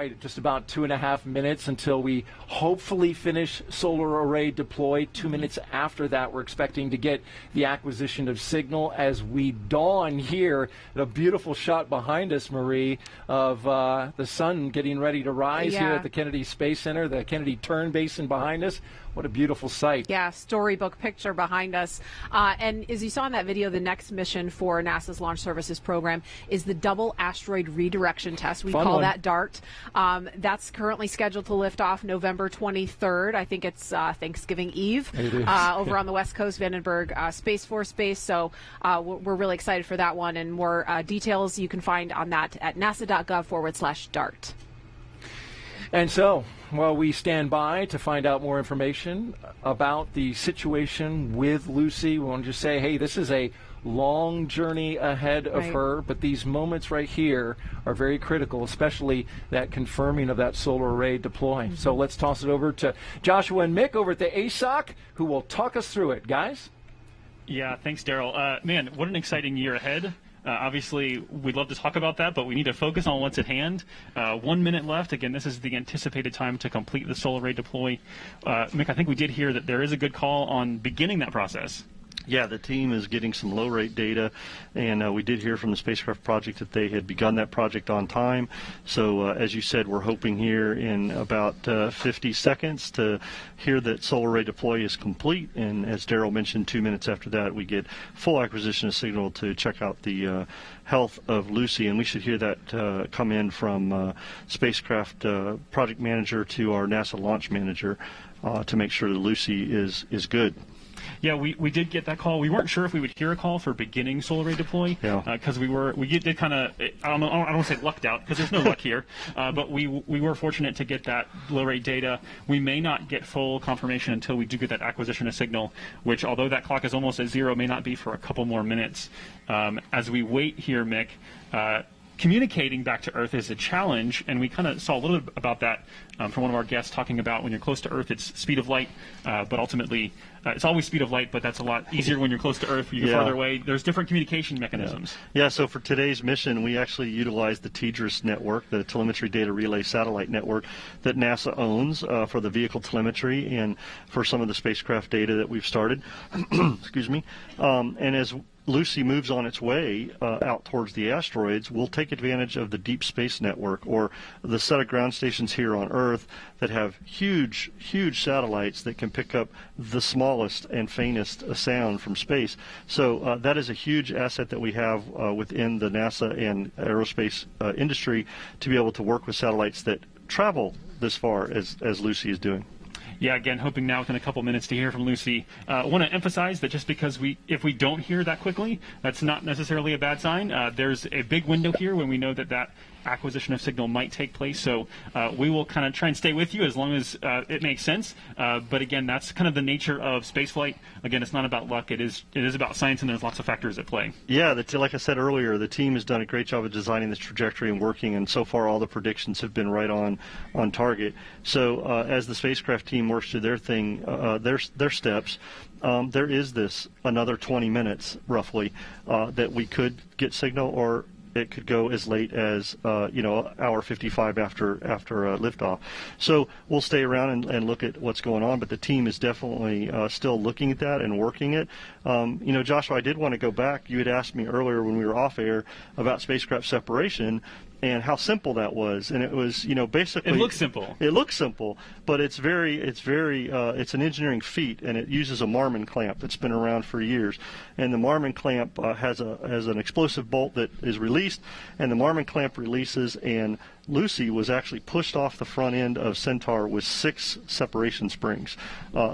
right, just about 2.5 minutes until we hopefully finish solar array deploy. 2 minutes after that, we're expecting to get the acquisition of signal as we dawn here. A beautiful shot behind us, Marie, of the sun getting ready to rise here at the Kennedy Space Center, the Kennedy Turn Basin behind us. What a beautiful sight. Yeah, storybook picture behind us. And as you saw in that video, the next mission for NASA's Launch Services program is the Double Asteroid Redirection Test. We call that DART. That's currently scheduled to lift off November 23rd. I think it's Thanksgiving Eve over on the West Coast, Vandenberg Space Force Base. So we're really excited for that one. And more details you can find on that at nasa.gov/DART. And so, while we stand by to find out more information about the situation with Lucy, we want to just say, hey, this is a long journey ahead of her, but these moments right here are very critical, especially that confirming of that solar array deploy. So let's toss it over to Joshua and Mick over at the ASOC, who will talk us through it. Guys? Yeah, thanks, Daryl. Man, what an exciting year ahead. Obviously, we'd love to talk about that, but we need to focus on what's at hand. 1 minute left. Again, this is the anticipated time to complete the solar array deploy. Mick, I think we did hear that there is a good call on beginning that process. Yeah, the team is getting some low-rate data, and we did hear from the spacecraft project that they had begun that project on time. So, as you said, we're hoping here in about 50 seconds to hear that solar array deploy is complete, and as Daryl mentioned, 2 minutes after that, we get full acquisition of signal to check out the health of Lucy, and we should hear that come in from spacecraft project manager to our NASA launch manager to make sure that Lucy is good. Yeah, we did get that call. We weren't sure if we would hear a call for beginning solar array deploy because we did kind of, I don't want to say lucked out because there's no luck here, but we were fortunate to get that low rate data. We may not get full confirmation until we do get that acquisition of signal, which although that clock is almost at zero, may not be for a couple more minutes. As we wait here, Mick, communicating back to Earth is a challenge, and we kind of saw a little bit about that from one of our guests talking about when you're close to Earth, it's speed of light, but ultimately it's always speed of light, but that's a lot easier when you're close to Earth. When you're farther away, there's different communication mechanisms. Yeah, so for today's mission, we actually utilized the TDRS network, the Telemetry Data Relay Satellite Network that NASA owns for the vehicle telemetry and for some of the spacecraft data that we've started. Excuse me. And as Lucy moves on its way out towards the asteroids, we'll take advantage of the Deep Space Network, or the set of ground stations here on Earth that have huge, huge satellites that can pick up the smallest and faintest sound from space. So that is a huge asset that we have within the NASA and aerospace industry to be able to work with satellites that travel this far as Lucy is doing. Yeah, again, hoping now within a couple minutes to hear from Lucy. I want to emphasize that just because if we don't hear that quickly, that's not necessarily a bad sign. There's a big window here when we know that acquisition of signal might take place. So we will kind of try and stay with you as long as it makes sense. But again, that's kind of the nature of spaceflight. Again, it's not about luck. It is about science, and there's lots of factors at play. Yeah, like I said earlier, the team has done a great job of designing this trajectory and working, and so far all the predictions have been right on target. So as the spacecraft team works through their thing, their steps, there is this another 20 minutes roughly that we could get signal, or it could go as late as hour 55 after liftoff. So we'll stay around and look at what's going on, but the team is definitely still looking at that and working it. Joshua, I did want to go back. You had asked me earlier when we were off air about spacecraft separation and how simple that was, and it was, basically it looks simple. It looks simple, but it's an engineering feat, and it uses a Marmon clamp that's been around for years. And the Marmon clamp has an explosive bolt that is released, and the Marmon clamp releases, and Lucy was actually pushed off the front end of Centaur with 6 separation springs.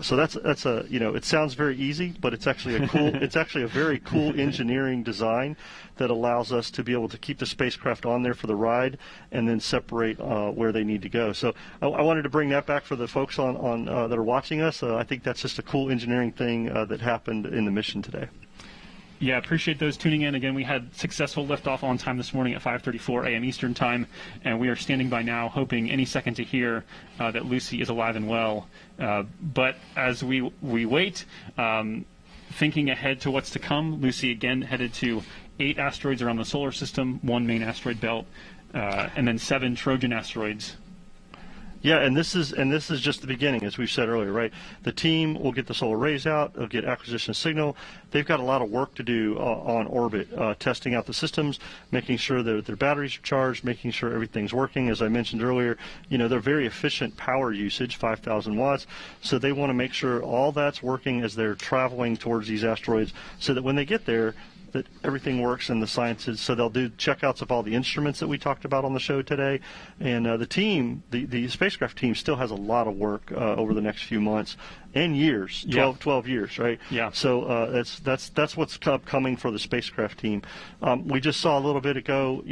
So that's it sounds very easy, but it's actually a very cool engineering design that allows us to be able to keep the spacecraft on there for the ride and then separate where they need to go. So I wanted to bring that back for the folks on that are watching us. I think that's just a cool engineering thing that happened in the mission today. Yeah, appreciate those tuning in. Again, we had successful liftoff on time this morning at 5:34 a.m. Eastern Time, and we are standing by now hoping any second to hear that Lucy is alive and well. But as we wait, thinking ahead to what's to come, Lucy again headed to 8 asteroids around the solar system, 1 main asteroid belt, and then 7 Trojan asteroids Yeah, and this is just the beginning, as we've said earlier, right? The team will get the solar arrays out, they'll get acquisition signal. They've got a lot of work to do on orbit, testing out the systems, making sure that their batteries are charged, making sure everything's working. As I mentioned earlier, they're very efficient power usage, 5,000 watts, so they want to make sure all that's working as they're traveling towards these asteroids, so that when they get there, that everything works in the sciences. So they'll do checkouts of all the instruments that we talked about on the show today. And the team, the spacecraft team, still has a lot of work over the next few months and years, 12 years, right? Yeah. So that's what's coming for the spacecraft team. We just saw a little bit ago,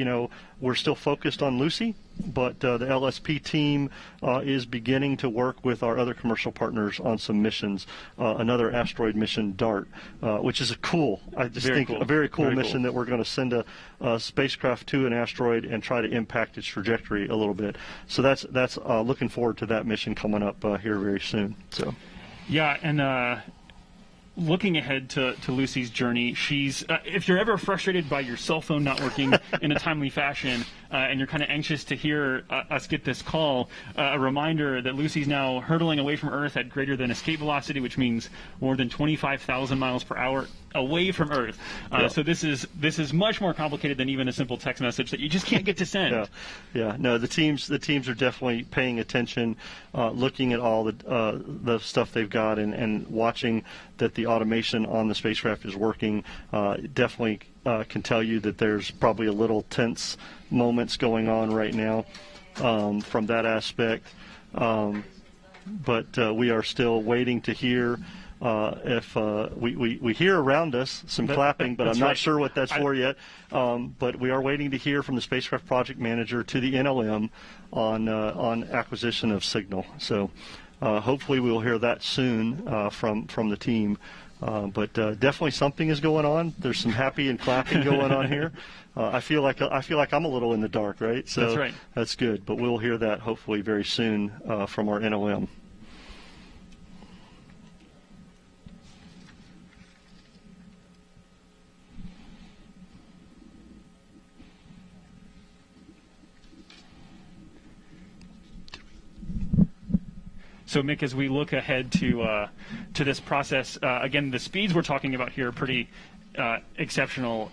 we're still focused on Lucy, but the LSP team is beginning to work with our other commercial partners on some missions. Another asteroid mission, DART, which is a very cool mission that we're going to send a spacecraft to an asteroid and try to impact its trajectory a little bit. So that's looking forward to that mission coming up here very soon. So. Yeah, and looking ahead to Lucy's journey, she's if you're ever frustrated by your cell phone not working in a timely fashion, and you're kind of anxious to hear us get this call, a reminder that Lucy's now hurtling away from Earth at greater than escape velocity, which means more than 25,000 miles per hour away from Earth. So this is much more complicated than even a simple text message that you just can't get to send. Yeah. No, the teams are definitely paying attention, looking at all the stuff they've got, and watching that the automation on the spacecraft is working. Definitely can tell you that there's probably a little tense moments going on right now from that aspect. But we are still waiting to hear if we hear around us some clapping, but I'm not sure what that's for yet. But we are waiting to hear from the spacecraft project manager to the NLM on acquisition of signal. So hopefully we will hear that soon from the team. But definitely something is going on. There's some happy and clapping going on here. I feel like I'm a little in the dark, right? So that's right. That's good. But we'll hear that hopefully very soon from our NLM. So, Mick, as we look ahead to this process, again, the speeds we're talking about here are pretty exceptional.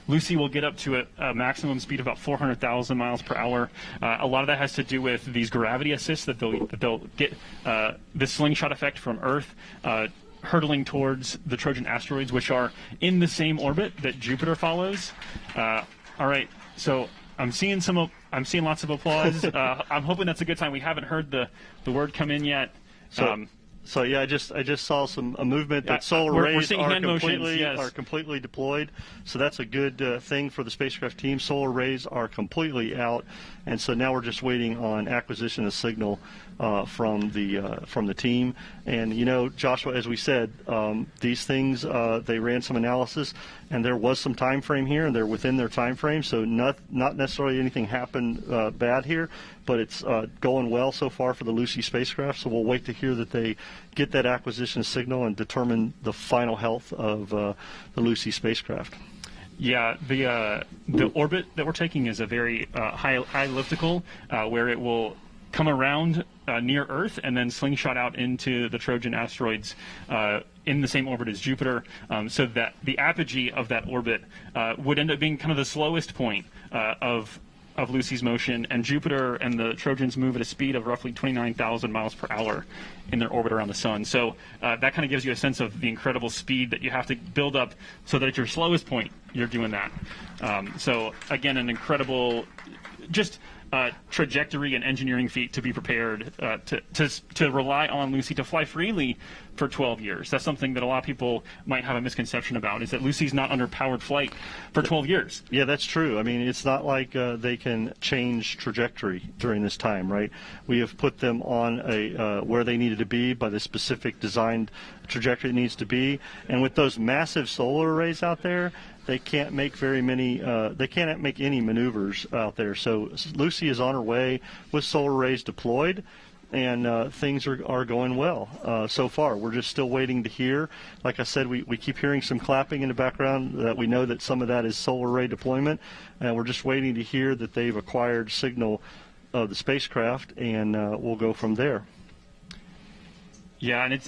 Lucy will get up to a maximum speed of about 400,000 miles per hour. A lot of that has to do with these gravity assists that they'll get the slingshot effect from Earth, hurtling towards the Trojan asteroids, which are in the same orbit that Jupiter follows. All right, so I'm seeing lots of applause. I'm hoping that's a good sign. We haven't heard the word come in yet. So yeah, I just saw a movement that solar arrays are completely deployed. So that's a good thing for the spacecraft team. Solar arrays are completely out, and so now we're just waiting on acquisition of signal from the team. And Joshua, as we said, these things they ran some analysis, and there was some time frame here, and they're within their time frame. So not necessarily anything happened bad here, but it's going well so far for the Lucy spacecraft. So we'll wait to hear that they get that acquisition signal and determine the final health of the Lucy spacecraft. Yeah, the orbit that we're taking is a very high elliptical, where it will come around near Earth and then slingshot out into the Trojan asteroids in the same orbit as Jupiter, so that the apogee of that orbit would end up being kind of the slowest point of Lucy's motion, and Jupiter and the Trojans move at a speed of roughly 29,000 miles per hour in their orbit around the sun. So that kind of gives you a sense of the incredible speed that you have to build up so that at your slowest point, you're doing that. So again, an incredible trajectory and engineering feat to be prepared to rely on Lucy to fly freely for 12 years. That's something that a lot of people might have a misconception about, is that Lucy's not under powered flight for 12 years. Yeah, that's true. I mean, it's not like they can change trajectory during this time, right? We have put them on where they needed to be by the specific designed trajectory it needs to be. And with those massive solar arrays out there, they can't make very many. They can't make any maneuvers out there. So Lucy is on her way with solar arrays deployed, and things are going well so far. We're just still waiting to hear. Like I said, we keep hearing some clapping in the background. That we know that some of that is solar array deployment, and we're just waiting to hear that they've acquired signal of the spacecraft, and we'll go from there. Yeah, and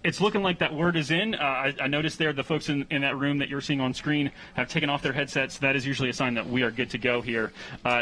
it's looking like that word is in. I noticed there the folks in that room that you're seeing on screen have taken off their headsets. That is usually a sign that we are good to go here.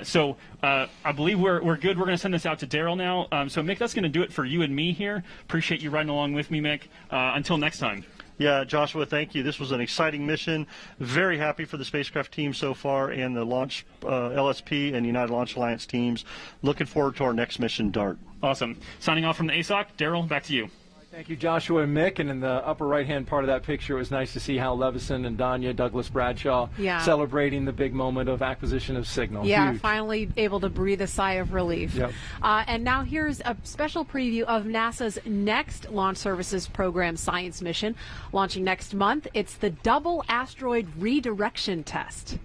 So I believe we're good. We're going to send this out to Daryl now. So, Mick, that's going to do it for you and me here. Appreciate you riding along with me, Mick. Until next time. Yeah, Joshua, thank you. This was an exciting mission. Very happy for the spacecraft team so far and the launch LSP and United Launch Alliance teams. Looking forward to our next mission, DART. Awesome. Signing off from the ASOC, Daryl, back to you. Thank you, Joshua and Mick. And in the upper right-hand part of that picture, it was nice to see Hal Levison and Danya Douglas Bradshaw celebrating the big moment of acquisition of Signal. Yeah, Huge. finally able to breathe a sigh of relief. Yep. And now here's a special preview of NASA's next Launch Services Program science mission, launching next month. It's the Double Asteroid Redirection Test.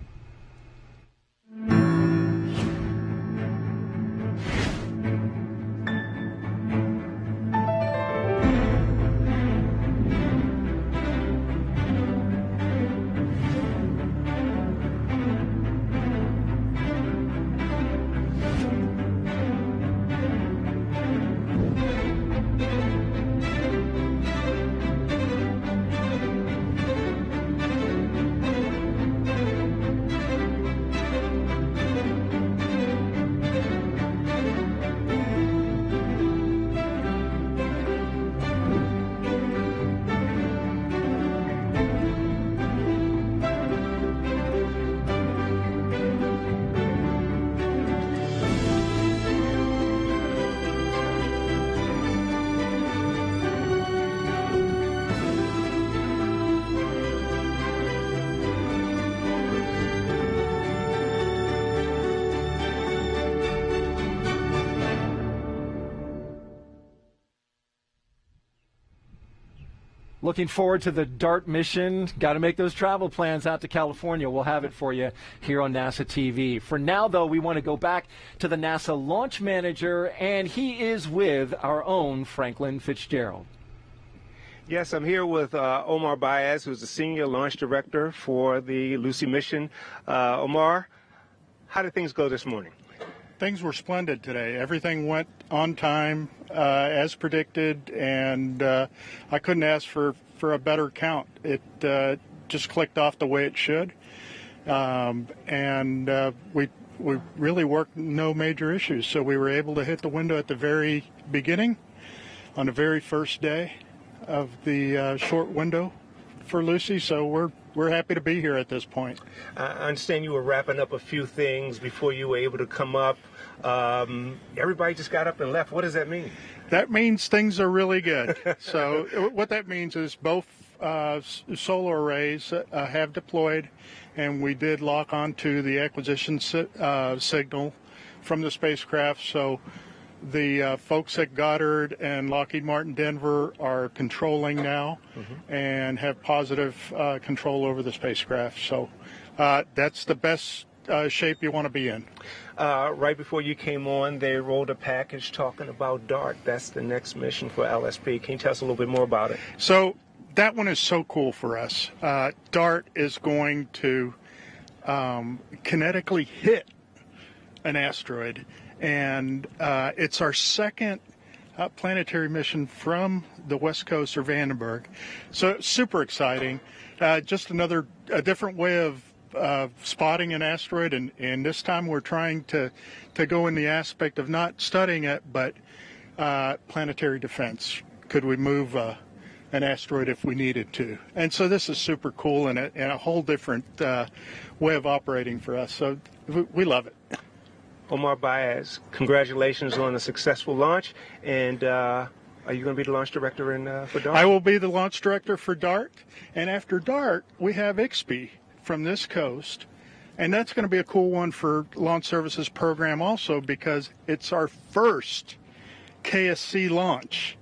Looking forward to the DART mission. Got to make those travel plans out to California. We'll have it for you here on NASA TV. For now, though, we want to go back to the NASA launch manager, and he is with our own Franklin Fitzgerald. Yes, I'm here with Omar Baez, who's the Senior Launch Director for the Lucy mission. Omar, how did things go this morning? Things were splendid today. Everything went on time as predicted, and I couldn't ask for a better count. It just clicked off the way it should, and we really worked no major issues. So we were able to hit the window at the very beginning on the very first day of the short window for Lucy. So we're happy to be here at this point. I understand you were wrapping up a few things before you were able to come up. Everybody just got up and left. What does that mean? That means things are really good. So what that means is both solar arrays have deployed, and we did lock onto the acquisition signal from the spacecraft. So the folks at Goddard and Lockheed Martin Denver are controlling now and have positive control over the spacecraft. So that's the best shape you want to be in. Right before you came on, they rolled a package talking about DART. That's the next mission for LSP. Can you tell us a little bit more about it? So that one is so cool for us. DART is going to kinetically hit an asteroid, and it's our second planetary mission from the West Coast or Vandenberg. So super exciting. Just a different way of spotting an asteroid, and this time we're trying to go in the aspect of not studying it, but planetary defense. Could we move an asteroid if we needed to? And so this is super cool and a whole different way of operating for us. So we love it. Omar Baez, congratulations on a successful launch. And are you going to be the launch director for DART? I will be the launch director for DART. And after DART, we have IXPE from this coast. And that's going to be a cool one for Launch Services Program also, because it's our first KSC launch.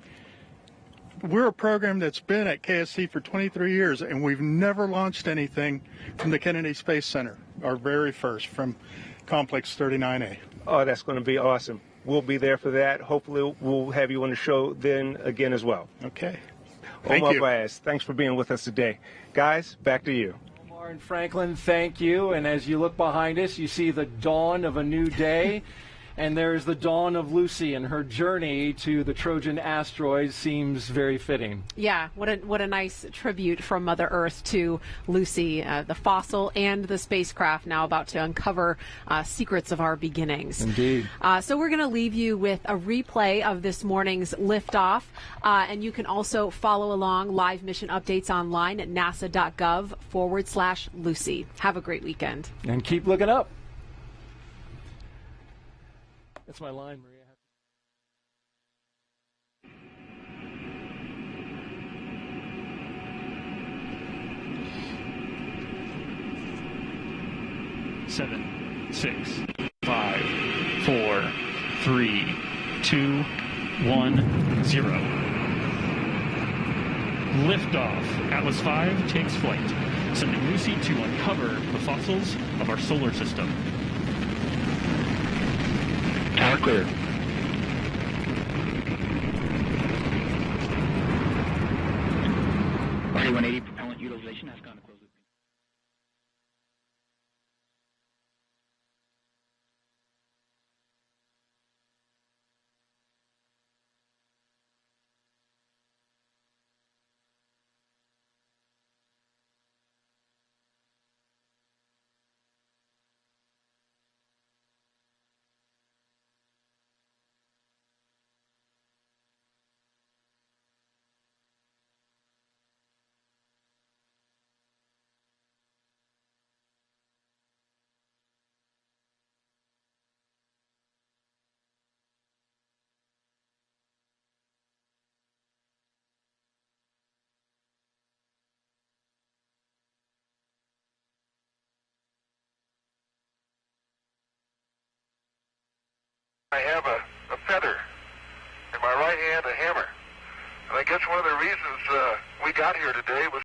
We're a program that's been at KSC for 23 years, and we've never launched anything from the Kennedy Space Center, our very first, from Complex 39A. Oh, that's going to be awesome. We'll be there for that. Hopefully we'll have you on the show then again as well. Okay. Omar Baez, thanks for being with us today. Guys, back to you. Omar and Franklin, thank you. And as you look behind us, you see the dawn of a new day. And there's the dawn of Lucy, and her journey to the Trojan asteroid seems very fitting. Yeah, what a nice tribute from Mother Earth to Lucy, the fossil and the spacecraft now about to uncover secrets of our beginnings. Indeed. So we're going to leave you with a replay of this morning's liftoff, and you can also follow along live mission updates online at nasa.gov/Lucy. Have a great weekend. And keep looking up. That's my line, Maria. 7, 6, 5, 4, 3, 2, 1, 0. Liftoff. Atlas V takes flight, sending Lucy to uncover the fossils of our solar system. Tower clear. RD-180 propellant utilization has gone to close loop. I have a feather. In my right hand, a hammer. And I guess one of the reasons we got here today was